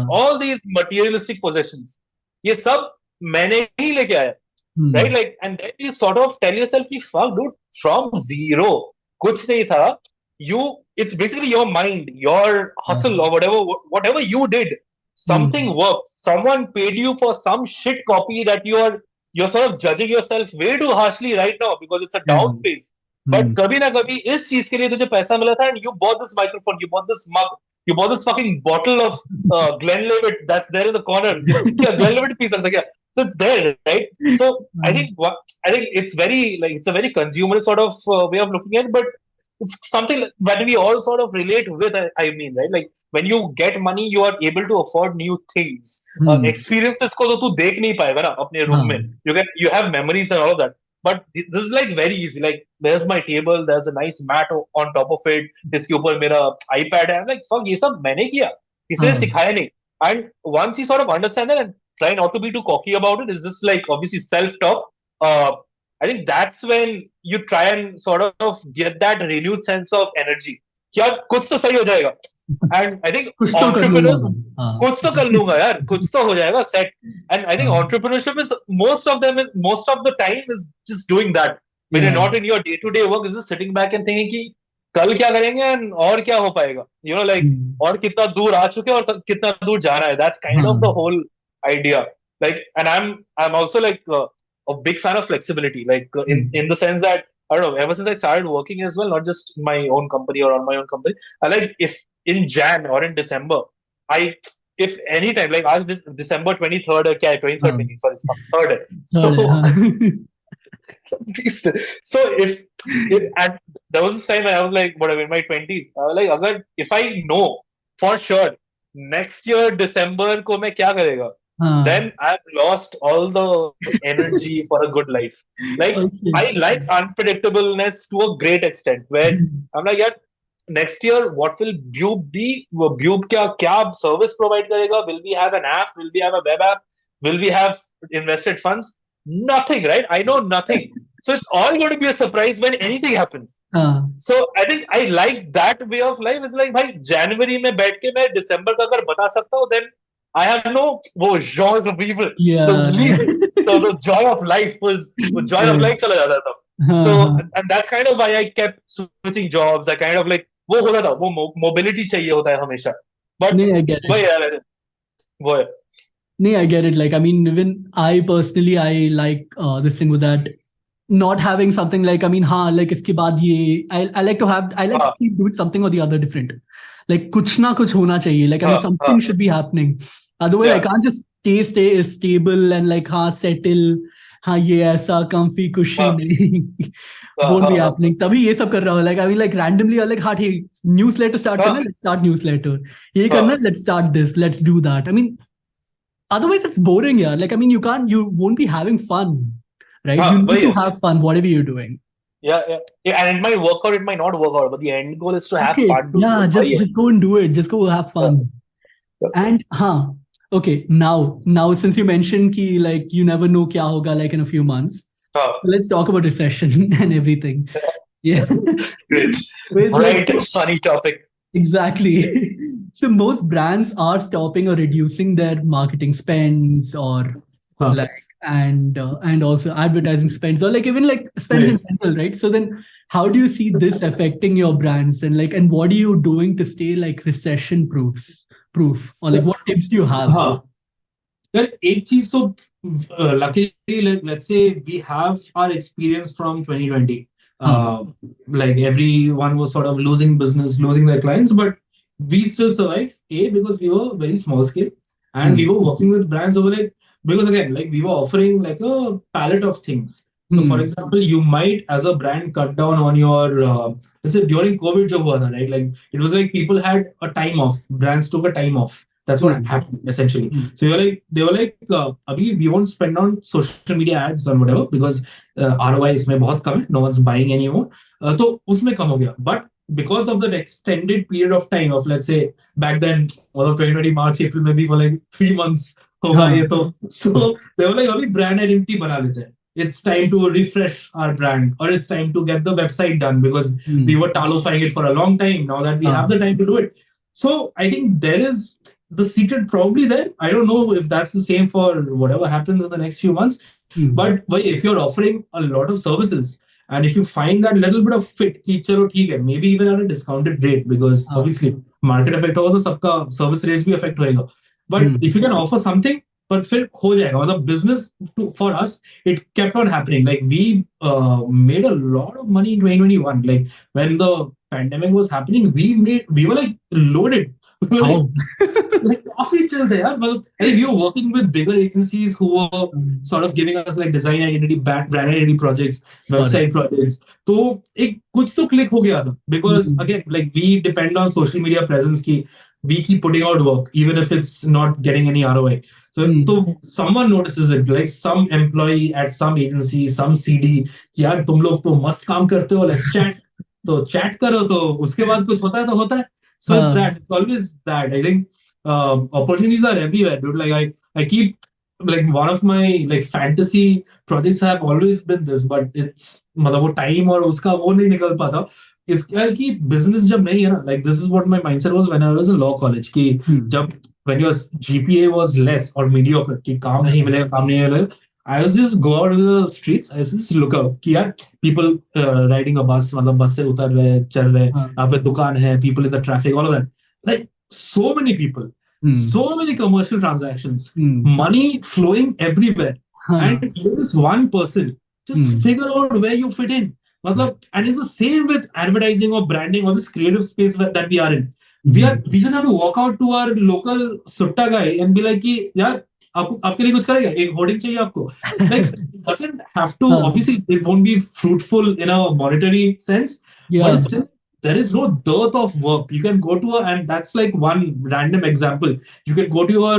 Speaker 2: All these materialistic possessions. ये सब मैंने ही लेके आया, right? Like, and then you sort of tell yourself कि fuck, dude, from zero, कुछ नहीं था. It's basically your mind, your hustle, or whatever you did. Something worked. Someone paid you for some shit copy that you're sort of judging yourself way too harshly right now because it's a down phase. But कभी ना कभी इस चीज के लिए तुझे पैसा मिला था, and you bought this microphone, you bought this mug, you bought this fucking bottle of Glenlivet that's there in the corner. क्या Glenlivet पी सकता क्या? So it's there, right? So I think it's a very consumer sort of way of looking at it, but it's something that we all sort of relate with. I mean, right? Like when you get money, you are able to afford new things. Experiences को तो तू देख नहीं पाएगा ना अपने room में. You have memories and all of that. But this is like very easy. Like there's my table, there's a nice mat on top of it. जिसके ऊपर मेरा iPad है. I'm like, fuck, ये सब मैंने किया. किसी ने सिखाया नहीं. And once you sort of understand that and try not to be too cocky about it, is just like obviously self-talk. I think that's when you try and sort of get that renewed sense of energy. क्या कुछ तो सही हो जाएगा. And I think entrepreneurs, कुछ तो कर लूंगा यार, कुछ तो हो जाएगा set. And I think entrepreneurship is most of the time is just doing that. when you're
Speaker 1: Yeah.
Speaker 2: not in your day to day work, is just sitting back and thinking कि कल क्या करेंगे and और क्या हो पाएगा, like
Speaker 1: Hmm.
Speaker 2: और कितना दूर आ चुके हैं और कितना दूर जाना है. That's kind of the
Speaker 1: Huh.
Speaker 2: whole idea. Like, and I'm also like a big fan of flexibility, like
Speaker 1: Hmm.
Speaker 2: in the sense that I don't know, ever since I started working as well, not just in my own company or on my own company, I like if in Jan or in December, I if any time like आज December 23rd or क्या है 23rd
Speaker 1: Huh.
Speaker 2: नहीं, sorry, it's not third है.
Speaker 1: Third है,
Speaker 2: So
Speaker 1: हाँ.
Speaker 2: so if and there was this time when I was like whatever in my 20s, I was like अगर if I know for sure next year December को मैं क्या करेगा,
Speaker 1: हाँ.
Speaker 2: then I've lost all the energy for a good life. Like
Speaker 1: Oh,
Speaker 2: I
Speaker 1: shit.
Speaker 2: like unpredictableness to a great extent where I'm like यार next year what will Bube be? Bube क्या service provide करेगा? Will we have an app? Will we have a web app? Will we have invested funds? Nothing, right? I know nothing. So it's all going to be a surprise when anything happens.
Speaker 1: हाँ.
Speaker 2: So I think I like that way of life. It's like भाई January में बैठ के मैं December का अगर बता सकता हूँ, then I have no वो joy of evil, the
Speaker 1: Yeah.
Speaker 2: least, the joy of life वो joy of
Speaker 1: Correct.
Speaker 2: life चला जाता था.
Speaker 1: हाँ,
Speaker 2: So
Speaker 1: हाँ.
Speaker 2: and that's kind of why I kept switching jobs. I kind of like वो होता था वो mobility चाहिए होता है हमेशा. But
Speaker 1: नहीं, I get it.
Speaker 2: वही यार वो है.
Speaker 1: No, I get it. Like, I mean, even I personally, I like this thing with that not having something like, I mean, हाँ, like इसके बाद ये, I like to have, I like to
Speaker 2: हाँ
Speaker 1: keep doing something or the other different. Like कुछ ना कुछ होना चाहिए. Like, I mean,
Speaker 2: हाँ
Speaker 1: something
Speaker 2: हाँ
Speaker 1: should be happening. Otherwise, I
Speaker 2: yeah
Speaker 1: can't just stay stable and like, हाँ, settle. हाँ, ये ऐसा comfy cushy
Speaker 2: हाँ
Speaker 1: नहीं.
Speaker 2: हाँ
Speaker 1: Won't
Speaker 2: हाँ
Speaker 1: be
Speaker 2: हाँ
Speaker 1: happening. तभी ये सब कर रहा हूँ. Like, I mean, like randomly, like, हाँ, ठीक, newsletter start करना,
Speaker 2: हाँ
Speaker 1: let's start newsletter. ये करना,
Speaker 2: हाँ
Speaker 1: let's start this, let's do that. I mean, otherwise it's boring, yeah. Like, I mean, you won't be having fun, right? You
Speaker 2: हाँ
Speaker 1: need
Speaker 2: वही
Speaker 1: to
Speaker 2: है.
Speaker 1: have fun, whatever you're doing.
Speaker 2: Yeah, and it might work out, it might not work out, but the end goal is to have
Speaker 1: Okay,
Speaker 2: fun doing
Speaker 1: yeah,
Speaker 2: it. वही
Speaker 1: just go and do it. Just go have
Speaker 2: है.
Speaker 1: fun. And okay, now since you mentioned ki like you never know kya hoga like in a few months,
Speaker 2: हाँ
Speaker 1: let's talk about recession and everything. Yeah.
Speaker 2: great,
Speaker 1: With like
Speaker 2: bright sunny topic.
Speaker 1: exactly. So most brands are stopping or reducing their marketing spends or
Speaker 3: Huh.
Speaker 1: like and also advertising spends or like even like spends in
Speaker 3: Right.
Speaker 1: general, right? So then how do you see this affecting your brands and like and what are you doing to stay like recession proof or like what tips do you have?
Speaker 3: हाँ यार एक चीज तो luckily let's say we have our experience from 2020.
Speaker 1: Huh.
Speaker 3: Like everyone was sort of losing business, losing their clients, but we still survived. A, because we were very small scale and we
Speaker 1: Hmm.
Speaker 3: were working with brands over like, because again, like we were offering like a palette of things. So for
Speaker 1: Hmm.
Speaker 3: example, you might as a brand cut down on your let's say during COVID jo hua tha, right? Like it was like people had a time off. Brands took a time off. That's what
Speaker 1: Hmm.
Speaker 3: happened essentially.
Speaker 1: Hmm.
Speaker 3: So you're like, they were like, Abhi, we won't spend on social media ads or whatever because ROI इसमें बहुत कम है. No one's buying anymore. तो उसमें कम हो गया. But because of the extended period of time of let's say back then, मतलब 2020 March, April maybe for like 3 months होगा
Speaker 1: Huh.
Speaker 3: ये तो. So they were like, अभी brand identity बना लेते हैं. It's time to refresh our brand or it's time to get the website done because we
Speaker 1: Hmm.
Speaker 3: were talifying it for a long time. Now that we have
Speaker 1: Huh.
Speaker 3: the time to do it. So I think there is the secret probably there. I don't know if that's the same for whatever happens in the next few months.
Speaker 1: Hmm.
Speaker 3: But if you're offering a lot of services and if you find that little bit of fit, कि चलो ठीक है, maybe even at a discounted rate because
Speaker 1: Huh.
Speaker 3: obviously market effect होगा तो सबका service rates भी affect होएगा. But
Speaker 1: Hmm.
Speaker 3: if you can offer something, but फिर हो जाएगा. मतलब business for us, it kept on happening. Like we made a lot of money in 2021. Like when the pandemic was happening, we were like loaded. We were
Speaker 1: How?
Speaker 3: like काफी chill थे यार. मतलब I think we were working with bigger agencies who were
Speaker 1: Hmm.
Speaker 3: sort of giving us like design identity, brand identity projects,
Speaker 1: Got it.
Speaker 3: website projects. तो एक कुछ तो click हो गया था because
Speaker 1: Hmm.
Speaker 3: again like we depend on social media presence की we keep putting out work even if it's not getting any ROI. So
Speaker 1: Hmm.
Speaker 3: someone notices it, like some employee at some agency, some CD, यार तुम लोग तो मस्त काम करते हो, let's chat. तो chat करो तो उसके बाद कुछ होता है तो होता है. So it's
Speaker 1: Huh.
Speaker 3: that. It's always that. I think opportunities are everywhere, dude. Like I keep like one of my like fantasy projects have always been this, but it's मतलब वो time और उसका वो नहीं निकल पाता. It's कि business जब नहीं है ना, like this is what my mindset was when I was in law college कि
Speaker 1: Hmm.
Speaker 3: जब when your GPA was less or mediocre कि काम नहीं मिलेगा काम नहीं मिलेगा, I was just go out to the streets. I was just look out कि यार people riding a bus, मतलब बस से उतर रहे चल रहे,
Speaker 1: हाँ,
Speaker 3: यहाँ पे दुकान है, people in the traffic, all of that. Like so many people,
Speaker 1: hmm,
Speaker 3: so many commercial transactions,
Speaker 1: hmm,
Speaker 3: money flowing everywhere,
Speaker 1: हाँ,
Speaker 3: and there is one person. Just
Speaker 1: hmm,
Speaker 3: figure out where you fit in. मतलब, and it's the same with advertising or branding or this creative space that we are in.
Speaker 1: Hmm,
Speaker 3: We just have to walk out to our local sutta guy and be like कि यार आपको आपके लिए कुछ करेगा, एक hoarding चाहिए आपको. Like it doesn't have to,
Speaker 1: हाँ,
Speaker 3: obviously it won't be fruitful in a monetary sense, but
Speaker 1: yeah,
Speaker 3: it's still there is no dearth of work. You can go to a, and that's like one random example. You can go to your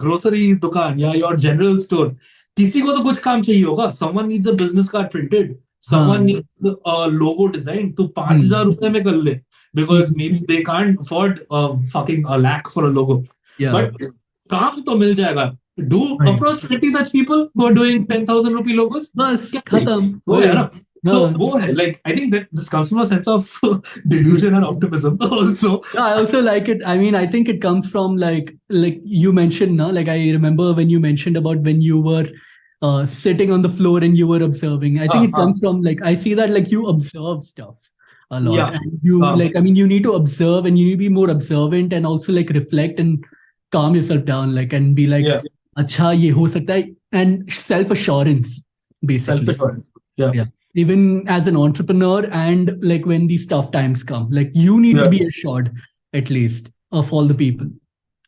Speaker 3: grocery dukan, yeah, your general store. किसी को तो कुछ काम चाहिए होगा. Someone needs a business card printed. Someone
Speaker 1: हाँ,
Speaker 3: needs a logo design. तो 5,000
Speaker 1: हम्म,
Speaker 3: रुपए में कर ले, because maybe
Speaker 1: hmm,
Speaker 3: they can't afford fucking a lakh for a logo.
Speaker 1: yeah,
Speaker 3: But काम तो मिल जाएगा. Do
Speaker 1: right.
Speaker 3: approach 20 such people who are doing 10,000 rupee logos.
Speaker 1: बस
Speaker 3: क्या
Speaker 1: खत्म
Speaker 3: हो गया
Speaker 1: वही.
Speaker 3: ना. So
Speaker 1: हाँ.
Speaker 3: वो है, like I think that this comes from a sense of delusion and optimism also.
Speaker 1: Yeah, I also like it. I mean, I think it comes from like you mentioned, no? Like I remember when you mentioned about when you were sitting on the floor and you were observing. I think it
Speaker 3: हाँ,
Speaker 1: comes from like I see that like you observe stuff a lot,
Speaker 3: yeah,
Speaker 1: and you
Speaker 3: हाँ,
Speaker 1: like I mean you need to observe and you need to be more observant and also like reflect and calm yourself down like and be like,
Speaker 3: yeah,
Speaker 1: अच्छा ये हो सकता है and self assurance basically.
Speaker 3: self-assurance. Yeah,
Speaker 1: Yeah. Even as an entrepreneur and like when these tough times come, like you need to
Speaker 3: yeah.
Speaker 1: be assured at least of all the people.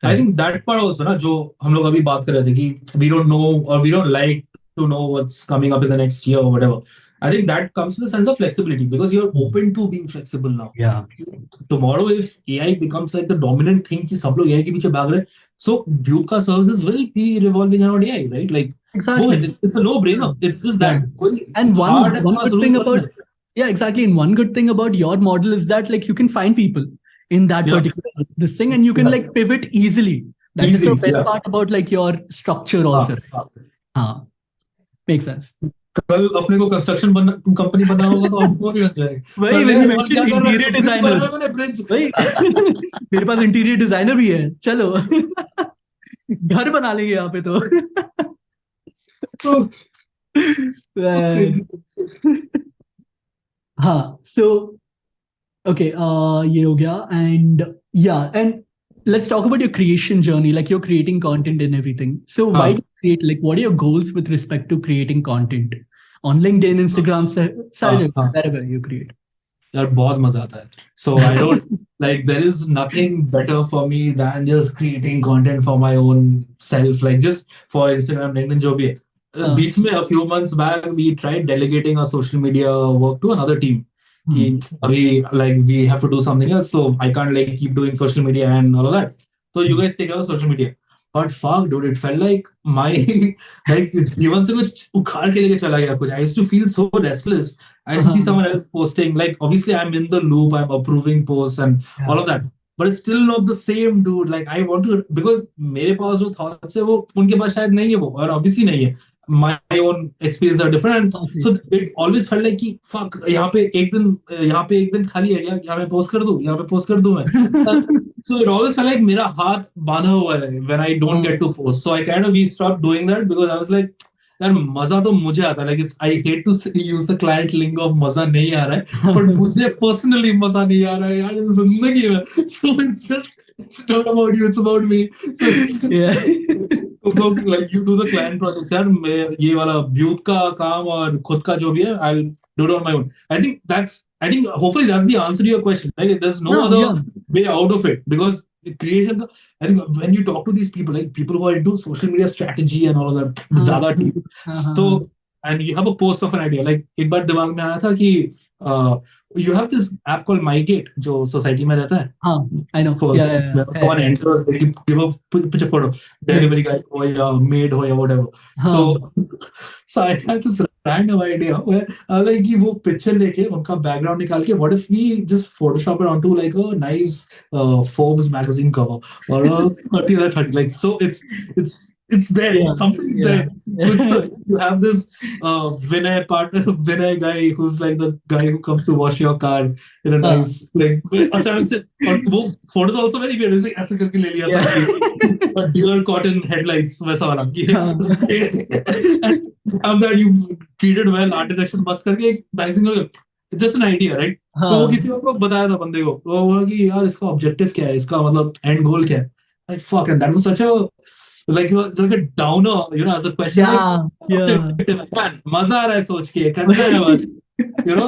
Speaker 3: I
Speaker 1: Right.
Speaker 3: think that part also ना, जो हम लोग अभी बात कर रहे थे कि we don't know or we don't like to know what's coming up in the next year or whatever. I think that comes with a sense of flexibility because you're open to being flexible now.
Speaker 1: Yeah.
Speaker 3: Tomorrow if AI becomes like the dominant thing कि सब लोग AI के पीछे भाग रहे हैं, so Buke का services will be revolving around AI, right? Like वो है,
Speaker 1: Exactly.
Speaker 3: it's a no-brainer. It's just
Speaker 1: Yeah.
Speaker 3: that कोई
Speaker 1: And
Speaker 3: hard and
Speaker 1: one
Speaker 3: fast
Speaker 1: good
Speaker 3: rule
Speaker 1: thing
Speaker 3: बन
Speaker 1: about
Speaker 3: गए.
Speaker 1: yeah, exactly. And one good thing about your model is that like you can find people in that
Speaker 3: Yeah,
Speaker 1: particular this thing and you can
Speaker 3: yeah,
Speaker 1: like pivot easily. That is the
Speaker 3: easily.
Speaker 1: best
Speaker 3: Yeah.
Speaker 1: part about like your structure also.
Speaker 3: हाँ.
Speaker 1: हाँ, makes sense.
Speaker 3: कल अपने को construction company बनना होगा तो हमको भी बन जाएगा.
Speaker 1: वही
Speaker 3: कल
Speaker 1: when
Speaker 3: यार
Speaker 1: you
Speaker 3: और क्या
Speaker 1: mentioned
Speaker 3: कर रहा
Speaker 1: interior
Speaker 3: है, ब्रिज
Speaker 1: designer.
Speaker 3: बनाया मैंने, ब्रिज.
Speaker 1: भाई मेरे पास इंटीरियर डिजाइनर भी है चलो घर बना लेंगे यहाँ पे तो
Speaker 3: तो
Speaker 1: Uh, हाँ so okay ये हो गया and yeah and let's talk about your creation journey like you're creating content and everything so why do
Speaker 3: हाँ,
Speaker 1: you create like what are your goals with respect to creating content on LinkedIn Instagram सारे
Speaker 3: हाँ,
Speaker 1: जगह
Speaker 3: हाँ.
Speaker 1: wherever you create.
Speaker 3: यार बहुत मजा आता है. So I don't like, there is nothing better for me than just creating content for my own self, like just for Instagram, LinkedIn, जो भी है.
Speaker 1: हाँ,
Speaker 3: बीच में a few months back we tried delegating our social media work to another team कि
Speaker 1: हम्म,
Speaker 3: अभी like we have to do something else, so I can't like keep doing social media and all of that, so you guys take care of social media. But fuck dude, it felt like my like जीवन से कुछ उखाड़ के लेके चला गया कुछ. I used to feel so restless. I see
Speaker 1: हाँ,
Speaker 3: someone else posting, like obviously I'm in the loop, I'm approving posts and
Speaker 1: yeah,
Speaker 3: all of that, but it's still not the same dude. Like I want to, because मेरे पास जो thoughts है वो उनके पास शायद नहीं है वो, और obviously नहीं है. My own experience are different, and
Speaker 1: exactly.
Speaker 3: so it always felt like कि fuck यहाँ पे एक दिन खाली है क्या, यहाँ पे पोस्ट कर दूँ, यहाँ पे पोस्ट कर दूँ मैं. So it always felt like मेरा हाथ बांधा हुआ है when I don't
Speaker 1: हाँ,
Speaker 3: get to post. So I kind of we stopped doing that because I was like, यार मजा तो मुझे आता है. Like it's, I hate to use the client link of मजा नहीं आ रहा है, but मुझे personally मजा नहीं आ रहा है यार इस जिंदगी में. So it's just, it's not about you, it's about me. So
Speaker 1: yeah.
Speaker 3: तो लोग like you do the client projects, यार मैं ये वाला ब्यूट का काम और खुद का जो भी है I'll do it on my own. I think hopefully that's the answer to your question, right? There's no
Speaker 1: No,
Speaker 3: other
Speaker 1: yeah.
Speaker 3: way out of it because the creation, I think when you talk to these people, like people who are into social media strategy and all of that,
Speaker 1: हाँ,
Speaker 3: ज़्यादा team.
Speaker 1: हाँ, हाँ,
Speaker 3: So,
Speaker 1: हाँ,
Speaker 3: and you have a post of an idea. Like एक बार दिमाग में आया था कि you have this app called MyGate जो सोसाइटी में रहता है.
Speaker 1: हाँ, I know.
Speaker 3: First,
Speaker 1: Yeah, yeah,
Speaker 3: when
Speaker 1: yeah.
Speaker 3: someone enters, they give a picture photo,
Speaker 1: Right.
Speaker 3: delivery guy or maid or whatever.
Speaker 1: हाँ,
Speaker 3: So I had this random idea where like कि वो picture लेके उनका background निकाल के, what if we just Photoshop it onto like a nice Forbes magazine cover or a 30 or 30, like so it's it's there.
Speaker 1: Yeah,
Speaker 3: Something's
Speaker 1: yeah.
Speaker 3: there. You have this Vinay partner, Vinay guy who's like the guy who comes to wash your car in a
Speaker 1: हाँ,
Speaker 3: nice like. अचानक से और वो photos also very weird. ऐसे ऐसे करके ले लिया
Speaker 1: yeah.
Speaker 3: selfie. Deer caught in headlights वैसा वाला.
Speaker 1: हाँ,
Speaker 3: And have that you treated well art direction बस करके एक magazine में just an idea, right? तो वो
Speaker 1: हाँ,
Speaker 3: किसी को बताया था बंदे को, तो वो बोला कि यार इसका ऑब्जेक्टिव क्या है, इसका मतलब एंड गोल क्या है. Like fuck, and that was such a like a downer, as a question. Like
Speaker 1: yeah, yeah.
Speaker 3: objective, man, मजा आ रहा है सोच के करना है बस.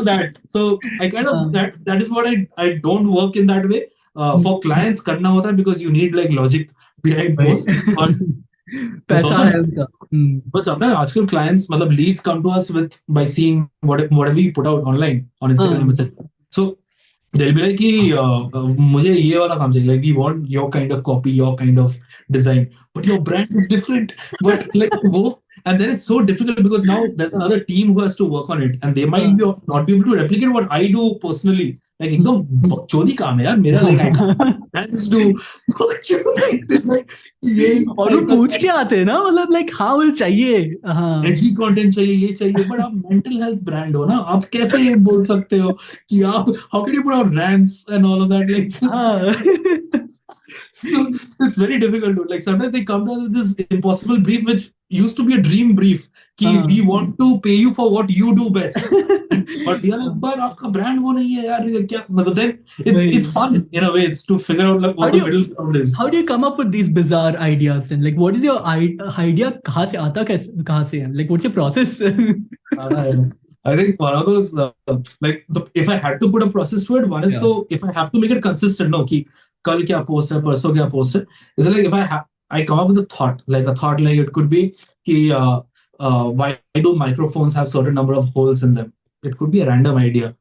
Speaker 3: That. So I kind of
Speaker 1: हाँ,
Speaker 3: that is what I don't work in that way. For clients करना होता है because you need like logic behind
Speaker 1: वही.
Speaker 3: post. But
Speaker 1: पैसा
Speaker 3: also
Speaker 1: है उनका.
Speaker 3: but sometimes आजकल clients मतलब leads come to us with by seeing whatever you put out online on Instagram,
Speaker 1: हाँ,
Speaker 3: etc. So they'll be like कि मुझे ये वाला काम चाहिए, like we want your kind of copy, your kind of design, but your brand is different. But like वो, and then it's so difficult because now there's another team who has to work on it, and they might
Speaker 1: हाँ.
Speaker 3: not be able to replicate what I do personally. Like एकदम बकचोदी काम है यार मेरा, like I can't do बकचोदी. Like ये
Speaker 1: और वो
Speaker 3: type का
Speaker 1: पूछ के आते हैं ना, मतलब लाइक हाँ मुझे चाहिए. हाँ,
Speaker 3: एजी कंटेंट चाहिए, ये चाहिए, बट आप मेंटल हेल्थ ब्रांड हो ना, आप कैसे ये बोल सकते हो कि आप how can you put out ranks and all of that, like
Speaker 1: हाँ.
Speaker 3: so it's very difficult to, like, sometimes they come down with this impossible brief which used to be a dream brief कि
Speaker 1: हाँ.
Speaker 3: we want to pay you for what you do best, but we are like but आपका brand वो नहीं है यार, ये क्या मतलब. Then it's
Speaker 1: वही.
Speaker 3: fun in a way, it's to figure out like
Speaker 1: How
Speaker 3: what
Speaker 1: do
Speaker 3: the
Speaker 1: you
Speaker 3: middle ground is.
Speaker 1: how do you come up with these bizarre ideas, and like what is your idea, कहाँ से आता, कैसे कहाँ से है, like what's your process?
Speaker 3: I think one of those if I had to put a process to it, one is,
Speaker 1: Yeah.
Speaker 3: तो if I have to make it consistent, no, कि कल क्या post है, परसों क्या post है. It's like if I come up with a thought, like it could be कि why do microphones have certain number of holes in them? It could be a random idea.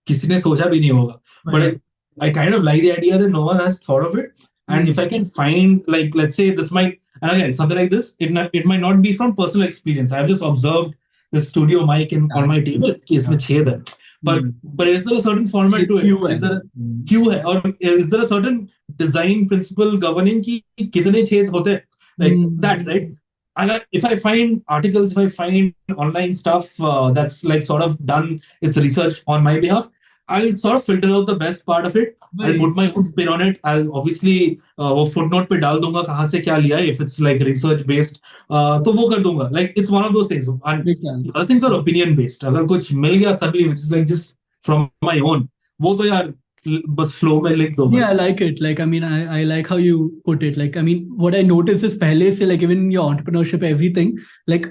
Speaker 3: किसी ने सोचा भी नहीं होगा. But I kind of like the idea that no one has thought of it. And if I can find, like, let's say this might, and again, something like this, it might not be from personal experience. I've just observed the studio mic on my table कि इसमें छेद है. But is there a certain format to it? Is there a क्यों है? Or is there a certain design principle governing कि कितने छेद होते हैं? Like that, right? And if I find articles, if I find online stuff that's like sort of done its research on my behalf, I'll sort of filter out the best part of it. I'll put my own spin on it. I'll obviously वो footnote पे डाल दूंगा कहाँ से क्या लिया है, if it's like research based, तो वो कर दूंगा. Like it's one of those things. And the other things are opinion based. अगर कुछ मिल गया suddenly which is like just from my own, वो तो यार बस flow में लिख दो बस.
Speaker 1: Yeah, I like it. Like, I mean, I like how you put it. Like, I mean, what I noticed is pehle se, like, even in your entrepreneurship, everything, like,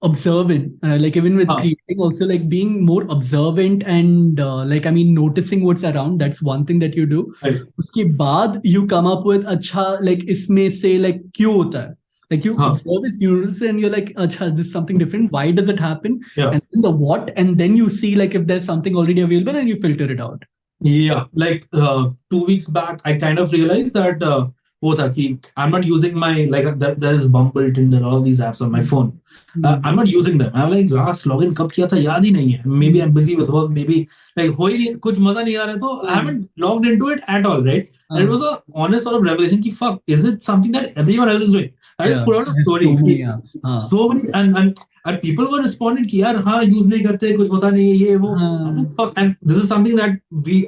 Speaker 1: observant, like, even with creating also, like, being more observant and, like, I mean, noticing what's around. That's one thing that you do.
Speaker 3: Right.
Speaker 1: Uske baad, you come up with, acha, like, isme se, like, kyun hota hai? Like, you observe it, you notice, and you're like, acha, this is something different. Why does it happen?
Speaker 3: Yeah.
Speaker 1: And then the what, and then you see, like, if there's something already available, and you filter it out.
Speaker 3: Yeah, like 2 weeks back, I kind of realized that वो था कि I'm not using my, like, there is Bumble, Tinder, all these apps on my phone. I'm not using them. I'm like last login कब किया था याद ही नहीं है. Maybe I'm busy with work. Maybe like हो ही नहीं, कुछ मजा नहीं आ रहा है, तो I haven't logged into it at all, right? And it was a honest sort of revelation कि fuck, is it something that everyone else is doing? I just put out a story.
Speaker 1: So many apps.
Speaker 3: So many, and people were responding कि यार हाँ use नहीं करते, कुछ होता नहीं है ये वो. Fuck, and this is something that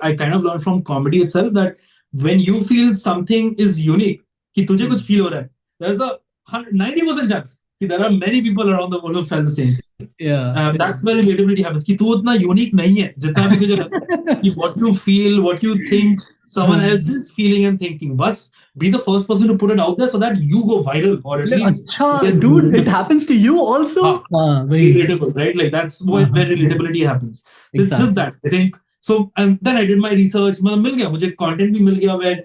Speaker 3: I kind of learned from comedy itself, that when you feel something is unique, कि तुझे कुछ feel हो रहा है, there's a 90% chance कि there are many people around the world who felt the same.
Speaker 1: Yeah.
Speaker 3: That's where relatability happens. कि तू उतना unique नहीं है जितना भी तुझे लगता है. कि what you feel, what you think, someone else is feeling and thinking. बस be the first person to put it out there so that you go viral, or at least
Speaker 1: Achha, dude, it happens to you also.
Speaker 3: Relatable, right? Like that's where relatability happens. So it's just that, I think. So, and then I did my research. मतलब मिल गया मुझे, content भी मिल गया, where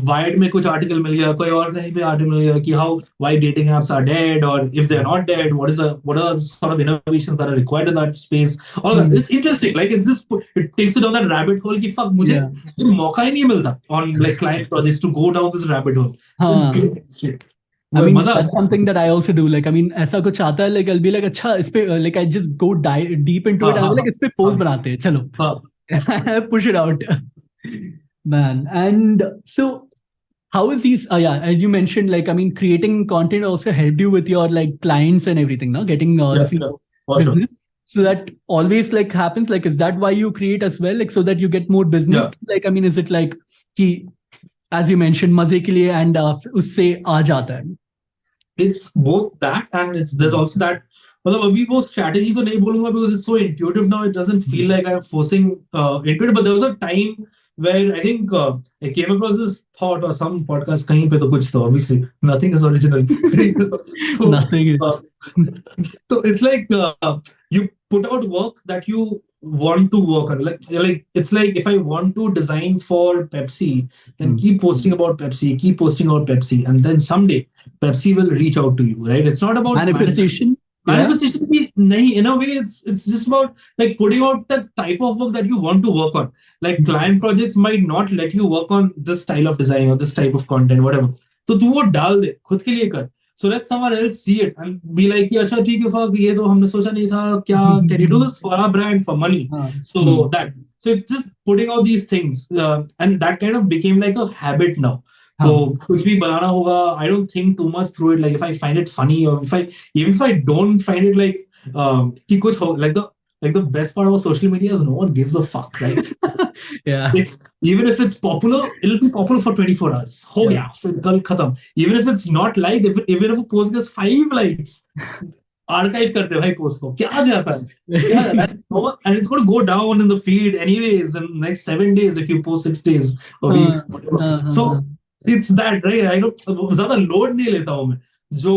Speaker 3: Wired में कुछ article मिल गया, कोई और कहीं पे article मिल गया कि how why dating apps are dead, or if they are not dead, what are the sort of innovations that are required in that space. All that. It's interesting. Like it's just, it takes you down that rabbit hole कि fuck मुझे मौका ही नहीं मिलता on like client projects to go down this rabbit hole. So it's great.
Speaker 1: I mean, that's something that I also do. Like, I mean, ऐसा कुछ आता है, like I'll be like, अच्छा इस पे, like I just go deep into it. I'll be like, इस पे post बनाते हैं, चलो. Push it out. Man. And so how is these? Yeah, and you mentioned like I mean, creating content also helped you with your like clients and everything, no? Getting
Speaker 3: Yeah,
Speaker 1: this
Speaker 3: yeah, for sure.
Speaker 1: business. So that always like happens. Like, is that why you create as well? Like, so that you get more business.
Speaker 3: Yeah,
Speaker 1: Like, I mean, is it like कि as you mentioned, मजे के लिए and उससे आ जाता है.
Speaker 3: it's both that and it's there's
Speaker 1: Hmm.
Speaker 3: also that. मतलब अभी वो strategy तो नहीं बोलूंगा because it's so intuitive now. It doesn't feel like I'm forcing into it. But there was a time where I think I came across this thought or some podcast कहीं पे तो कुछ तो obviously nothing is original. so,
Speaker 1: Nothing
Speaker 3: uh,
Speaker 1: is.
Speaker 3: so it's like you put out work that you want to work on. Like it's like if I want to design for Pepsi, then
Speaker 1: Hmm.
Speaker 3: keep posting about Pepsi, keep posting about Pepsi, and then someday Pepsi will reach out to you, right? It's not about
Speaker 1: Manifestation. Yeah.
Speaker 3: manifestation. In a way, it's just about like putting out the type of work that you want to work on. Like
Speaker 1: Hmm.
Speaker 3: client projects might not let you work on this style of design or this type of content, whatever. तो तू वो डाल दे खुद के लिए कर. So let someone else see it and be like, कि अच्छा ठीक है fuck ये तो हमने सोचा नहीं था क्या can you do this for our brand for money?
Speaker 1: हाँ.
Speaker 3: So
Speaker 1: Hmm.
Speaker 3: that so it's just putting out these things and that kind of became like a habit now. तो
Speaker 1: हाँ.
Speaker 3: कुछ भी बनाना होगा I don't think too much through it. Like if I find it funny or if I don't find it like कि कुछ हो like the best part about social media is no one gives a fuck, right?
Speaker 1: Yeah.
Speaker 3: Like, even if it's popular, it'll be popular for 24 hours. हो
Speaker 1: Yeah.
Speaker 3: गया फिर कल खत्म. Even if it's not liked, even if a post gets 5 likes, archive करते भाई post को क्या जाता है क्या जाता है and it's going to go down in the feed anyways in the next 7 days if you post 6 days a week
Speaker 1: हाँ.
Speaker 3: whatever.
Speaker 1: हाँ.
Speaker 3: So
Speaker 1: हाँ.
Speaker 3: it's that, right? I know ज्यादा load नहीं लेता हूँ मैं जो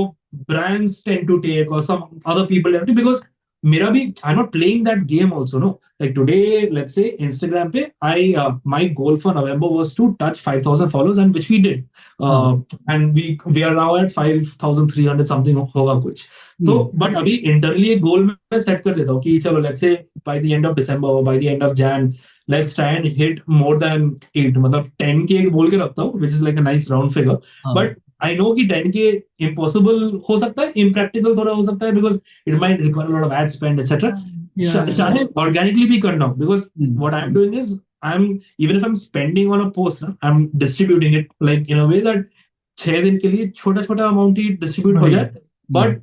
Speaker 3: brands tend to take or some other people tend to because मेरा भी I'm not playing that game also, no. Like today, let's say Instagram पे my goal for November was to touch 5,000 followers and which we did.
Speaker 1: हाँ.
Speaker 3: And we are now at 5,300 something होगा कुछ. तो
Speaker 1: Hmm.
Speaker 3: But अभी internally एक गोल मैं set कर देता हूँ कि चलो let's say by the end of December और by the end of Jan let's try and hit more than 8 मतलब 10 के बोल के रखता हूँ which is like a nice round figure
Speaker 1: हाँ.
Speaker 3: बट आई नो कि 10 के इम्पॉसिबल हो सकता है इम्प्रैक्टिकल थोड़ा हो सकता है because it might require lot of ad spend etcetera
Speaker 1: Yeah.
Speaker 3: चाहे ऑर्गेनिकली भी करना हो because
Speaker 1: Hmm.
Speaker 3: What I am doing is I'm even if I'm spending on a post, na, I'm distributing it like in a way that 6 दिन के लिए छोटा छोटा amount ही distribute हो
Speaker 1: वही.
Speaker 3: जाए. But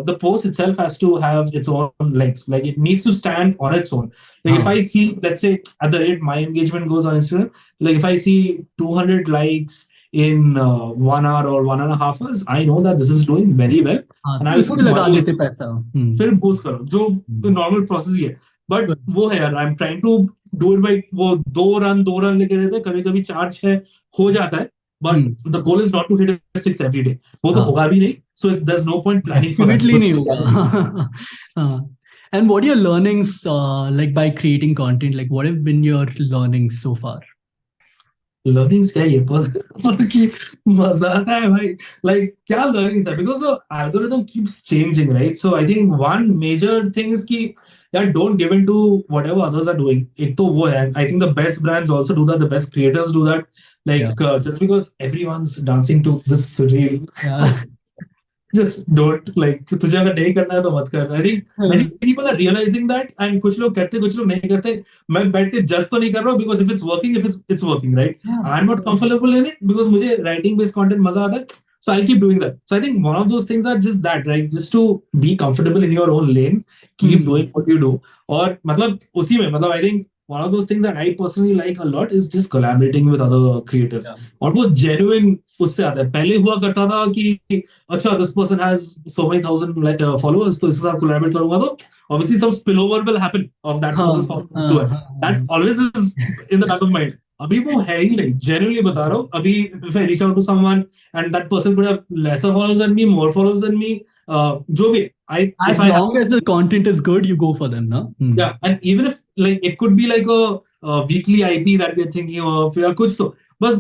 Speaker 3: the post itself has to have its own legs. Like it needs to stand on its own. Like if
Speaker 1: हाँ.
Speaker 3: I see, let's say, at the rate my engagement goes on Instagram, like if I see 200 likes in 1 hour or 1.5 hours, I know that this is doing very well,
Speaker 1: हाँ.
Speaker 3: and
Speaker 1: तो
Speaker 3: I'll
Speaker 1: इस
Speaker 3: put
Speaker 1: पे लगा
Speaker 3: money
Speaker 1: देते
Speaker 3: into it.
Speaker 1: पैसा. Hmm.
Speaker 3: फिर post करो जो
Speaker 1: Hmm.
Speaker 3: नॉर्मल प्रोसेस ही है बट
Speaker 1: Good.
Speaker 3: वो है यार I am trying to do it by वो 2 रन लेके रहते हैं कभी कभी 4-6 हो जाता है but
Speaker 1: Hmm.
Speaker 3: The goal is not to hit 6 every day वो तो
Speaker 1: हाँ.
Speaker 3: होगा भी नहीं so it's there is no point planning for that
Speaker 1: Definitely नहीं
Speaker 3: बिकॉज
Speaker 1: होगा. हाँ. And what are your learnings like by creating content? Like what have been your learnings so far?
Speaker 3: Learnings क्या है ये पर कि मजा आता है भाई लाइक क्या लर्निंग्स है because the algorithm keeps changing right so I think one major thing is कि यार don't give in to whatever others are doing एक तो वो है I think the best brands also do that the best creators do that
Speaker 1: Yeah.
Speaker 3: like just because everyone's dancing to this reel
Speaker 1: Yeah.
Speaker 3: just don't like तुझे अगर नहीं करना है तो मत कर I think many people are realizing that and कुछ लोग करते कुछ लोग नहीं करते मैं बैठ के जज तो नहीं कर रहा हूँ because if it's working if it's working right
Speaker 1: Yeah.
Speaker 3: I'm not comfortable in it because मुझे writing based content मजा आता है so I'll keep doing that so I think one of those things are just that right just to be comfortable in your own lane keep
Speaker 1: Hmm.
Speaker 3: doing what you do और मतलब उसी में मतलब I think one of those things that I personally like a lot is just collaborating with other creators
Speaker 1: Yeah.
Speaker 3: और वो genuine उससे आता है पहले हुआ करता था कि अच्छा this person has so many thousand like followers तो इसके साथ collaborate करूंगा तो obviously some spillover will happen of that
Speaker 1: हाँ.
Speaker 3: person's followers to
Speaker 1: हाँ.
Speaker 3: it
Speaker 1: हाँ.
Speaker 3: that always is in the back of mind अभी वो है ही नहीं genuinely बता रहा हूँ अभी if I reach out to someone and that person could have lesser followers than me more followers than me जो भी I
Speaker 1: As
Speaker 3: if I have
Speaker 1: long as the content is good, you go for them, no? Hmm.
Speaker 3: yeah and even if like it could be like a weekly IP that we're thinking of या कुछ तो बस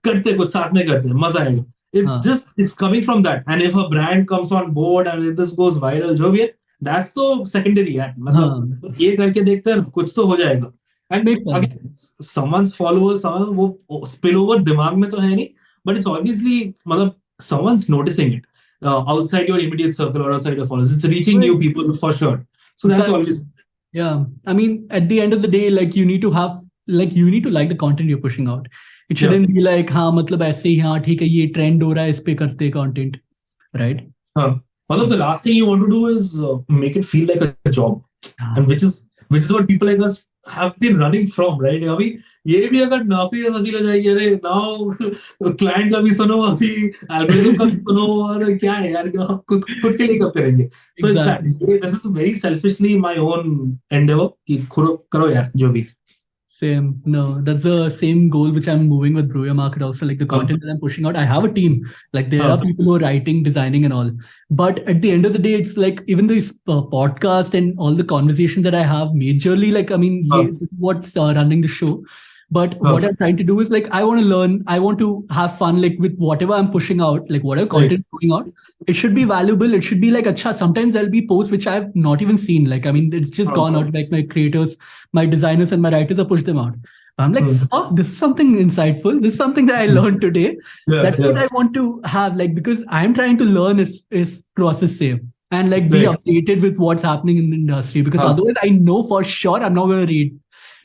Speaker 3: करते कुछ साथ में करते मजा आएगा it's
Speaker 1: हाँ.
Speaker 3: just it's coming from that and if a brand comes on board and if this goes viral जो भी है that's तो secondary है मतलब
Speaker 1: हाँ.
Speaker 3: बस ये करके देखते हैं कुछ तो हो जाएगा and
Speaker 1: Makes sense.
Speaker 3: again someone's followers someone वो spill over दिमाग में तो है नहीं but it's obviously मतलब someone's noticing it outside your immediate circle or outside your followers it's reaching new
Speaker 1: Right.
Speaker 3: people for sure so that's
Speaker 1: Exactly.
Speaker 3: always
Speaker 1: Yeah. I mean, at the end of the day, like you need to have, like you need to like the content you're pushing out. It shouldn't be like, हाँ मतलब ऐसे ही हाँ ठीक है ये trend हो रहा है इस पे करते content, right?
Speaker 3: Although the last thing you want to do is make it feel like a job, and which is what people like us have been running from, right? अभी ये भी अगर नौकरी जैसा फील हो जाएगी, अरे नाउ क्लाइंट का भी सुनो, अभी एल्गोरिथम का भी सुनो, और क्या है यार, खुद खुद के लिए कब करेंगे? So it's that.
Speaker 1: Exactly.
Speaker 3: This is very selfishly my own endeavor कि खुद करो यार जो भी.
Speaker 1: Same. No, that's the same goal which I'm moving with Brew Your Market also. Like the
Speaker 3: हाँ,
Speaker 1: content that I'm pushing out, I have a team. Like there are
Speaker 3: हाँ,
Speaker 1: people who are writing, designing, and all. But at the end of the day, it's like even this podcast and all the conversations that I have, majorly like I mean,
Speaker 3: हाँ,
Speaker 1: this is what's running the show. But what
Speaker 3: हाँ,
Speaker 1: I'm trying to do is like I want to learn, I want to have fun, like with whatever I'm pushing out, like whatever
Speaker 3: right.
Speaker 1: content going out. It should be valuable. It should be like acha. Sometimes there'll be posts which I've not even seen. Like I mean, it's just
Speaker 3: हाँ,
Speaker 1: gone out. Like my creators, my designers, and my writers have pushed them out. I'm like,
Speaker 3: hmm,
Speaker 1: fuck, this is something insightful. This is something that I learned today.
Speaker 3: yeah,
Speaker 1: That's what
Speaker 3: yeah,
Speaker 1: I want to have, like, because I'm trying to learn is process same and like be
Speaker 3: right.
Speaker 1: updated with what's happening in the industry. Because
Speaker 3: हाँ,
Speaker 1: otherwise, I know for sure I'm not gonna read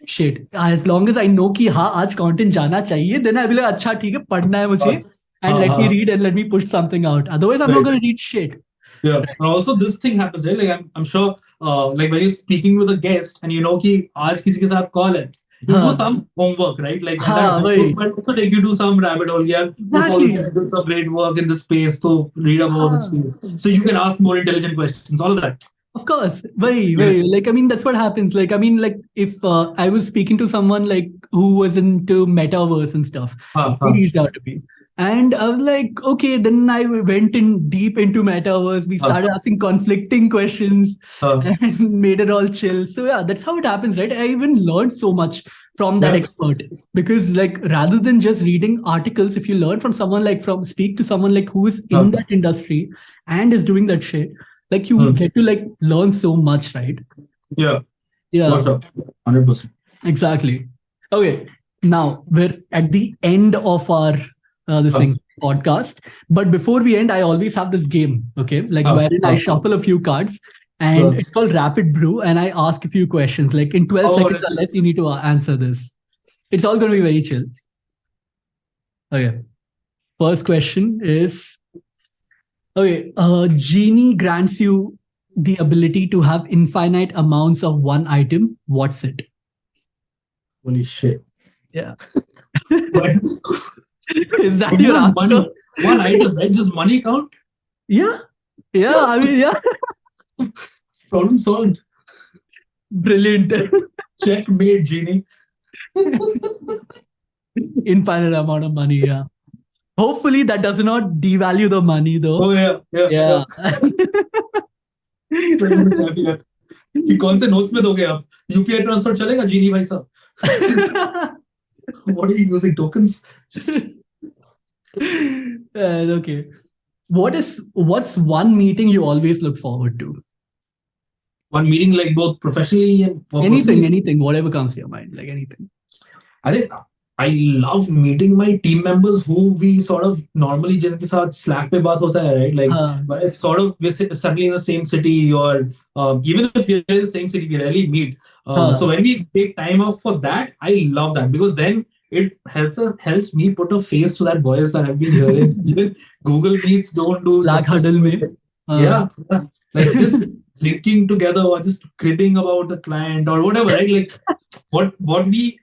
Speaker 1: shit. As long as I know कि हाँ आज content जाना चाहिए, then I will like, अच्छा ठीक है पढ़ना है
Speaker 3: हाँ,
Speaker 1: मुझे and
Speaker 3: हाँ,
Speaker 1: let me
Speaker 3: हाँ,
Speaker 1: read and let me push something out. Otherwise, I'm not
Speaker 3: right.
Speaker 1: gonna read shit.
Speaker 3: Yeah, and also this thing happens, right? Like I'm sure, like when you're speaking with a guest and you know कि आज किसी के साथ call है, you do
Speaker 1: हाँ
Speaker 3: some homework, right? Like, and that
Speaker 1: हाँ
Speaker 3: homework
Speaker 1: वही
Speaker 3: might also take you to some rabbit hole. Yeah, this
Speaker 1: exactly.
Speaker 3: also doing some great work in this space, so read about this
Speaker 1: हाँ.
Speaker 3: space, so you can ask more intelligent questions. All of that.
Speaker 1: Of course, way,
Speaker 3: Yeah.
Speaker 1: way. Like, I mean, that's what happens. Like, I mean, like, if I was speaking to someone like who was into metaverse and stuff, he
Speaker 3: हाँ,
Speaker 1: reached out to me, and I was like, okay. Then I went in deep into metaverse. We
Speaker 3: हाँ,
Speaker 1: started asking conflicting questions
Speaker 3: हाँ,
Speaker 1: and made it all chill. So yeah, that's how it happens, right? I even learned so much from that
Speaker 3: yeah,
Speaker 1: expert because, like, rather than just reading articles, if you learn from someone like from speak to someone like who is in
Speaker 3: हाँ,
Speaker 1: that industry and is doing that shit, like you
Speaker 3: hmm,
Speaker 1: get to like learn so much, right?
Speaker 3: yeah, for
Speaker 1: Yeah,
Speaker 3: sure, 100%.
Speaker 1: exactly. Okay, now we're at the end of our this
Speaker 3: हाँ,
Speaker 1: thing podcast, but before we end I always have this game, okay, like
Speaker 3: हाँ,
Speaker 1: wherein I
Speaker 3: हाँ,
Speaker 1: shuffle a few cards and
Speaker 3: हाँ.
Speaker 1: it's called rapid brew and I ask a few questions like in 12
Speaker 3: Oh,
Speaker 1: seconds or less you need to answer this. It's all going to be very chill. Okay, first question is, okay, genie grants you the ability to have infinite amounts of one item. What's it?
Speaker 3: holy shit.
Speaker 1: Yeah.
Speaker 3: But
Speaker 1: Is that
Speaker 3: but
Speaker 1: your
Speaker 3: not
Speaker 1: answer?
Speaker 3: money. One item, right? Just money count.
Speaker 1: Yeah. Yeah. I mean, yeah.
Speaker 3: Problem solved.
Speaker 1: Brilliant.
Speaker 3: Checkmate, genie.
Speaker 1: Infinite amount of money. Yeah. Hopefully that does not devalue the money though.
Speaker 3: Oh yeah, yeah, yeah.
Speaker 1: Yeah.
Speaker 3: सही में happy है कि कौन से notes में दोगे आप? UPI transfer चलेगा genie भाई साहब? What are you using, tokens?
Speaker 1: Okay. What's one meeting you always look forward to?
Speaker 3: One meeting, like both professionally and
Speaker 1: Anything,
Speaker 3: personally.
Speaker 1: whatever comes to your mind, like anything.
Speaker 3: I think I love meeting my team members who we sort of normally जिनके साथ Slack पे बात होता है, right? Like,
Speaker 1: हाँ,
Speaker 3: but it's sort of we're suddenly in the same city, or even if we're in the same city, we rarely meet. So
Speaker 1: हाँ,
Speaker 3: when we take time off for that, I love that because then it helps me put a face to that voice that I've been hearing. Even Google Meets don't do
Speaker 1: Slack
Speaker 3: justice
Speaker 1: huddle
Speaker 3: to
Speaker 1: में.
Speaker 3: it. Yeah, yeah. Like just drinking together or just cribbing about the client or whatever, right? Like what we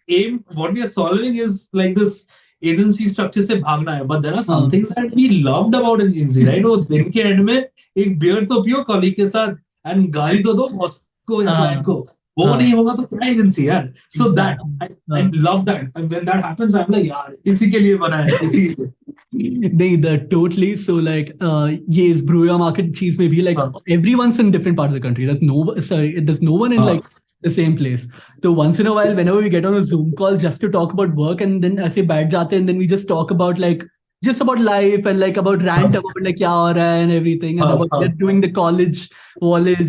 Speaker 3: are solving is like this agency structure से भागना है, but there are some
Speaker 1: हाँ,
Speaker 3: things that we loved about an agency, right? वो दिन के end में एक beer तो पियो colleague के साथ and गाली तो दो boss को या client
Speaker 1: हाँ,
Speaker 3: को. वो
Speaker 1: हाँ,
Speaker 3: नहीं होगा तो क्या agency यार? So that
Speaker 1: exactly.
Speaker 3: I
Speaker 1: हाँ.
Speaker 3: love that, and when that happens I'm like यार इसी के लिए बना है, इसी के लिए.
Speaker 1: नहीं, the totally. So like, yes, brew your market cheese may be like
Speaker 3: हाँ,
Speaker 1: everyone's in different part of the country. There's no one in
Speaker 3: हाँ,
Speaker 1: like the same place. So once in a while, whenever we get on a Zoom call just to talk about work, and then ऐसे बैठ जाते हैं, and then we just talk about like just about life and like about rant
Speaker 3: हाँ,
Speaker 1: about like क्या हो रहा है and everything, and
Speaker 3: हाँ,
Speaker 1: about
Speaker 3: हाँ.
Speaker 1: they're doing the college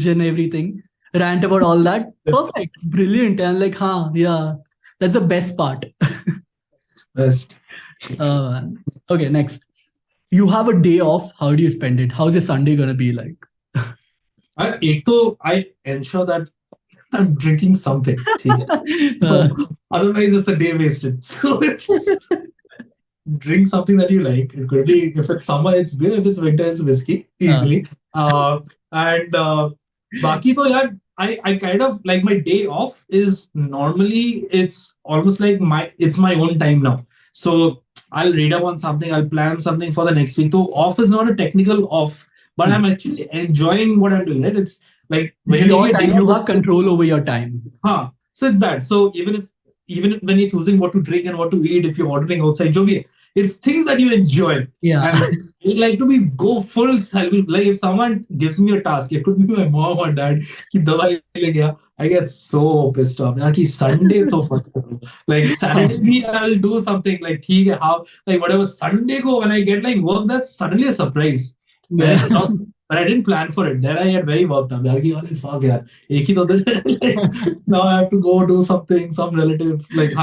Speaker 1: and everything. Rant about all that. Perfect, brilliant, and like, huh, yeah, that's the best part.
Speaker 3: Best.
Speaker 1: Uh, okay, next. You have a day off. How do you spend it? How's your Sunday gonna be like?
Speaker 3: एक तो I ensure that I'm drinking something. ठीक है? So
Speaker 1: Uh,
Speaker 3: otherwise it's a day wasted. So drink something that you like. It could be, if it's summer, it's beer. If it's winter, it's whiskey, easily. And Baki to yaar, I kind of like my day off is normally it's almost like it's my own time now. So I'll read up on something, I'll plan something for the next week. So off is not a technical off, but I'm actually enjoying what I'm doing. Right? It's like when you
Speaker 1: Your
Speaker 3: take a
Speaker 1: time,
Speaker 3: day
Speaker 1: you
Speaker 3: off,
Speaker 1: have control over your time.
Speaker 3: so it's that. So even when you're choosing what to drink and what to eat, if you're ordering outside, jo bhi hai, it's things that you enjoy.
Speaker 1: Yeah.
Speaker 3: And I like to be go full self. Like if someone gives me a task, it could be my mom or dad, ki dawai le gaya, I get so pissed off. Yaar, ki Sunday to mat karo. Like Saturday bhi I'll do something like theek hai, how like whatever Sunday go when I get like work, that's suddenly a surprise. When
Speaker 1: Yeah.
Speaker 3: it's not, but I didn't plan for it. Then I get very worked up. Yaar, ki yaar, fuck yaar. Ek hi to din hai. Like, now I have to go do something, some relative. Like,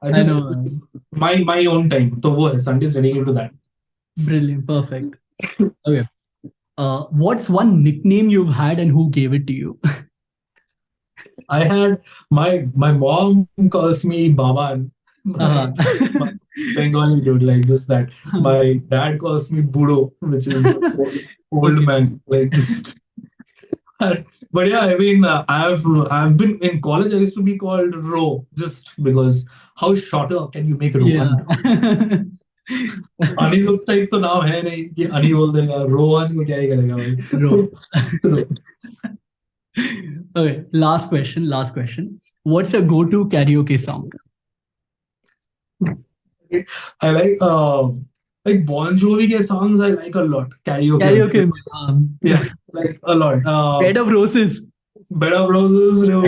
Speaker 3: I
Speaker 1: I
Speaker 3: just
Speaker 1: know, man.
Speaker 3: my own time. So wo hai, Sunday is dedicated to that.
Speaker 1: Brilliant. Perfect. Okay. What's one nickname you've had and who gave it to you?
Speaker 3: I had my mom calls me Baban.
Speaker 1: Uh-huh.
Speaker 3: My Bengali dude, like just that. My dad calls me Budo, which is old
Speaker 1: Okay.
Speaker 3: man. Like just. But yeah, I mean, I've been in college. I used to be called Ro, just because how shorter can you make
Speaker 1: Yeah.
Speaker 3: Rohan? Anirudh type तो नाम है नहीं कि अनी बोल देगा रोहन को क्या ही करेगा
Speaker 1: Bro.
Speaker 3: भाई.
Speaker 1: Okay. Last question. Last question. What's your go-to karaoke song?
Speaker 3: I like Bon Jovi के songs I like a lot. Karaoke.
Speaker 1: Karaoke.
Speaker 3: Yeah, like a lot.
Speaker 1: Bed of Roses.
Speaker 3: Bed of Roses, you know,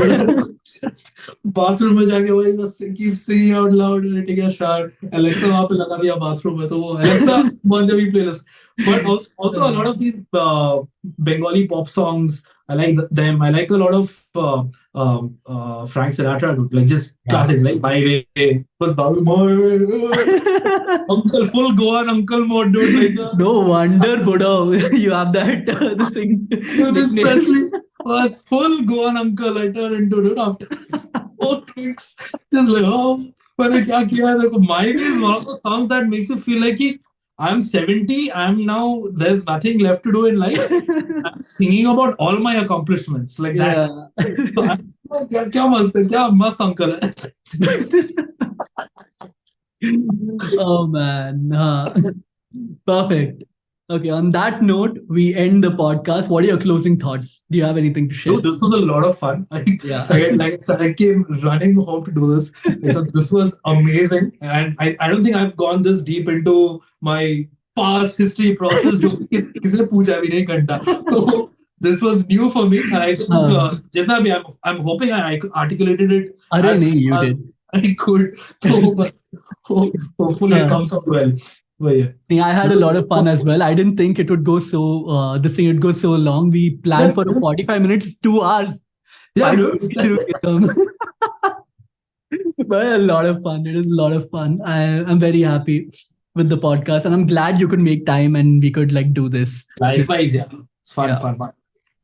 Speaker 3: just bathroom में जाके वही बस keep singing out loud, taking a shower. Alexa वहाँ पे लगा दिया bathroom में तो वो Alexa Bon Jovi playlist. But also a lot of these Bengali pop songs, I like them. I like a lot of Frank Sinatra, like just classics like My Way, was Babu More, Uncle Full Goan Uncle Mode, dude. Like
Speaker 1: No wonder, Buddha, you have that the thing.
Speaker 3: Elvis Presley was full Goan uncle. I turned into it after 4 weeks. Just like, oh, मैंने क्या किया है देखो. My Way is one of the songs that makes you feel like I'm 70. I'm now, there's nothing left to do in life. I'm singing about all my accomplishments like that. So I'm like, क्या मस्त uncle है.
Speaker 1: Oh man. Perfect. Okay, on that note, we end the podcast. What are your closing thoughts? Do you have anything to share?
Speaker 3: Dude, this was a lot of fun. I came running home to do this. So this was amazing. And I don't think I've gone this deep into my past history process. किसी ने पूछा भी नहीं घंटा. So this was new for me. And I think जितना भी I'm hoping I articulated it
Speaker 1: Arey nahi, you did.
Speaker 3: I could. So hopefully it comes out well. But yeah.
Speaker 1: I had a lot of fun as well. I didn't think it would go so this thing would go so long. We planned for 45 minutes, 2 hours.
Speaker 3: Yeah,
Speaker 1: but a lot of fun. It is a lot of fun. I'm very happy with the podcast, and I'm glad you could make time and we could like do this.
Speaker 3: Likewise, yeah. It's fun.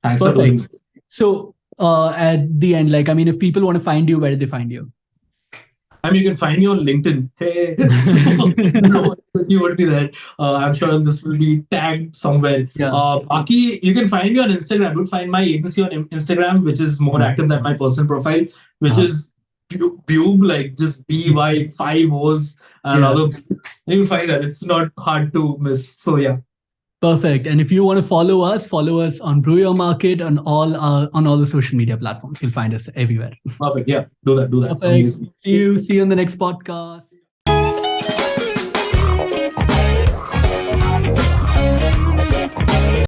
Speaker 3: Thanks for doing it.
Speaker 1: So at the end, like, I mean, if people want to find you, where do they find you?
Speaker 3: I mean, you can find me on LinkedIn. Hey, no, you would be there. I'm sure this will be tagged somewhere.
Speaker 1: Yeah.
Speaker 3: Baki, you can find me on Instagram. I would find my agency on Instagram, which is more active than my personal profile, which is Bube, like just BY 5 O's and other. You will find that. It's not hard to miss. So yeah.
Speaker 1: Perfect. And if you want to follow us on Brew Your Market on all the social media platforms. You'll find us everywhere.
Speaker 3: Perfect. Yeah, do that.
Speaker 1: Perfect. See you in the next podcast.